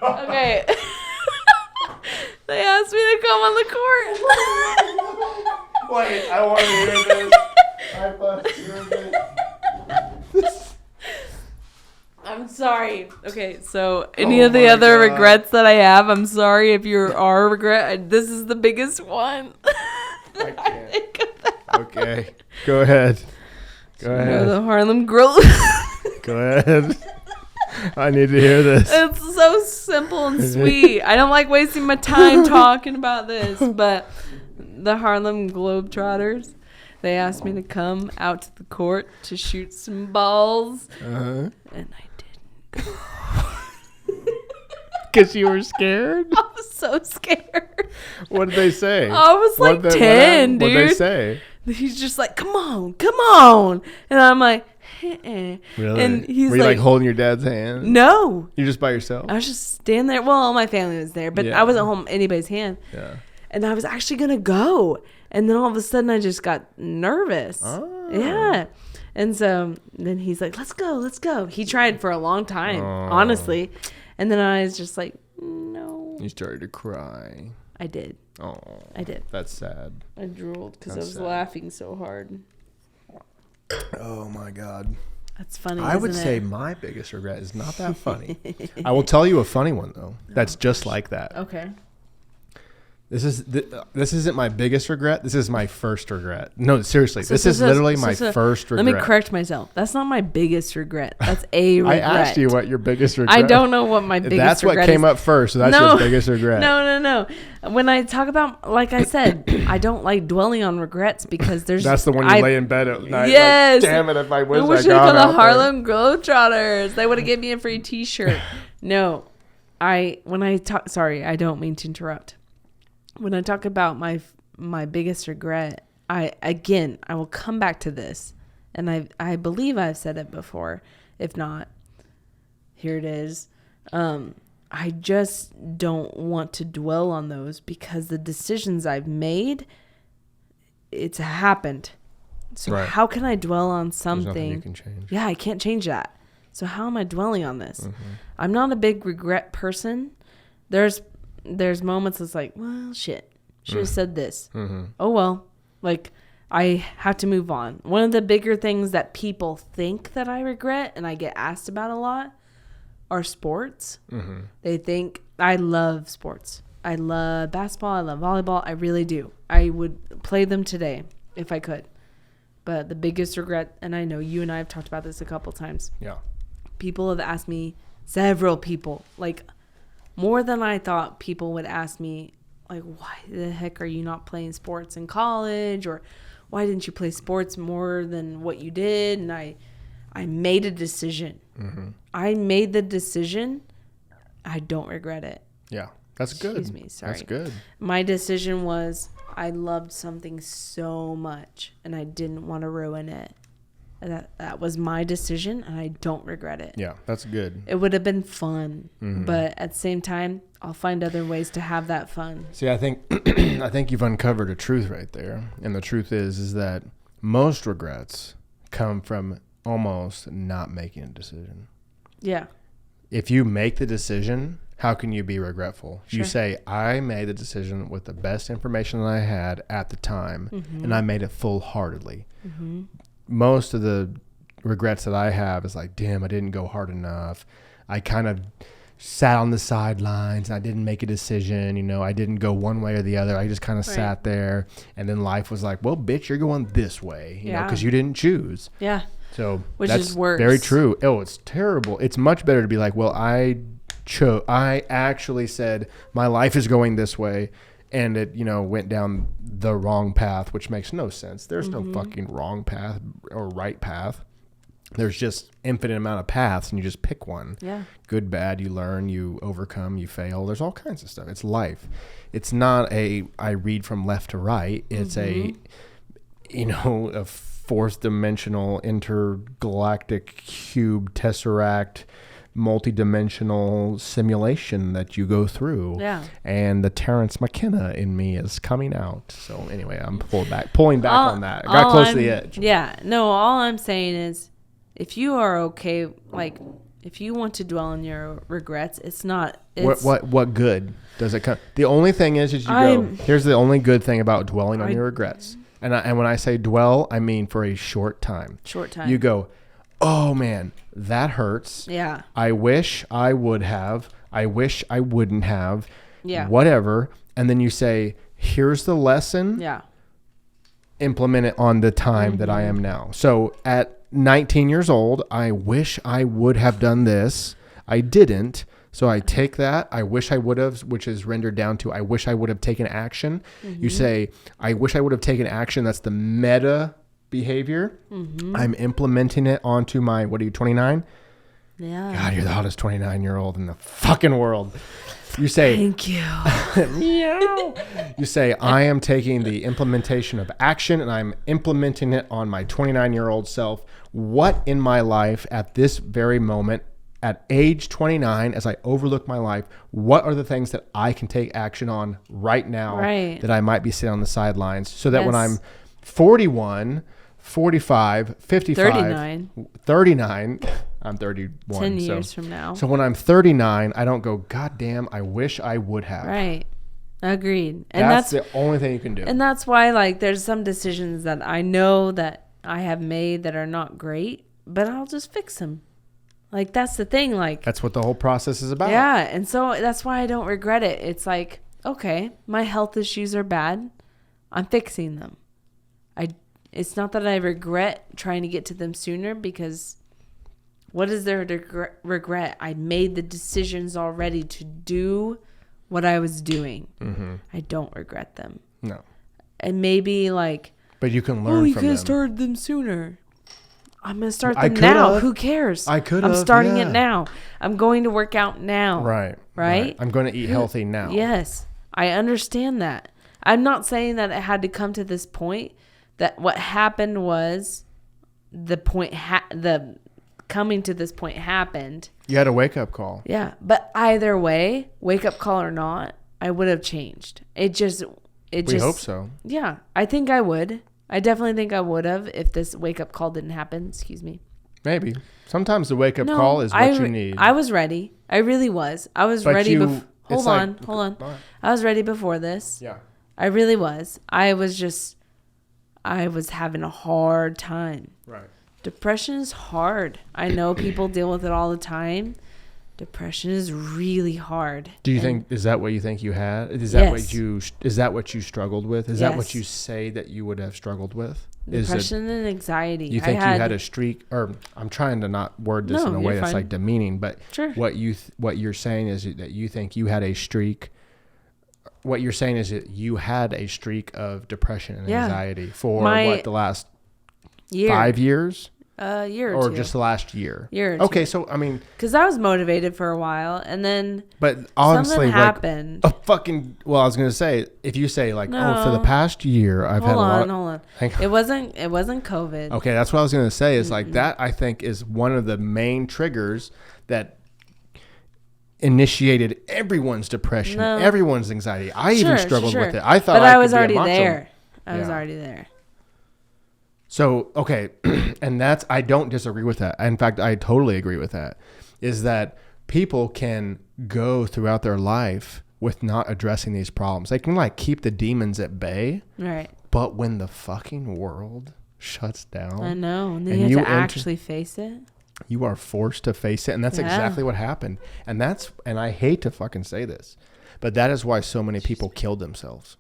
Okay. the court. Wait, I want to hear this. I'm sorry. Okay, so any of the other regrets that I have, I'm sorry if you are a regret. This is the biggest one. I can't. Okay, go ahead. Go ahead. The Harlem Grove. Go ahead. I need to hear this. It's so simple and sweet. I don't like wasting my time talking about this, but the Harlem Globetrotters, they asked me to come out to the court to shoot some balls, and I didn't go. Because you were scared? I was so scared. What did they say? I was like 10, dude. What did they say? He's just like, come on. And I'm like, eh. Really? And he's were you like holding your dad's hand? No. You're just by yourself? I was just standing there. Well, all my family was there, but I wasn't holding anybody's hand. Yeah. And I was actually going to go. And then all of a sudden I just got nervous. Oh. Yeah. And so then he's like, let's go. He tried for a long time, honestly. And then I was just like, no. You started to cry. I did. Oh. I did. That's sad. I drooled because I That's was sad. laughing so hard. Oh my God. That's funny. I would say my biggest regret is not that funny. I will tell you a funny one though. That's just like that. Okay. This isn't my biggest regret. This is my first regret. No, seriously. This is literally my first regret. Let me correct myself. That's not my biggest regret. That's a regret. I asked you what your biggest regret. I don't know what my biggest That's regret what came is. up first. So that's your biggest regret. No. When I talk about, like I said, I don't like dwelling on regrets because there's. That's the one you lay in bed at night. Yes. Like, damn it! If I wish I I got the out Harlem Globetrotters. They would have given me a free T-shirt. No, I don't mean to interrupt. When I talk about my biggest regret, I will come back to this, and I believe I've said it before. If not, here it is. I just don't want to dwell on those because the decisions I've made, it's happened. So Right. how can I dwell on something? There's nothing you can change. Yeah, I can't change that. So how am I dwelling on this? Mm-hmm. I'm not a big regret person. There's moments it's like, well, shit, should have said this. Mm-hmm. Oh, well, like I have to move on. One of the bigger things that people think that I regret and I get asked about a lot are sports. Mm-hmm. They think I love sports. I love basketball. I love volleyball. I really do. I would play them today if I could. But the biggest regret, and I know you and I have talked about this a couple times. Yeah. People have asked me, several people, like more than I thought people would ask me, like, why the heck are you not playing sports in college? Or why didn't you play sports more than what you did? And I made a decision. Mm-hmm. I made the decision. I don't regret it. Yeah. That's good. Excuse me. Sorry. That's good. My decision was I loved something so much and I didn't want to ruin it. And that was my decision and I don't regret it. Yeah. That's good. It would have been fun, Mm-hmm. but at the same time, I'll find other ways to have that fun. See, I think you've uncovered a truth right there. And the truth is that most regrets come from almost not making a decision. Yeah. If you make the decision, how can you be regretful? Sure. You say, I made the decision with the best information that I had at the time, and I made it full-heartedly. Mm-hmm. Most of the regrets that I have is like, damn, I didn't go hard enough. I kind of sat on the sidelines and I didn't make a decision. You know, I didn't go one way or the other. I just kind of sat there, and then life was like, well, bitch, you're going this way, you know, because you didn't choose. Yeah. So Which that's is worse. very true. Oh, it's terrible. It's much better to be like, well, I actually said my life is going this way, and it, you know, went down the wrong path, which makes no sense. There's no fucking wrong path or right path. There's just infinite amount of paths, and you just pick one. Yeah. Good, bad, you learn, you overcome, you fail. There's all kinds of stuff. It's life. It's not I read from left to right. It's a fourth dimensional intergalactic cube tesseract multi-dimensional simulation that you go through. Yeah. And the Terrence McKenna in me is coming out. So anyway, I'm pulling back on that. I got close to the edge. Yeah. No, all I'm saying is if you are okay, like If you want to dwell on your regrets, it's not. It's, what good does it come? The only thing is you go. Here's the only good thing about dwelling on your regrets. And when I say dwell, I mean for a short time. Short time. You go, oh man, that hurts. Yeah. I wish I would have. I wish I wouldn't have. Yeah. Whatever. And then you say, here's the lesson. Yeah. Implement it on the time that I am now. So at 19 years old, I wish I would have done this. I didn't. So I take that. I wish I would have, which is rendered down to I wish I would have taken action. You say, I wish I would have taken action. That's the meta behavior. I'm implementing it onto my, what are you, 29? Yeah. God, you're the hottest 29-year-old in the fucking world. You say, thank you. meow. You say, I am taking the implementation of action and I'm implementing it on my 29-year-old self. What in my life at this very moment, at age 29, as I overlook my life, what are the things that I can take action on right now that I might be sitting on the sidelines so that when I'm 41, 45, 55, 39, I'm 31. 10 years from now. So when I'm 39, I don't go, God damn, I wish I would have. Right. Agreed. And that's the only thing you can do. And that's why, like, there's some decisions that I know that I have made that are not great, but I'll just fix them. Like, that's the thing. Like, that's what the whole process is about. Yeah. And so that's why I don't regret it. It's like, okay, my health issues are bad. I'm fixing them. It's not that I regret trying to get to them sooner, because what is there to regret? I made the decisions already to do what I was doing. I don't regret them. No. And maybe like, but you can learn from them. You could have started them sooner. I'm going to start them now. Who cares? I could have. I'm starting it now. I'm going to work out now. Right. I'm going to eat healthy now. Yes. I understand that. I'm not saying that it had to come to this point. That what happened was the point, the coming to this point happened. You had a wake up call. Yeah. But either way, wake up call or not, I would have changed. We hope so. Yeah. I think I would. I definitely think I would have if this wake up call didn't happen. Excuse me. Maybe. Sometimes the wake up call is what you need. I was ready. I really was. I was ready. Hold on. I was ready before this. Yeah. I really was. I was having a hard time. Right. Depression is hard. I know people deal with it all the time. Depression is really hard. Do you think, is that what you think you had? Is that what you struggled with? Is that what you say that you would have struggled with? Depression and anxiety. You think you had a streak, or I'm trying to not word this in a way that's like demeaning, but what you're saying is that you think you had a streak. What you're saying is that you had a streak of depression and anxiety for the last year. 5 years? Year or two. just the last year? Year or okay, two. so I mean, because I was motivated for a while, and then honestly, something happened. I was gonna say, if you say like, for the past year, I've had a lot. Hold on. It wasn't COVID. Okay, that's what I was gonna say. Is like that. I think is one of the main triggers that initiated everyone's depression, everyone's anxiety. I even struggled with it. I thought, but I was already there. I was already there. So, okay. And I don't disagree with that. In fact, I totally agree with that, is that people can go throughout their life with not addressing these problems. They can like keep the demons at bay. Right. But when the fucking world shuts down. I know. And then you have to actually face it. You are forced to face it. And that's exactly what happened. And I hate to fucking say this, but that is why so many people killed themselves.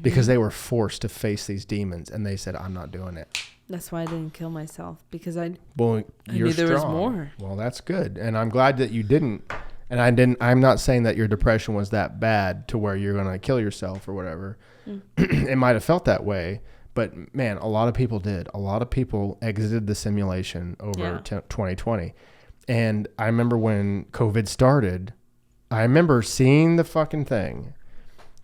Because they were forced to face these demons, and they said, I'm not doing it. That's why I didn't kill myself, because I knew there was more. Well, that's good. And I'm glad that you didn't. And I'm not saying that your depression was that bad to where you're going to kill yourself or whatever. It might have felt that way. But man, a lot of people did. A lot of people exited the simulation over 2020. And I remember when COVID started, I remember seeing the fucking thing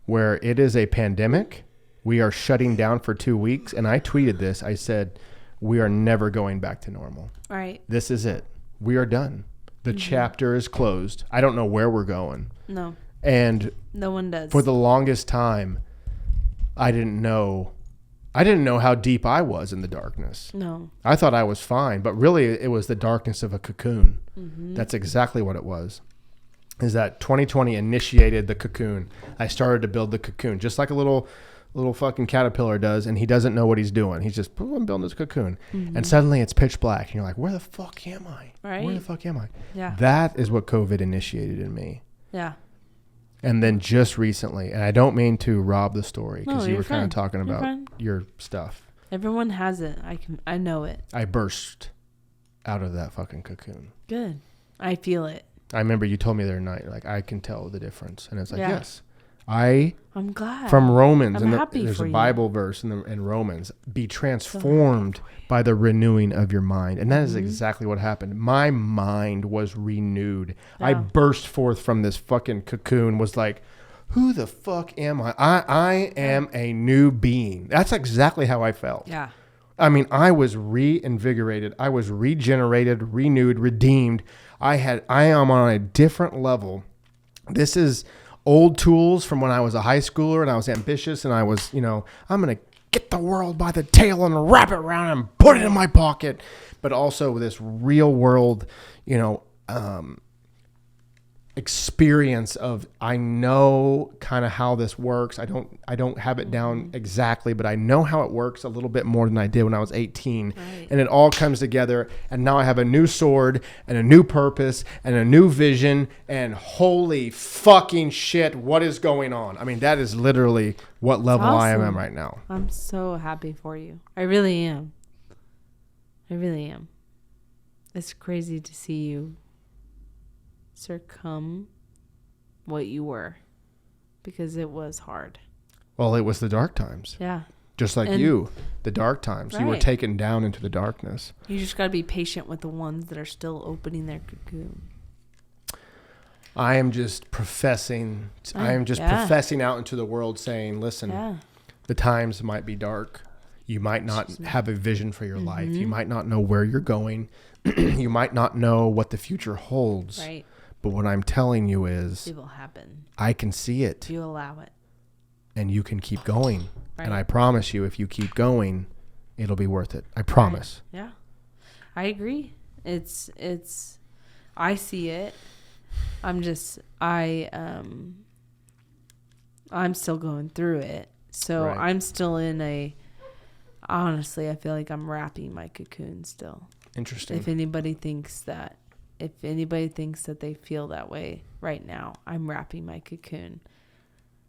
where it is a pandemic. We are shutting down for 2 weeks. And I tweeted this. I said, we are never going back to normal. Right. This is it. We are done. The chapter is closed. I don't know where we're going. No. And no one does. For the longest time, I didn't know I didn't know how deep I was in the darkness. No. I thought I was fine, but really it was the darkness of a cocoon. Mm-hmm. That's exactly what it was. Is that 2020 initiated the cocoon. I started to build the cocoon, just like a little fucking caterpillar does, and he doesn't know what he's doing. He's just, I'm building this cocoon. Mm-hmm. And suddenly it's pitch black, and you're like, where the fuck am I? Right. Where the fuck am I? Yeah. That is what COVID initiated in me. Yeah. And then just recently, and I don't mean to rob the story, because No, you you're were kind fine. of talking You're about fine. your stuff. Everyone has it. I know it. I burst out of that fucking cocoon. Good. I feel it. I remember you told me the other night, like, I can tell the difference. And it's like, Yeah. yes. I'm glad. From Romans, I'm and happy there's for a you. Bible verse in Romans, be transformed by the renewing of your mind. And that is exactly what happened. My mind was renewed. Yeah. I burst forth from this fucking cocoon, was like, who the fuck am I? I am a new being. That's exactly how I felt. Yeah. I mean, I was reinvigorated. I was regenerated, renewed, redeemed. I am on a different level. This is old tools from when I was a high schooler and I was ambitious and I was, I'm going to get the world by the tail and wrap it around and put it in my pocket. But also this real world, experience of, I know kind of how this works. I don't have it down exactly, but I know how it works a little bit more than I did when I was 18. Right. And it all comes together. And now I have a new sword and a new purpose and a new vision. And holy fucking shit, what is going on? I mean, that is literally what level I am awesome. right now. I'm so happy for you. I really am. I really am. It's crazy to see you succumb what you were, because it was hard. Well, it was the dark times. Yeah. Just like And- you, the dark times. You were Right. taken down into the darkness. You just got to be patient with the ones that are still opening their cocoon. I am just professing. I am just Yeah. professing out into the world, saying, "Listen, Yeah. the times might be dark. You might not have a vision for your life. You might not know where you're going. You might not know what the future holds. Right. But what I'm telling you is, It will happen I can see it, if you allow it. and you can keep going. Right. And I promise you, if you keep going, it'll be worth it. I promise." Yeah. I agree. It's I see it. I'm still going through it. So Right. I'm still honestly, I feel like I'm wrapping my cocoon still. Interesting. If anybody thinks that they feel that way right now, I'm wrapping my cocoon.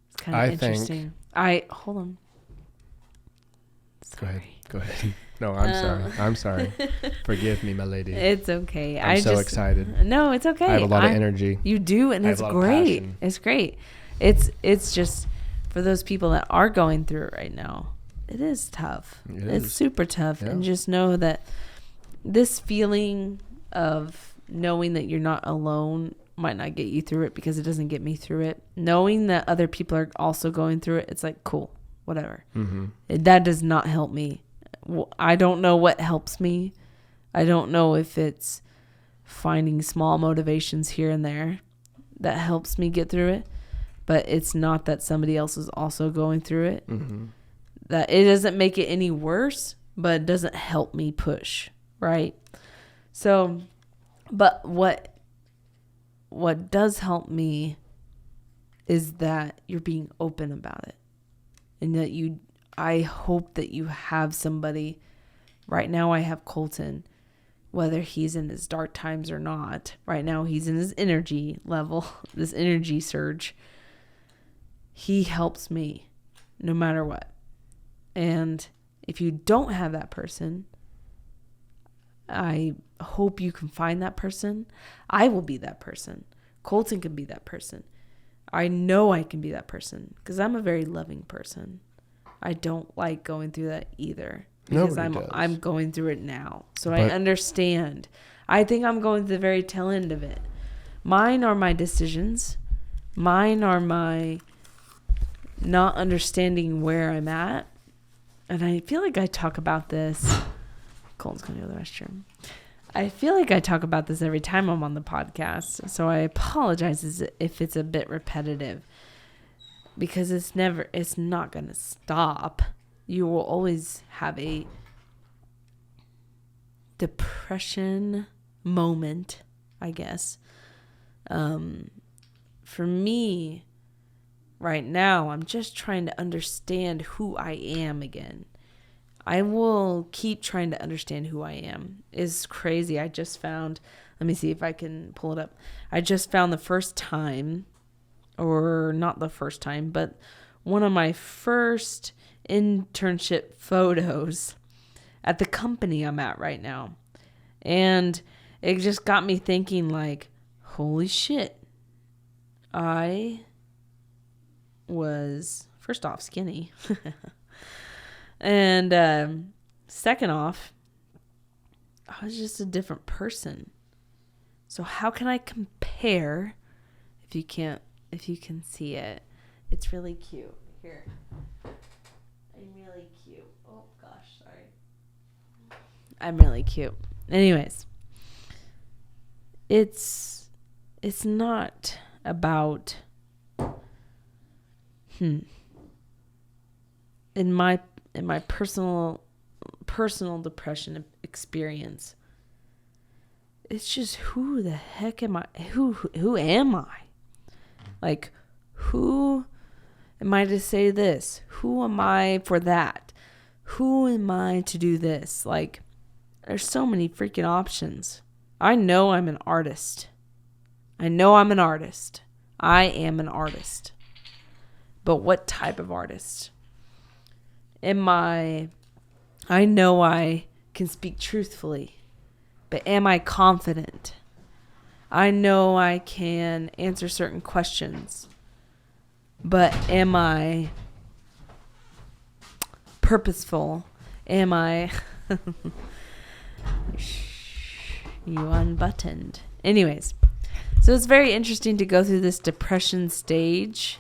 It's kind of interesting. Hold on. Go ahead. Go ahead. No, I'm sorry. I'm sorry. Forgive me, my lady. It's okay. I'm so excited. No, it's okay. I have a lot of energy. You do, and I it's have a lot of great. passion. It's great. It's just for those people that are going through it right now. It is tough. It's is. super tough, Yeah. and just know that this feeling of knowing that you're not alone might not get you through it, because it doesn't get me through it. Knowing that other people are also going through it, it's like, cool, whatever. Mm-hmm. That does not help me. I don't know what helps me. I don't know if it's finding small motivations here and there that helps me get through it, but it's not that somebody else is also going through it. Mm-hmm. That it doesn't make it any worse, but it doesn't help me push, right? So, but what does help me is that you're being open about it, and that I hope that you have somebody. Right now I have Colton, whether he's in his dark times or not. Right now he's in his energy level, this energy surge. He helps me no matter what. And if you don't have that person, I hope you can find that person. I will be that person. Colton can be that person. I know I can be that person, because I'm a very loving person. I don't like going through that either, because Nobody does. I'm going through it now. So But- I understand. I think I'm going to the very tail end of it. Mine are my decisions. Mine are my not understanding where I'm at. And I feel like I talk about this. Colton's going to go to the restroom. I feel like I talk about this every time I'm on the podcast. So I apologize if it's a bit repetitive, because it's not going to stop. you will always have a depression moment, I guess. For me, right now, I'm just trying to understand who I am again. I will keep trying to understand who I am. It's crazy. I just found, let me see if I can pull it up. I just found the first time, or not the first time, but one of my first internship photos at the company I'm at right now. And it just got me thinking, like, holy shit. I was, first off, skinny. And second off, I was just a different person. So how can I compare? If you can see it, it's really cute. Here, I'm really cute. Oh gosh, sorry. I'm really cute. Anyways, it's not about in my personal depression experience. It's just, who the heck am I? Who am I? Like, who am I to say this? Who am I for that? Who am I to do this? Like, there's so many freaking options. I know I'm an artist. I am an artist. But what type of artist? I know I can speak truthfully, but am I confident? I know I can answer certain questions, but am I purposeful? Am I... You unbuttoned. Anyways, so it's very interesting to go through this depression stage,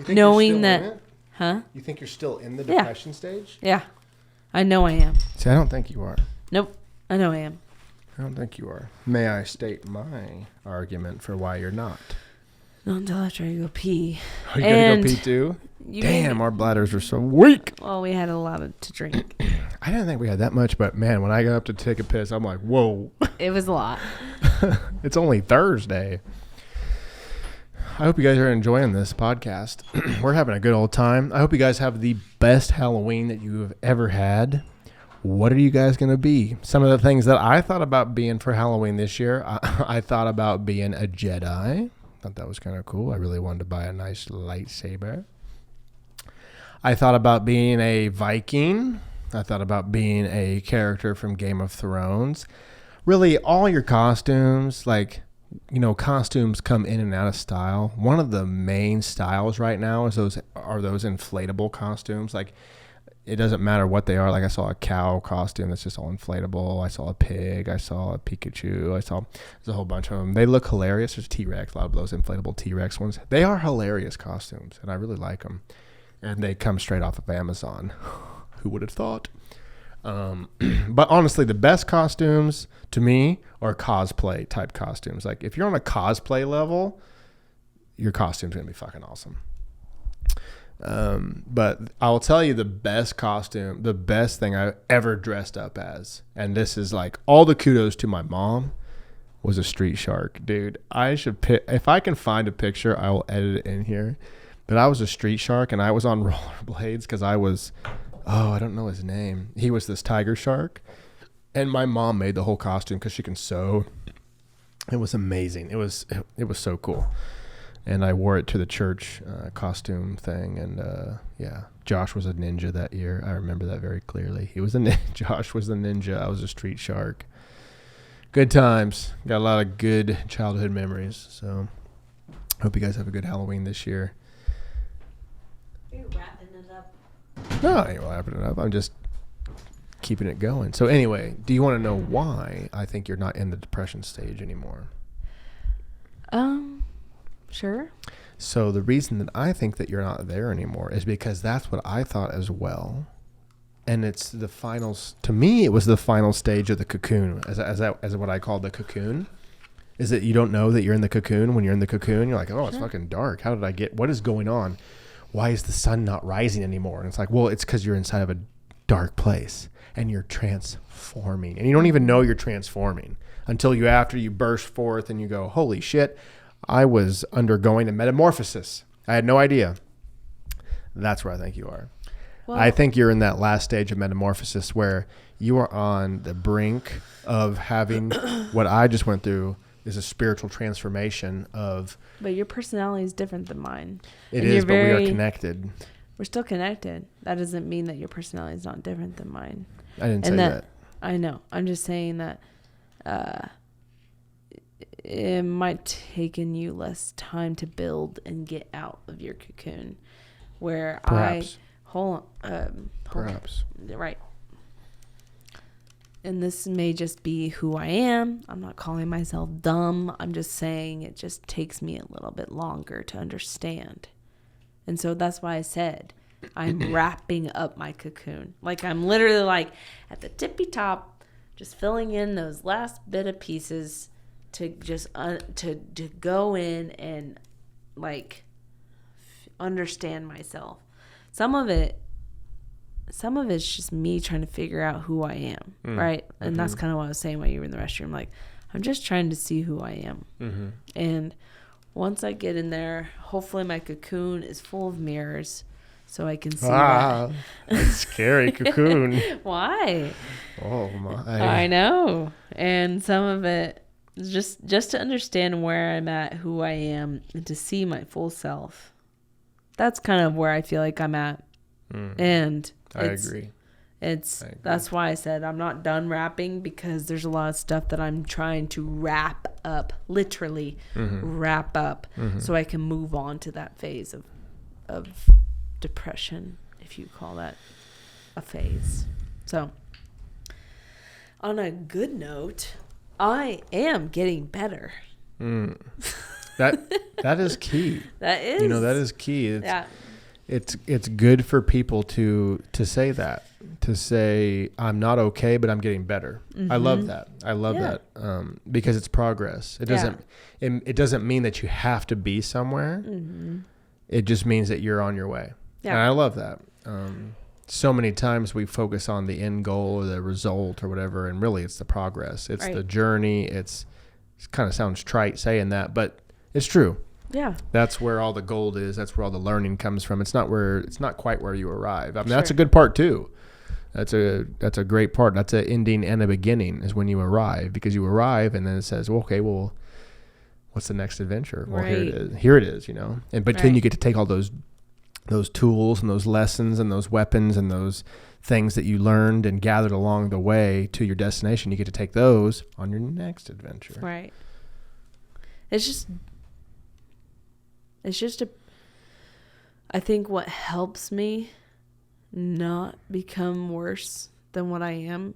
knowing that... Huh? You think you're still in the depression stage? Yeah. I know I am. See, I don't think you are. Nope. I know I am. I don't think you are. May I state my argument for why you're not? Not until after I go pee. Are you going to go pee too? Damn, our bladders are so weak. Well, we had a lot to drink. I didn't think we had that much, but man, when I got up to take a piss, I'm like, whoa. It was a lot. It's only Thursday. I hope you guys are enjoying this podcast. We're having a good old time. I hope you guys have the best Halloween that you have ever had. What are you guys going to be? Some of the things that I thought about being for Halloween this year, I thought about being a Jedi. Thought that was kind of cool. I really wanted to buy a nice lightsaber. I thought about being a Viking. I thought about being a character from Game of Thrones. Really, all your costumes, like... You know, costumes come in and out of style. One of the main styles right now is those inflatable costumes. Like, it doesn't matter what they are. Like, I saw a cow costume that's just all inflatable. I saw a pig. I saw a Pikachu. There's a whole bunch of them. They look hilarious. There's T-Rex, a lot of those inflatable T-Rex ones. They are hilarious costumes, and I really like them. And they come straight off of Amazon. Who would have thought? But honestly, the best costumes to me are cosplay type costumes. Like, if you're on a cosplay level, your costume's gonna be fucking awesome. But I'll tell you the best costume, the best thing I ever dressed up as, and this is like all the kudos to my mom, was a street shark. Dude, I should if I can find a picture, I will edit it in here. But I was a street shark, and I was on rollerblades because I was... Oh, I don't know his name. He was this tiger shark. And my mom made the whole costume because she can sew. It was amazing. It was so cool. And I wore it to the church costume thing. And yeah, Josh was a ninja that year. I remember that very clearly. He was Josh was the ninja. I was a street shark. Good times. Got a lot of good childhood memories. So hope you guys have a good Halloween this year. Are you wrapping it up? No, I ain't wrapping it up. I'm just keeping it going. So anyway, do you want to know why I think you're not in the depression stage anymore? Sure. So the reason that I think that you're not there anymore is because that's what I thought as well. And it's the finals. To me, it was the final stage of the cocoon, as what I call the cocoon. Is that you don't know that you're in the cocoon. When you're in the cocoon, you're like, oh, it's fucking dark. How did I get? What is going on? why is the sun not rising anymore? And it's like, well, it's because you're inside of a dark place and you're transforming. And you don't even know you're transforming until after you burst forth and you go, holy shit, I was undergoing a metamorphosis. I had no idea. That's where I think you are. Well, I think you're in that last stage of metamorphosis where you are on the brink of having what I just went through is a spiritual transformation of. But your personality is different than mine. It is, but we are connected. We're still connected. That doesn't mean that your personality is not different than mine. I didn't say that. I know. I'm just saying that it might taken you less time to build and get out of your cocoon. Where Perhaps. Perhaps. Right. And this may just be who I am. I'm not calling myself dumb. I'm just saying it just takes me a little bit longer to understand. And so that's why I said I'm wrapping up my cocoon. Like I'm literally like at the tippy top, just filling in those last bit of pieces to just to go in and like understand myself. Some of it's just me trying to figure out who I am, right? And that's kind of what I was saying while you were in the restroom. Like, I'm just trying to see who I am. Mm-hmm. And once I get in there, hopefully my cocoon is full of mirrors so I can see that. That's scary cocoon. Why? Oh, my. I know. And some of it is just to understand where I'm at, who I am, and to see my full self. That's kind of where I feel like I'm at. And I agree. That's why I said I'm not done rapping, because there's a lot of stuff that I'm trying to wrap up, literally wrap up, so I can move on to that phase of depression, if you call that a phase. So on a good note, I am getting better. That is key. That is. That is key. Yeah. It's good for people to say that, to say I'm not okay, but I'm getting better. I love that. I love that because it's progress. It doesn't mean that you have to be somewhere. It just means that you're on your way. Yeah. And I love that. So many times we focus on the end goal or the result or whatever, and really it's the progress. It's the journey. It kind of sounds trite saying that, but it's true. Yeah. That's where all the gold is. That's where all the learning comes from. It's not quite where you arrive. I mean, that's a good part too. That's a great part. That's an ending and a beginning is when you arrive, because you arrive and then it says, well, okay, well, what's the next adventure? Well, here it is. Here it is, but then you get to take all those tools and those lessons and those weapons and those things that you learned and gathered along the way to your destination. You get to take those on your next adventure. Right. I think what helps me not become worse than what I am,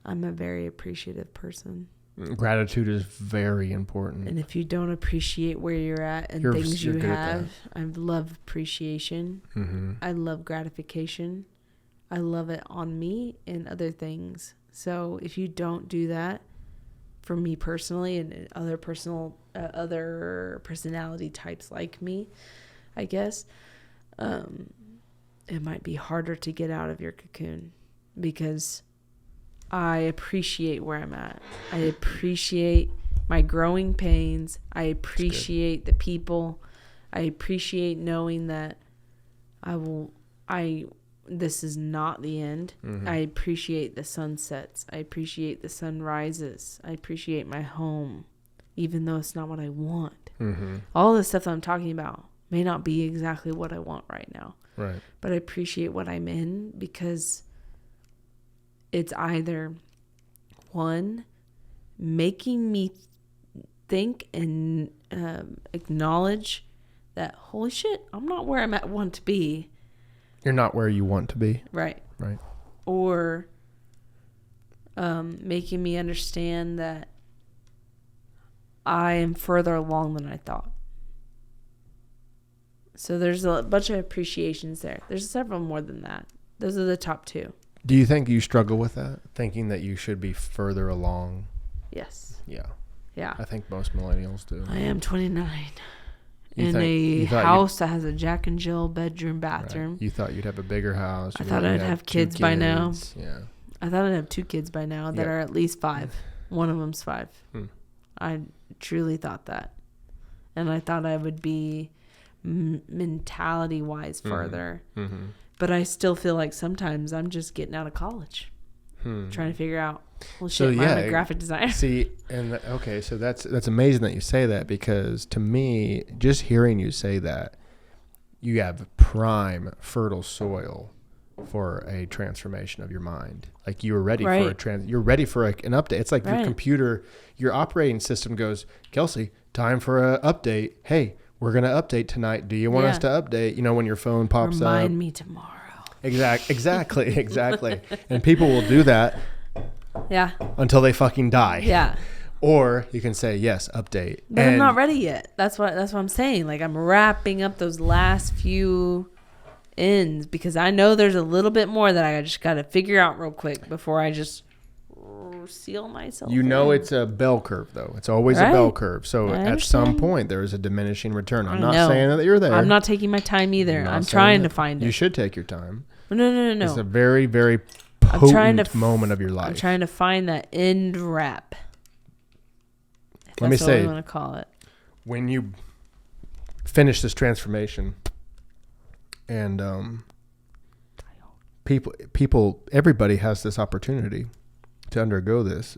I'm a very appreciative person. Gratitude is very important. And if you don't appreciate where you're at and things you have, I love appreciation. I love gratification. I love it on me and other things. So if you don't do that, for me personally and other personality types like me, I guess, it might be harder to get out of your cocoon, because I appreciate where I'm at. I appreciate my growing pains. I appreciate the people. I appreciate knowing that this is not the end. I appreciate the sunsets. I appreciate the sunrises. I appreciate my home, even though it's not what I want. All the stuff that I'm talking about may not be exactly what I want right now. Right. But I appreciate what I'm in, because it's either one, making me think and acknowledge that, holy shit, I'm not where I want to be. You're not where you want to be. Right. Right. Or making me understand that I am further along than I thought. So there's a bunch of appreciations there. There's several more than that. Those are the top two. Do you think you struggle with that? Thinking that you should be further along? Yes. Yeah. Yeah. I think most millennials do. I am 29. in a house that has a Jack and Jill bedroom, bathroom. Right. You thought you'd have a bigger house. I thought I'd have kids by now. Yeah. I thought I'd have 2 kids by now that are at least 5. One of them's 5. I truly thought that. And I thought I would be mentality-wise further. But I still feel like sometimes I'm just getting out of college. Trying to figure out, I'm a graphic designer. See, and okay, so that's amazing that you say that, because to me, just hearing you say that, you have prime fertile soil for a transformation of your mind. Like you were ready for you're ready for an update. It's like your computer, your operating system goes, Kelsey, time for an update. Hey, we're going to update tonight. Do you want us to update? You know, when your phone pops up. Remind me tomorrow. Exactly. And people will do that. Yeah. Until they fucking die. Yeah. Or you can say, yes, update. But I'm not ready yet. That's what I'm saying. Like I'm wrapping up those last few ends because I know there's a little bit more that I just got to figure out real quick before I just seal myself. You know, it's a bell curve though. It's always a bell curve. So at some point there is a diminishing return. I'm not saying that you're there. I'm not taking my time either. I'm trying to find it. You should take your time. No. It's a very, very potent moment of your life. I'm trying to find that end wrap. Let me say, what I want to call it. When you finish this transformation, and everybody has this opportunity to undergo this.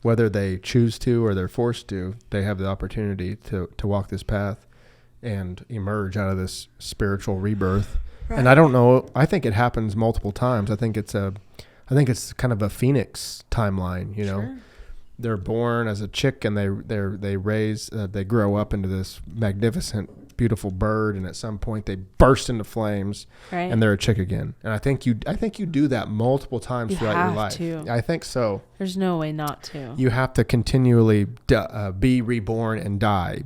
Whether they choose to or they're forced to, they have the opportunity to walk this path and emerge out of this spiritual rebirth. Right. And I don't know. I think it happens multiple times. I think it's kind of a phoenix timeline. You know, they're born as a chick and they grow up into this magnificent, beautiful bird, and at some point they burst into flames, and they're a chick again. And I think you do that multiple times throughout your life. To. I think so. There's no way not to. You have to continually be reborn and die,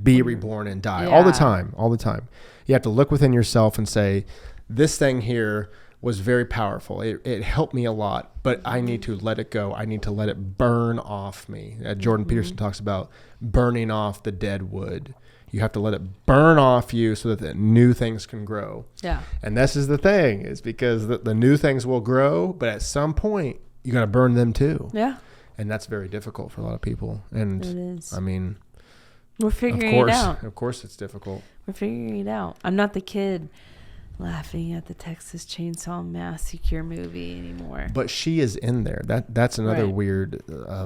all the time. You have to look within yourself and say, this thing here was very powerful. It helped me a lot, but I need to let it go. I need to let it burn off me. Jordan Peterson talks about burning off the dead wood. You have to let it burn off you so that the new things can grow. Yeah. And this is the thing, is because the new things will grow, but at some point you got to burn them too. Yeah. And that's very difficult for a lot of people. And it is. I mean, we're figuring it out. Of course it's difficult. We're figuring it out. I'm not the kid laughing at the Texas Chainsaw Massacre movie anymore. But she is in there. That's another weird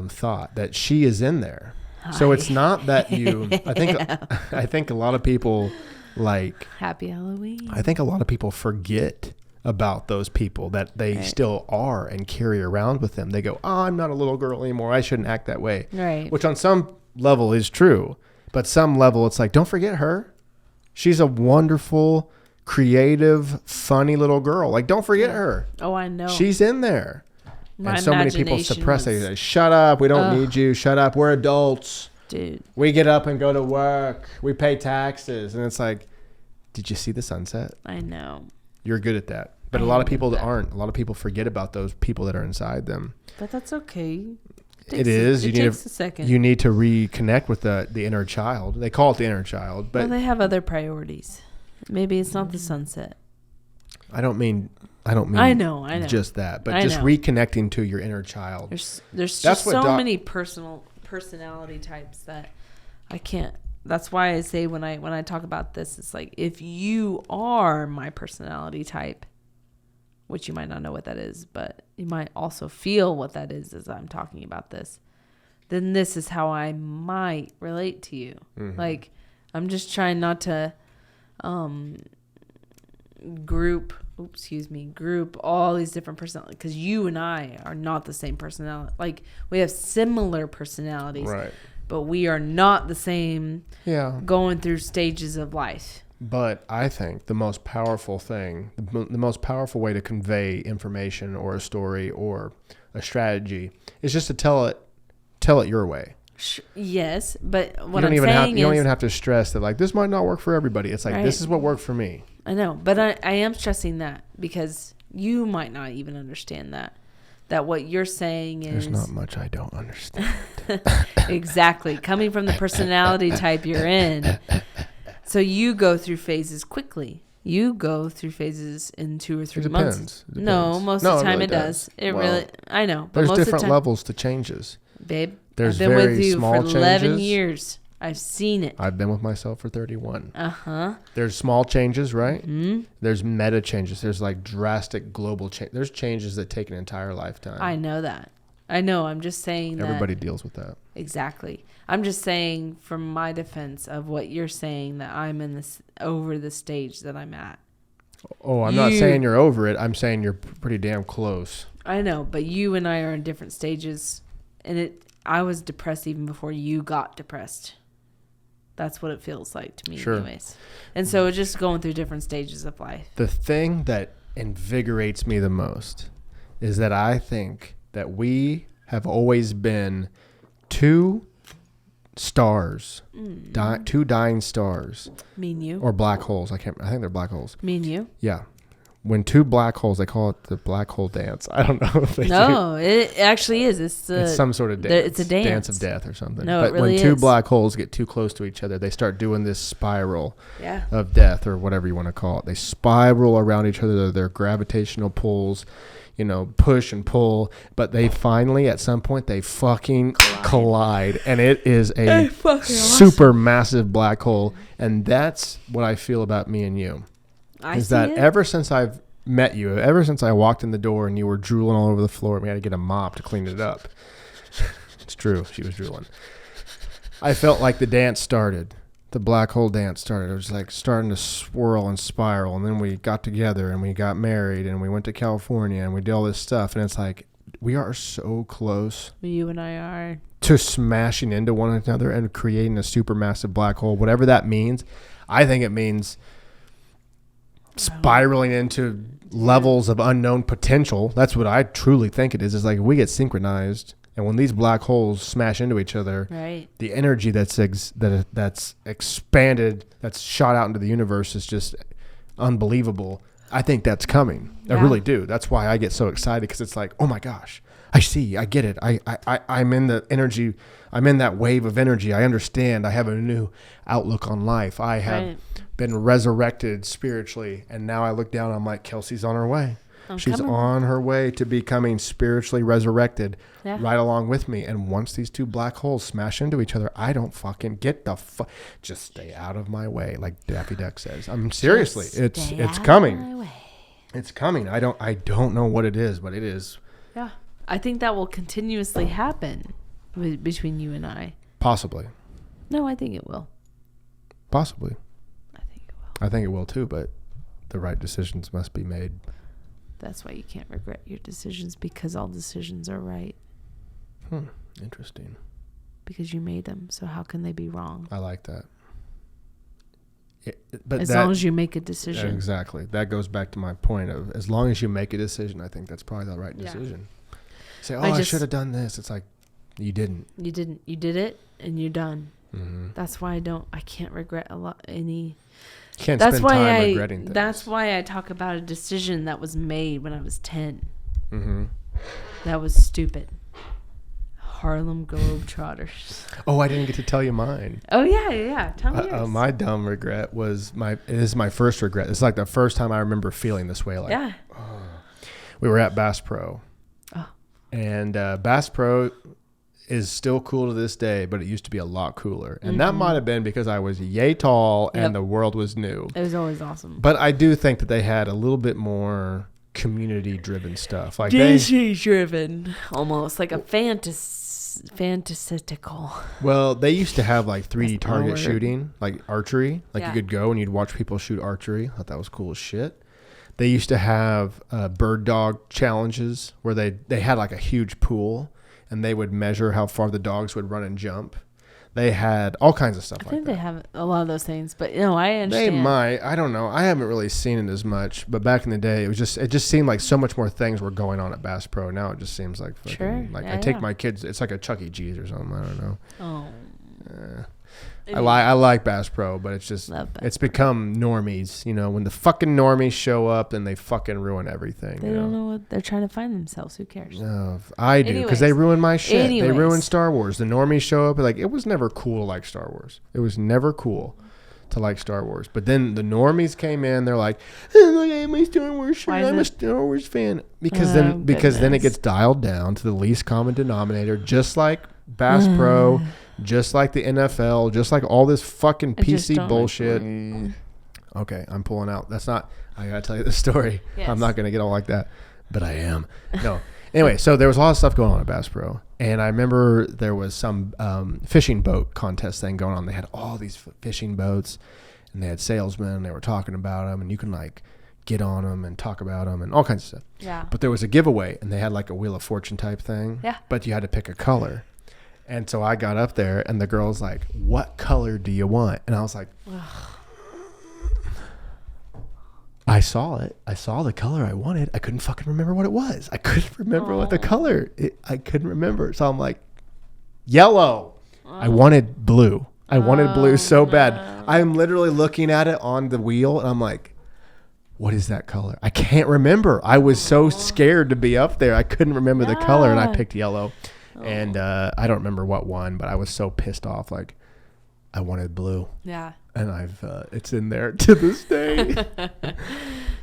thought, that she is in there. So it's not that you. I think a lot of people like Happy Halloween. I think a lot of people forget about those people that they still are and carry around with them. They go, "Oh, I'm not a little girl anymore. I shouldn't act that way." Right. Which on some level is true, but some level it's like, don't forget her. She's a wonderful, creative, funny little girl. Like, don't forget her. Oh, I know. She's in there. And so many people suppress it. They say, shut up. We don't need you. Shut up. We're adults. Dude. We get up and go to work. We pay taxes. And it's like, did you see the sunset? I know. You're good at that. But a lot of people aren't. A lot of people forget about those people that are inside them. But that's okay. It takes a second. You need to reconnect with the inner child. They call it the inner child. But they have other priorities. Maybe it's not the sunset. I don't mean I know. Just that, but just reconnecting to your inner child. There's just so many personality types that I can't. That's why I say when I talk about this, it's like, if you are my personality type, which you might not know what that is, but you might also feel what that is as I'm talking about this, then this is how I might relate to you. Mm-hmm. Like, I'm just trying not to group all these different personalities, because you and I are not the same personality. Like, we have similar personalities, right? But we are not the same. Yeah, going through stages of life. But I think the most powerful thing, the most powerful way to convey information or a story or a strategy is just to tell it your way. Yes, but what you don't even have to stress that, like, this might not work for everybody. It's like, this is what worked for me. I know, but I am stressing that because you might not even understand that what you're saying is... There's not much I don't understand. Exactly. Coming from the personality type you're in, So you go through phases quickly. You go through phases in 2 or 3 months. It No, depends. most No, of the time really it does. It Well, really, I know. But There's most of different the time, levels to changes. babe. There's I've been very with you small for 11 changes. years. I've seen it. I've been with myself for 31. Uh-huh. There's small changes, right? Hmm. There's meta changes. There's like drastic global change. There's changes that take an entire lifetime. I know that. I know. I'm just saying Everybody that. deals with that. Exactly. I'm just saying from my defense of what you're saying that I'm in this over the stage that I'm at. Oh, I'm not saying you're over it. I'm saying you're pretty damn close. I know, but you and I are in different stages, and I was depressed even before you got depressed. That's what it feels like to me, Sure. anyways. And so it's just going through different stages of life. The thing that invigorates me the most is that I think that we have always been two stars, two dying stars, Me and you. or black holes. I think they're black holes. Me and you. Yeah. When two black holes, they call it the black hole dance. I don't know if they do. No, it actually is. It's It's some sort of dance. It's a dance. Dance of death or something. No, but it really when two is. black holes get too close to each other, they start doing this spiral Yeah. of death or whatever you want to call it. They spiral around each other. Their gravitational pulls, push and pull. But they finally, at some point, they fucking collide. And it is a super massive black hole. And that's what I feel about me and you. Is that ever since I've met you, ever since I walked in the door and you were drooling all over the floor and we had to get a mop to clean it up. It's true. She was drooling. I felt like the dance started. The black hole dance started. It was like starting to swirl and spiral. And then we got together and we got married and we went to California and we did all this stuff. And it's like, we are so close You and I are. to smashing into one another and creating a supermassive black hole. Whatever that means, I think it means spiraling into levels of unknown potential. That's what I truly think it is. It's like we get synchronized, and when these black holes smash into each other, Right. the energy that's expanded, that's shot out into the universe is just unbelievable. I think that's coming. I Yeah. really do. That's why I get so excited, because it's like, oh my gosh, I see, I get it. I'm in the energy. I'm in that wave of energy. I understand. I have a new outlook on life. I have Right. been resurrected spiritually. And now I look down, I'm like, Kelsey's on her way. She's coming. on her way to becoming spiritually resurrected Yeah. right along with me. And once these two black holes smash into each other, I don't fucking get the just stay out of my way, like Daffy Duck says. I'm seriously, it's coming. It's coming. I don't know what it is, but it is. Yeah. I think that will continuously happen between you and I. Possibly. No, I think it will. Possibly. I think it will. I think it will too, but the right decisions must be made. That's why you can't regret your decisions, because all decisions are right. Interesting. Because you made them. So how can they be wrong? I like that. But As long as you make a decision. Exactly. That goes back to my point of, as long as you make a decision, I think that's probably the right Yeah. decision. Say, I should have done this. It's like, you didn't. You didn't. You did it, and you're done. Mm-hmm. That's why I can't regret any. Can't That's spend why time regretting things. That's why I talk about a decision that was made when I was 10. Mm-hmm. That was stupid. Harlem Globetrotters. Oh, I didn't get to tell you mine. Oh yeah. Tell me yours. My dumb regret was it is my first regret. It's like the first time I remember feeling this way. Like, yeah. we were at Bass Pro. Oh. And Bass Pro is still cool to this day, but it used to be a lot cooler. And that might have been because I was yay tall and the world was new. It was always awesome. But I do think that they had a little bit more community-driven stuff. Like Disney-driven, almost like a fantasistical. Well, they used to have like 3D That's target word. shooting, like archery. Like Yeah. you could go and you'd watch people shoot archery. I thought that was cool as shit. They used to have bird dog challenges where they had like a huge pool and they would measure how far the dogs would run and jump. They had all kinds of stuff I like think that. they have a lot of those things, but I understand. They might. I don't know. I haven't really seen it as much, but back in the day, it just seemed like so much more things were going on at Bass Pro. Now it just seems like fucking, Sure. like Yeah, I take yeah. my kids. It's like a Chuck E. Cheese or something. I don't know. Oh. I like Bass Pro, but it's just Love Bass it's become normies. When the fucking normies show up, then they fucking ruin everything. They don't know what they're trying to find themselves. Who cares? No, I do, because they Anyways. ruin my shit. They ruin Anyways. Star Wars. The normies show up like it was never cool like Star Wars. It was never cool. to like Star Wars. But then the normies came in. They're like, "Oh, I'm a Star Wars fan. I'm a Star Wars fan." Because then it gets dialed down to the least common denominator, just like Bass Pro, just like the NFL, just like all this fucking PC bullshit. Okay, I'm pulling out. That's not. I gotta tell you the story. Yes. I'm not gonna get all like that, but I am. No. Anyway, so there was a lot of stuff going on at Bass Pro, and I remember there was some fishing boat contest thing going on. They had all these fishing boats, and they had salesmen, and they were talking about them, and you can like get on them and talk about them and all kinds of stuff. Yeah. But there was a giveaway, and they had like a Wheel of Fortune type thing. Yeah. But you had to pick a color. And so I got up there, and the girl's like, "What color do you want?" And I was like, I saw it. I saw the color I wanted. I couldn't fucking remember what it was. I couldn't remember what the color. I couldn't remember. So I'm like, yellow. I wanted blue. I wanted blue so bad. I am literally looking at it on the wheel, and I'm like, what is that color? I can't remember. I was so scared to be up there. I couldn't remember the color, and I picked yellow. And I don't remember what won, but I was so pissed off. Like, I wanted blue. Yeah. And it's in there to this day.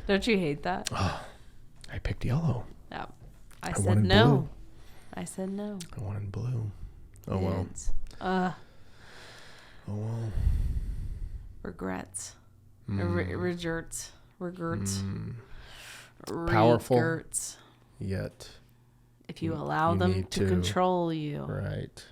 Don't you hate that? Oh, I picked yellow. Yeah. I said no. Blue. I said no. I wanted blue. Oh, well. Oh, well. Regrets. Regrets. Powerful. Regrets. Yet. If you allow them to control you. Right.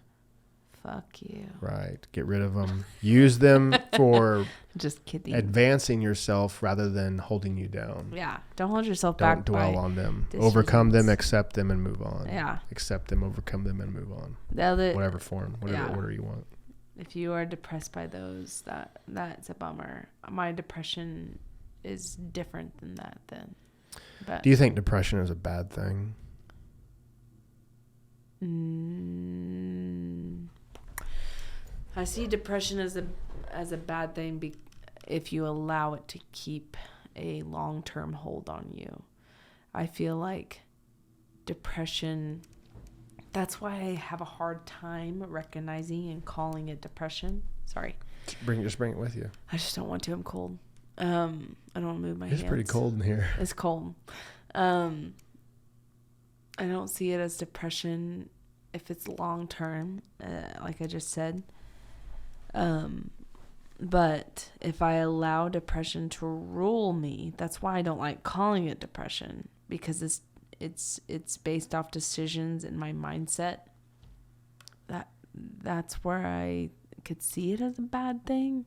Fuck you. Right. Get rid of them. Use them for just kidding. Advancing yourself rather than holding you down. Yeah. Don't hold yourself back. Don't dwell on them. Overcome them, accept them, and move on. Yeah. Accept them, overcome them, and move on. Whatever form, whatever order you want. If you are depressed by those, that's a bummer. My depression is different than that then. But do you think depression is a bad thing? I see depression as a bad thing if you allow it to keep a long-term hold on you. I feel like depression, that's why I have a hard time recognizing and calling it depression. Sorry. Just bring it with you. I just don't want to. I'm cold. I don't want to move my hands. It's pretty cold in here. It's cold. I don't see it as depression if it's long-term, like I just said. But if I allow depression to rule me, that's why I don't like calling it depression, because it's based off decisions in my mindset. That's where I could see it as a bad thing.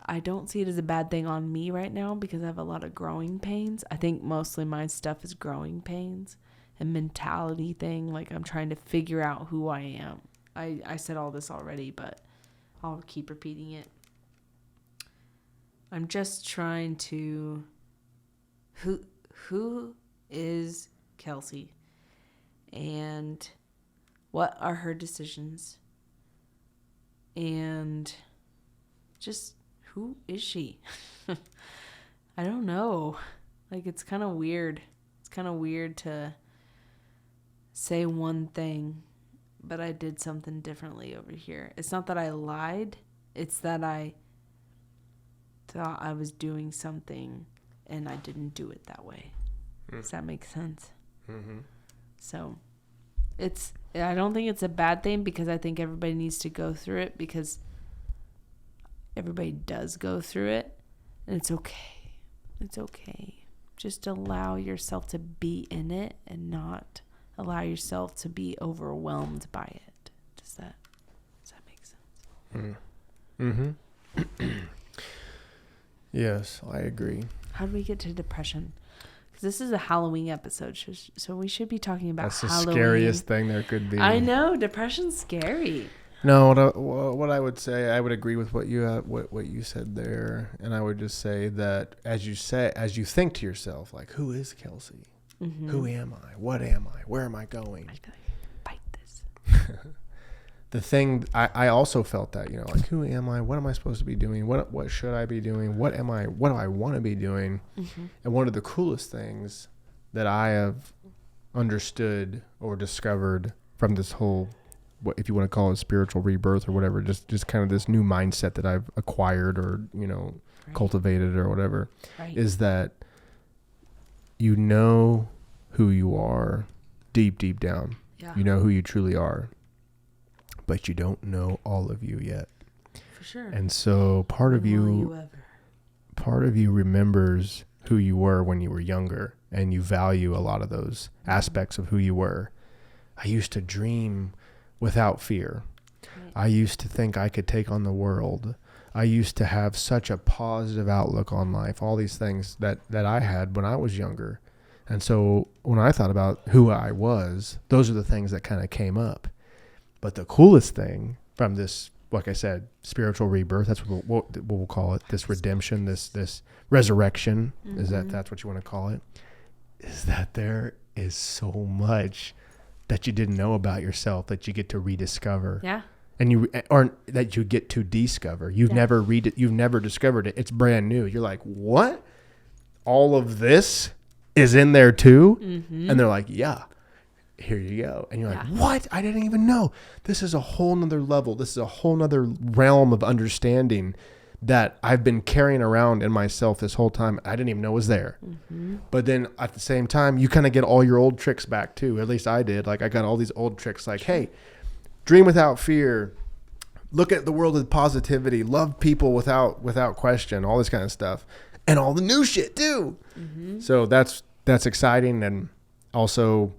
I don't see it as a bad thing on me right now because I have a lot of growing pains. I think mostly my stuff is growing pains and mentality thing. Like I'm trying to figure out who I am. I said all this already, but I'll keep repeating it. I'm just trying to... Who is Kelsey? And what are her decisions? And just who is she? I don't know. Like, it's kind of weird. It's kind of weird to say one thing, but I did something differently over here. It's not that I lied. It's that I thought I was doing something and I didn't do it that way. Does that make sense? Mm-hmm. So I don't think it's a bad thing, because I think everybody needs to go through it, because everybody does go through it, and it's okay. It's okay. Just allow yourself to be in it and not allow yourself to be overwhelmed by it. Does that make sense? Mm-hmm. Yes, I agree. How do we get to depression? Because this is a Halloween episode, so we should be talking about Halloween. That's the scariest thing there could be. I know, depression's scary. No, what I would say, I would agree with what you said there, and I would just say that as you think to yourself, like, who is Kelsey? Mm-hmm. Who am I? What am I? Where am I going? I feel like, bite this. The thing, I also felt that, like, who am I? What am I supposed to be doing? What should I be doing? What am I? What do I want to be doing? Mm-hmm. And one of the coolest things that I have understood or discovered from this whole what if you want to call it spiritual rebirth or whatever, just kind of this new mindset that I've acquired or, cultivated or whatever, is that you know who you are deep Yeah. down. You know who you truly are, but you don't know all of you yet. For sure. And so part of you remembers who you were when you were younger, and you value a lot of those aspects of who you were. I used to dream without fear. Right. I used to think I could take on the world. I used to have such a positive outlook on life, all these things that I had when I was younger. And so when I thought about who I was, those are the things that kind of came up. But the coolest thing from this, like I said, spiritual rebirth, that's what we'll call it, this redemption, this resurrection, is that's what you want to call it, is that there is so much that you didn't know about yourself that you get to rediscover. Yeah. And that you get to discover. You've never discovered it. It's brand new. You're like, what? All of this is in there too? Mm-hmm. And they're like, yeah, here you go. And you're like, what? I didn't even know. This is a whole nother level. This is a whole nother realm of understanding that I've been carrying around in myself this whole time. I didn't even know was there. Mm-hmm. But then at the same time, you kind of get all your old tricks back too. At least I did. Like I got all these old tricks like, hey, dream without fear. Look at the world with positivity. Love people without question. All this kind of stuff. And all the new shit too. Mm-hmm. So that's exciting, and also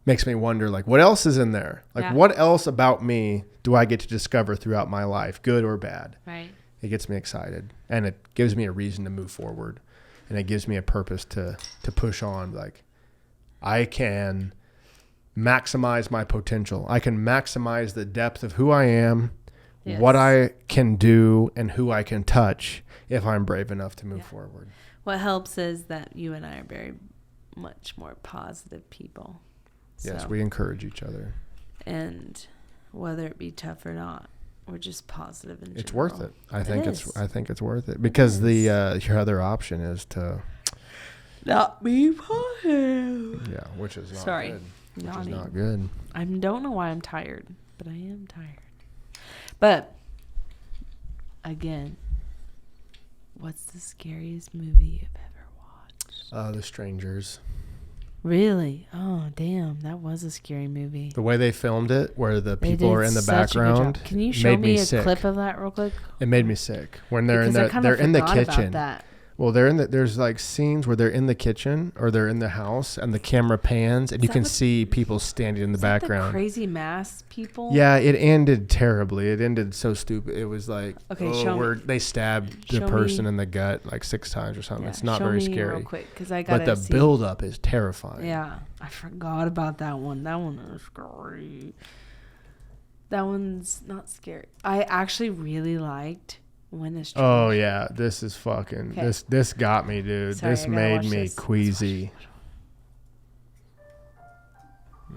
makes me wonder, like, what else is in there? Like, what else about me do I get to discover throughout my life, good or bad? Right. It gets me excited, and it gives me a reason to move forward, and it gives me a purpose to push on. Like, I can maximize my potential. I can maximize the depth of who I am, what I can do, and who I can touch if I'm brave enough to move forward. What helps is that you and I are very much more positive people. Yes, So, we encourage each other. and whether it be tough or not, we're just positive in general. It's worth it. I think it's worth it, because your other option is to not be positive. Yeah, which is not Sorry. good. Which is Yawning. not good. I don't know why I'm tired, but I am tired. But again, what's the scariest movie you've ever watched? The Strangers. Really? Oh, damn. That was a scary movie. The way they filmed it, where the They people did are in the such a good job. background, Can you show made me a sick. clip of that real quick? It made me sick when they're Because I they're in the forgot kitchen. about that. Well, there's like scenes where they're in the kitchen or they're in the house, and the camera pans, and you can see people standing in the background. The crazy mask people? Yeah, it ended terribly. It ended so stupid. It was like, they stabbed the person in the gut like 6 times or something. Yeah, It's not show very me scary. real quick, 'cause I gotta but the see. buildup is terrifying. Yeah, I forgot about that one. That one is scary. That one's not scary. I actually really liked When Is Strange. Oh yeah, this is fucking this got me, dude. Sorry, this I gotta made watch me this. queasy.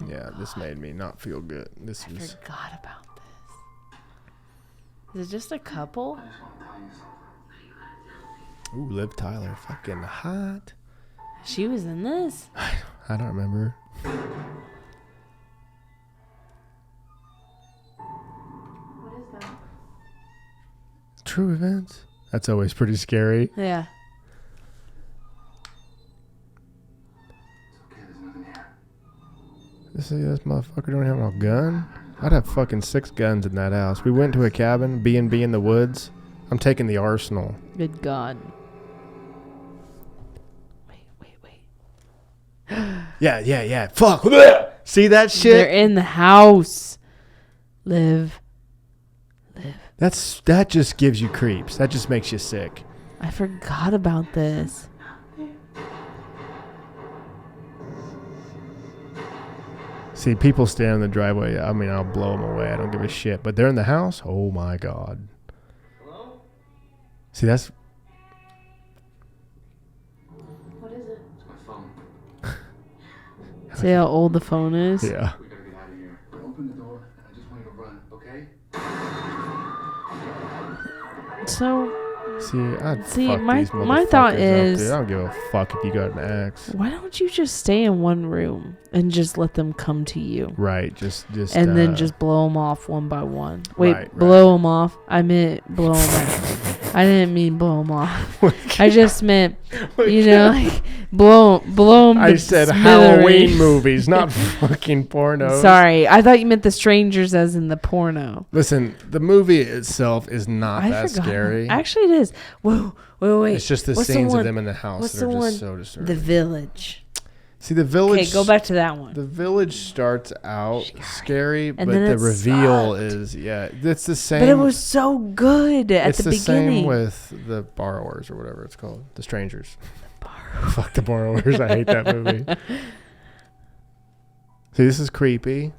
Yeah, this made me not feel good. I forgot about this. Is it just a couple? Ooh, Liv Tyler, fucking hot. She was in this? I don't remember. What is that? True events. That's always pretty scary. Yeah. Okay, there's nothing here. This motherfucker don't have no gun. I'd have fucking 6 guns in that house. We went to a cabin, B&B in the woods. I'm taking the arsenal. Good God. Wait. Yeah. Fuck. See that shit? They're in the house. Liv. That just gives you creeps. That just makes you sick. I forgot about this. See, people stand in the driveway. I mean, I'll blow them away. I don't give a shit. But they're in the house? Oh, my God. Hello? See, that's... What is it? It's my phone. See how old the phone is? Yeah. We gotta get out of here. Open the door. I just want you to run, okay? So, See, I'd See, fuck my- these my thought motherfuckers up, is- dude. I don't give a fuck if you got an axe. Why don't you just stay in one room and just let them come to you? Right, just And then just blow them off one by one. Wait, Right. blow them off? I meant blow them off. I didn't mean blow them off. I just meant, like, blow them. I said Halloween movies, not fucking pornos. Sorry, I thought you meant the strangers as in the porno. Listen, the movie itself is not that forgot. scary. Actually, it is. Whoa, wait. It's just the What's scenes one- of them in the house What's that are the just one? so disturbing. The Village. See, the village. Okay, go back to that one. The village starts out scary, but then the it reveal sucked. is it's the same. But it was so good at it's the the beginning. same with the borrowers or whatever it's called, the strangers. Fuck the borrowers. I hate that movie. See, this is creepy.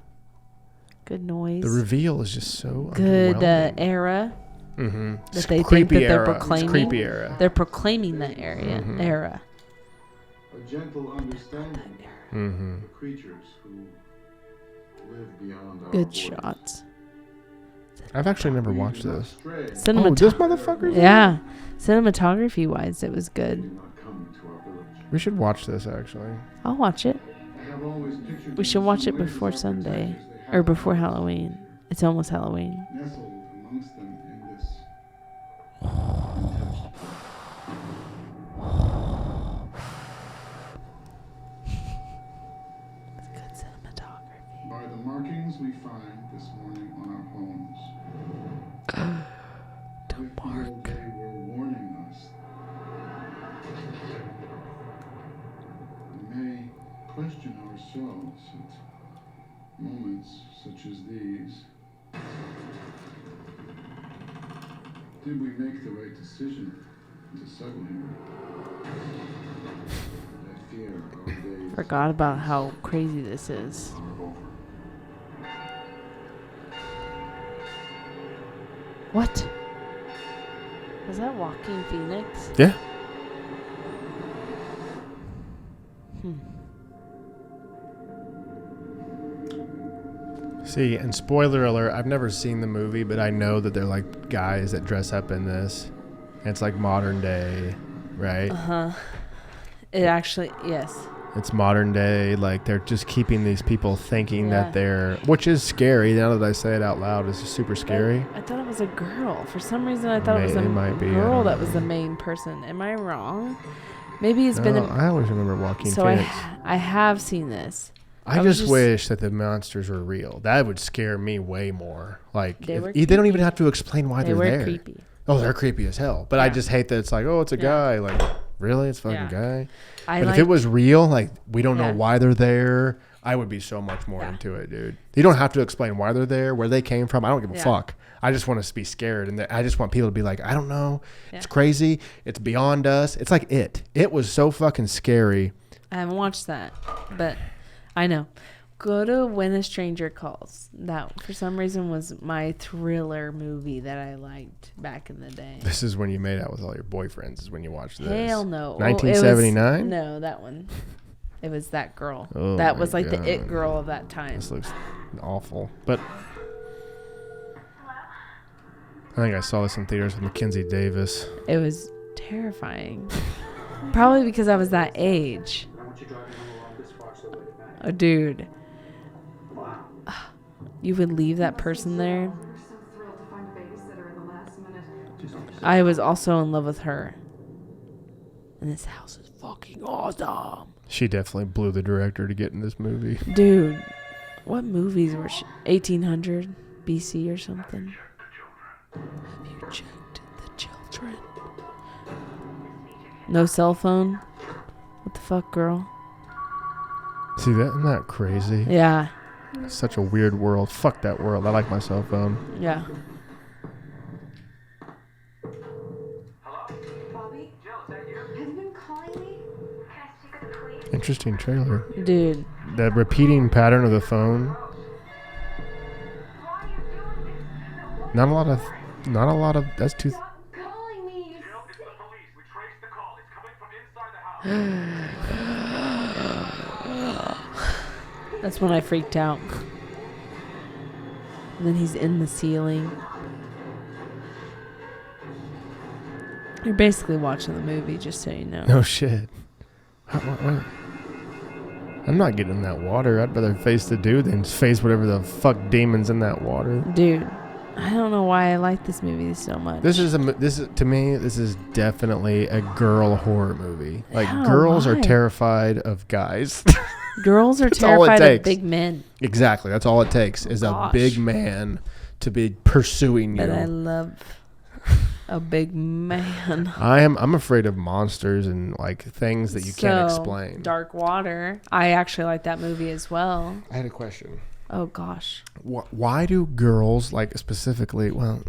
Good noise. The reveal is just so Good underwhelming. Era Mm-hmm. that they think that they're proclaiming. It's creepy era. They're proclaiming that area Mhm. era. A gentle understanding Mm-hmm. of creatures who live beyond our Good borders. shots. I've actually never watched this. Stray, Oh, this motherfucker. Yeah, cinematography wise, it was good. do not come to our village. We should watch this actually. I'll watch it. I have always pictured We them should as watch some it ways before of Sunday protectors. They or have before no Halloween. It's almost Halloween. nestled amongst them in this Good cinematography. by the markings we find this morning on our homes. Don't we feel mark. they were warning us. We may question ourselves at moments such as these. Did we make the right decision to settle here? I fear our days Forgot about how crazy this is. are over. What? Was that Walking Phoenix? Yeah. See, and spoiler alert, I've never seen the movie, but I know that they're like guys that dress up in this. And it's like modern day, right? It actually, yes. It's modern day. Like they're just keeping these people thinking Yeah. that they're, which is scary. Now that I say it out loud, it's super scary. I thought it was a girl. For some reason, I thought it was It a might be, I girl don't that know. was the main person. Am I wrong? Maybe it's been No, a. I always remember Walking So Phoenix. I have seen this. I was just wish that the monsters were real. That would scare me way more. Like They were they don't creepy. even have to explain why They they're were there. creepy. Oh, they're creepy as hell. But I Yeah. just hate that it's like, oh, it's a Yeah. guy. Like, really? It's a fucking Yeah. guy? I But like, if it was real, like, we don't Yeah. know why they're there, I would be so much more Yeah. into it, dude. You don't have to explain why they're there, where they came from. I don't give a Yeah. fuck. I just want to be scared. And I just want people to be like, I don't know. It's Yeah. crazy. It's beyond us. It's like it. It was so fucking scary. I haven't watched that, but I know. Go to When a Stranger Calls. That, for some reason, was my thriller movie that I liked back in the day. This is when you made out with all your boyfriends, is when you watched this. Hell no. 1979? No, that one. It was that girl. Oh that my was like the God. it girl of that time. This looks awful. But I think I saw this in theaters with Mackenzie Davis. It was terrifying. Probably because I was that age. I want you driving home along this far, so wait back. Oh, dude. Wow. You would leave that person there. We're so thrilled to find a babysitter in the last minute. Just understand. I was also in love with her. And this house is fucking awesome. She definitely blew the director to get in this movie. Dude, what movies were she? 1800 BC or something? Have you checked the children? No cell phone? What the fuck, girl? See, isn't that crazy? Yeah, Such a weird world. Fuck that world. I like my cell phone. yeah. Bobby? Have you been calling me? Can I speak with the police? Interesting trailer. Dude, The repeating pattern of the phone. Why are you doing this? Not a lot of, that's too, Stop calling me! It's the police. We traced the call. It's coming from inside the house. that's when I freaked out. And then he's in the ceiling. You're basically watching the movie, just so you know. No shit. What? I'm not getting in that water. I'd rather face the dude than face whatever the fuck demon's in that water. Dude, I don't know why I like this movie so much. This is to me. This is definitely a girl horror movie. Like Yeah, girls why? are terrified of guys. Girls are That's all it terrified of takes. big men. Exactly. That's all it takes is a Gosh. big man to be pursuing you. But I love a big man. I'm afraid of monsters and like things that you can't explain. Dark Water. I actually like that movie as well. I had a question. Oh gosh. Why do girls like specifically? Well,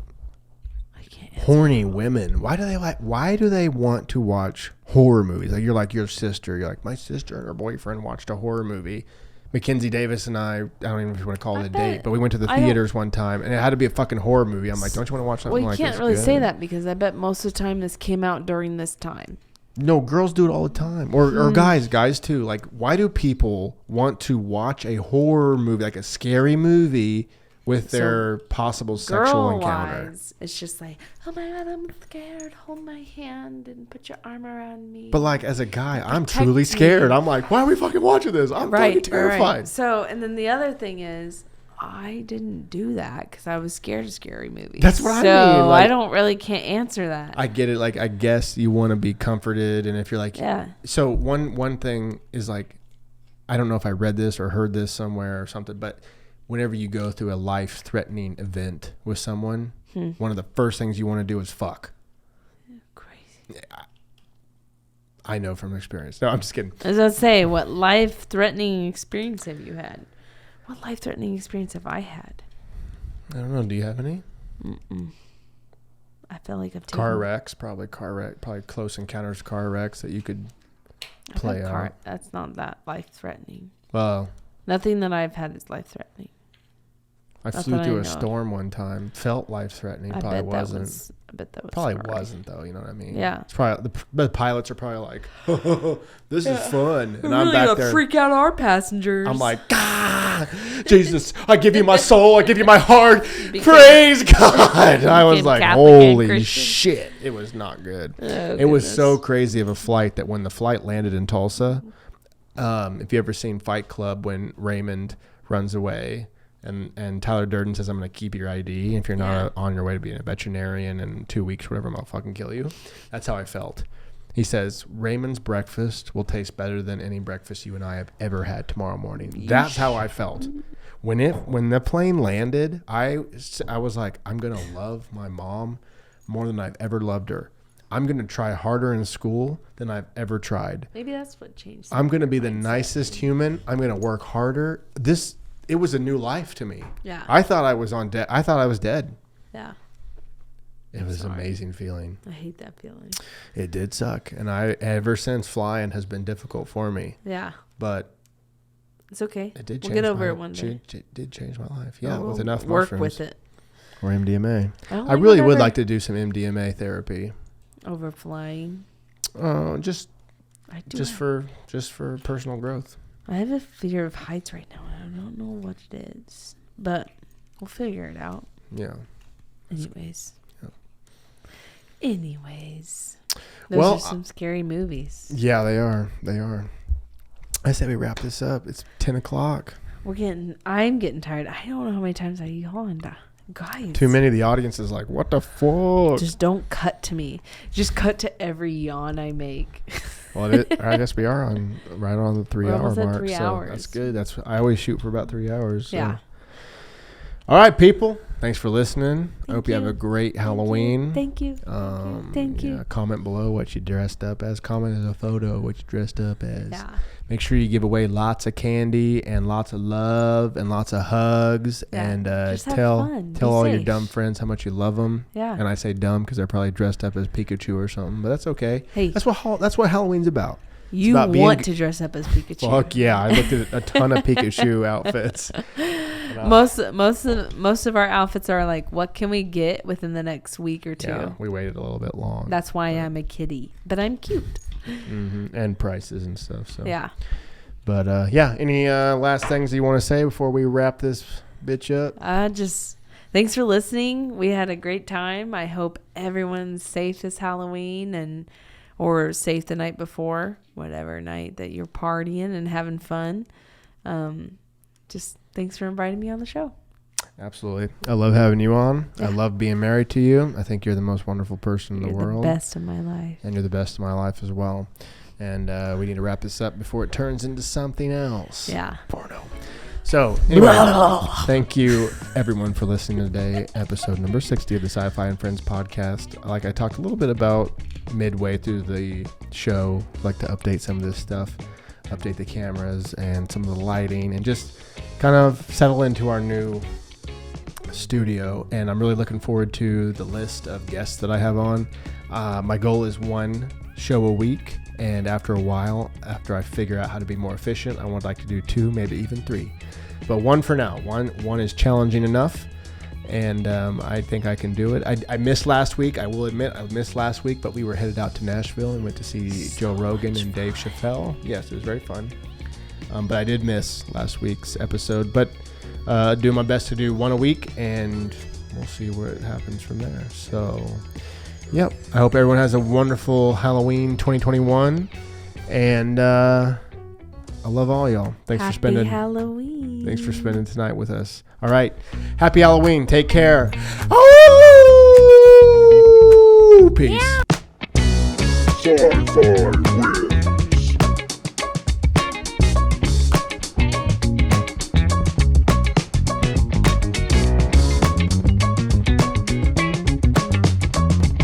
I can't. horny women. Why do they want to watch horror movies? Like you're like your sister. You're like my sister and her boyfriend watched a horror movie. Mackenzie Davis and I don't even know if you want to call it a date, but we went to the theaters one time and it had to be a fucking horror movie. I'm like, don't you want to watch something like this? Well, you can't really say that because I bet most of the time this came out during this time. No, girls do it all the time. Or guys too. Like, why do people want to watch a horror movie, like a scary movie, with their possible sexual encounter? Girl-wise, it's just like, oh my God, I'm scared. Hold my hand and put your arm around me. But like, as a guy, I'm Protect truly me. scared. I'm like, why are we fucking watching this? I'm fucking terrified. Right. So, and then the other thing is, I didn't do that because I was scared of scary movies. That's what I mean. So Like, I can't answer that. I get it. Like, I guess you want to be comforted, and if you're like, Yeah. So one thing is like, I don't know if I read this or heard this somewhere or something, but whenever you go through a life-threatening event with someone, one of the first things you want to do is fuck. Crazy. I know from experience. No, I'm just kidding. As I say, what life-threatening experience have you had? What life-threatening experience have I had? I don't know. Do you have any? I feel like I've taken Car wrecks, probably close encounters, car wrecks that you could play out. That's not that life-threatening. Well, Nothing that I've had is life-threatening. I Not flew that I through know a of. storm one time. Felt life-threatening. I Probably bet wasn't. I bet that was Probably sorry. wasn't though. You know what I mean? Yeah. It's probably the pilots are probably like, this is fun, and We're I'm really back gonna there. freak out our passengers. I'm like, ah, Jesus, I give you my soul, I give you my heart, praise God. I was like, Catholic and holy Christian. shit, it was not good. Oh, It was goodness. so crazy of a flight that when the flight landed in Tulsa, if you ever seen Fight Club when Raymond runs away and Tyler Durden says, I'm going to keep your ID. If you're not on your way to being a veterinarian in 2 weeks, whatever, I'm going to fucking kill you. That's how I felt. He says, Raymond's breakfast will taste better than any breakfast you and I have ever had tomorrow morning. That's how I felt. When the plane landed, I was like, I'm going to love my mom more than I've ever loved her. I'm going to try harder in school than I've ever tried. Maybe that's what changed. I'm going to be the nicest human. I'm going to work harder. It was a new life to me. Yeah. I thought I was I thought I was dead. Yeah. It was an amazing feeling. I hate that feeling. It did suck. And ever since flying has been difficult for me. Yeah. But It's okay. it did We'll change get over my, it one day. It did change my life. Yeah, We'll with enough work mushrooms. with it. Or MDMA. I don't I think really I've would ever- like to do some MDMA therapy. Over flying. Just I do. just for personal growth. I have a fear of heights right now. I don't know what it is, but we'll figure it out. Yeah. Anyways. Yeah. Those Well, are some scary movies. Yeah, they are. They are. I say we wrap this up. It's 10 o'clock. I'm getting tired. I don't know how many times I yawned. Guys. Too many of the audience is like, what the fuck? Just don't cut to me. Just cut to every yawn I make. Well, I guess we are right on the 3 We're hour almost at mark. 3 so hours. that's good. I always shoot for about 3 hours. So. Yeah. All right, people. Thanks for listening. I hope you have you. a great Halloween. Thank you. Thank you. Comment below what you dressed up as. Comment as a photo what you dressed up as. Yeah. Make sure you give away lots of candy and lots of love and lots of hugs. Yeah. And Just have tell fun. Be all your safe. dumb friends how much you love them. Yeah. And I say dumb because they're probably dressed up as Pikachu or something, but that's okay. Hey. That's what Halloween's about. You about being want to dress up as Pikachu. Fuck yeah! I looked at a ton of Pikachu outfits. Most of our outfits are like, what can we get within the next week or two? Yeah, we waited a little bit long. That's why I'm a kitty, but I'm cute. And prices and stuff. So Yeah. But yeah, any last things you want to say before we wrap this bitch up? Just thanks for listening. We had a great time. I hope everyone's safe this Halloween or safe the night before, whatever night that you're partying and having fun. Just thanks for inviting me on the show. Absolutely. I love having you on. Yeah. I love being married to you. I think you're the most wonderful person in the world. You're the best of my life. And you're the best of my life as well. And we need to wrap this up before it turns into something else. Yeah. Porno. So, anyway, thank you, everyone, for listening to today, episode number 60 of the SciFi And Friends podcast. Like I talked a little bit about midway through the show, I'd like to update some of this stuff, update the cameras and some of the lighting, and just kind of settle into our new studio. And I'm really looking forward to the list of guests that I have on. My goal is 1 show a week. And after a while, after I figure out how to be more efficient, I would like to do 2, maybe even 3. But 1 for now. One is challenging enough, and I think I can do it. I missed last week. I will admit I missed last week, but we were headed out to Nashville and went to see Joe Rogan and Dave Chappelle. Yes, it was very fun. But I did miss last week's episode. But do my best to do 1 a week, and we'll see where it happens from there. So... yep. I hope everyone has a wonderful Halloween 2021. And I love all y'all. Thanks for spending Halloween. Thanks for spending tonight with us. All right. Happy Halloween. Take care. Oh! Peace. Sci-Fi with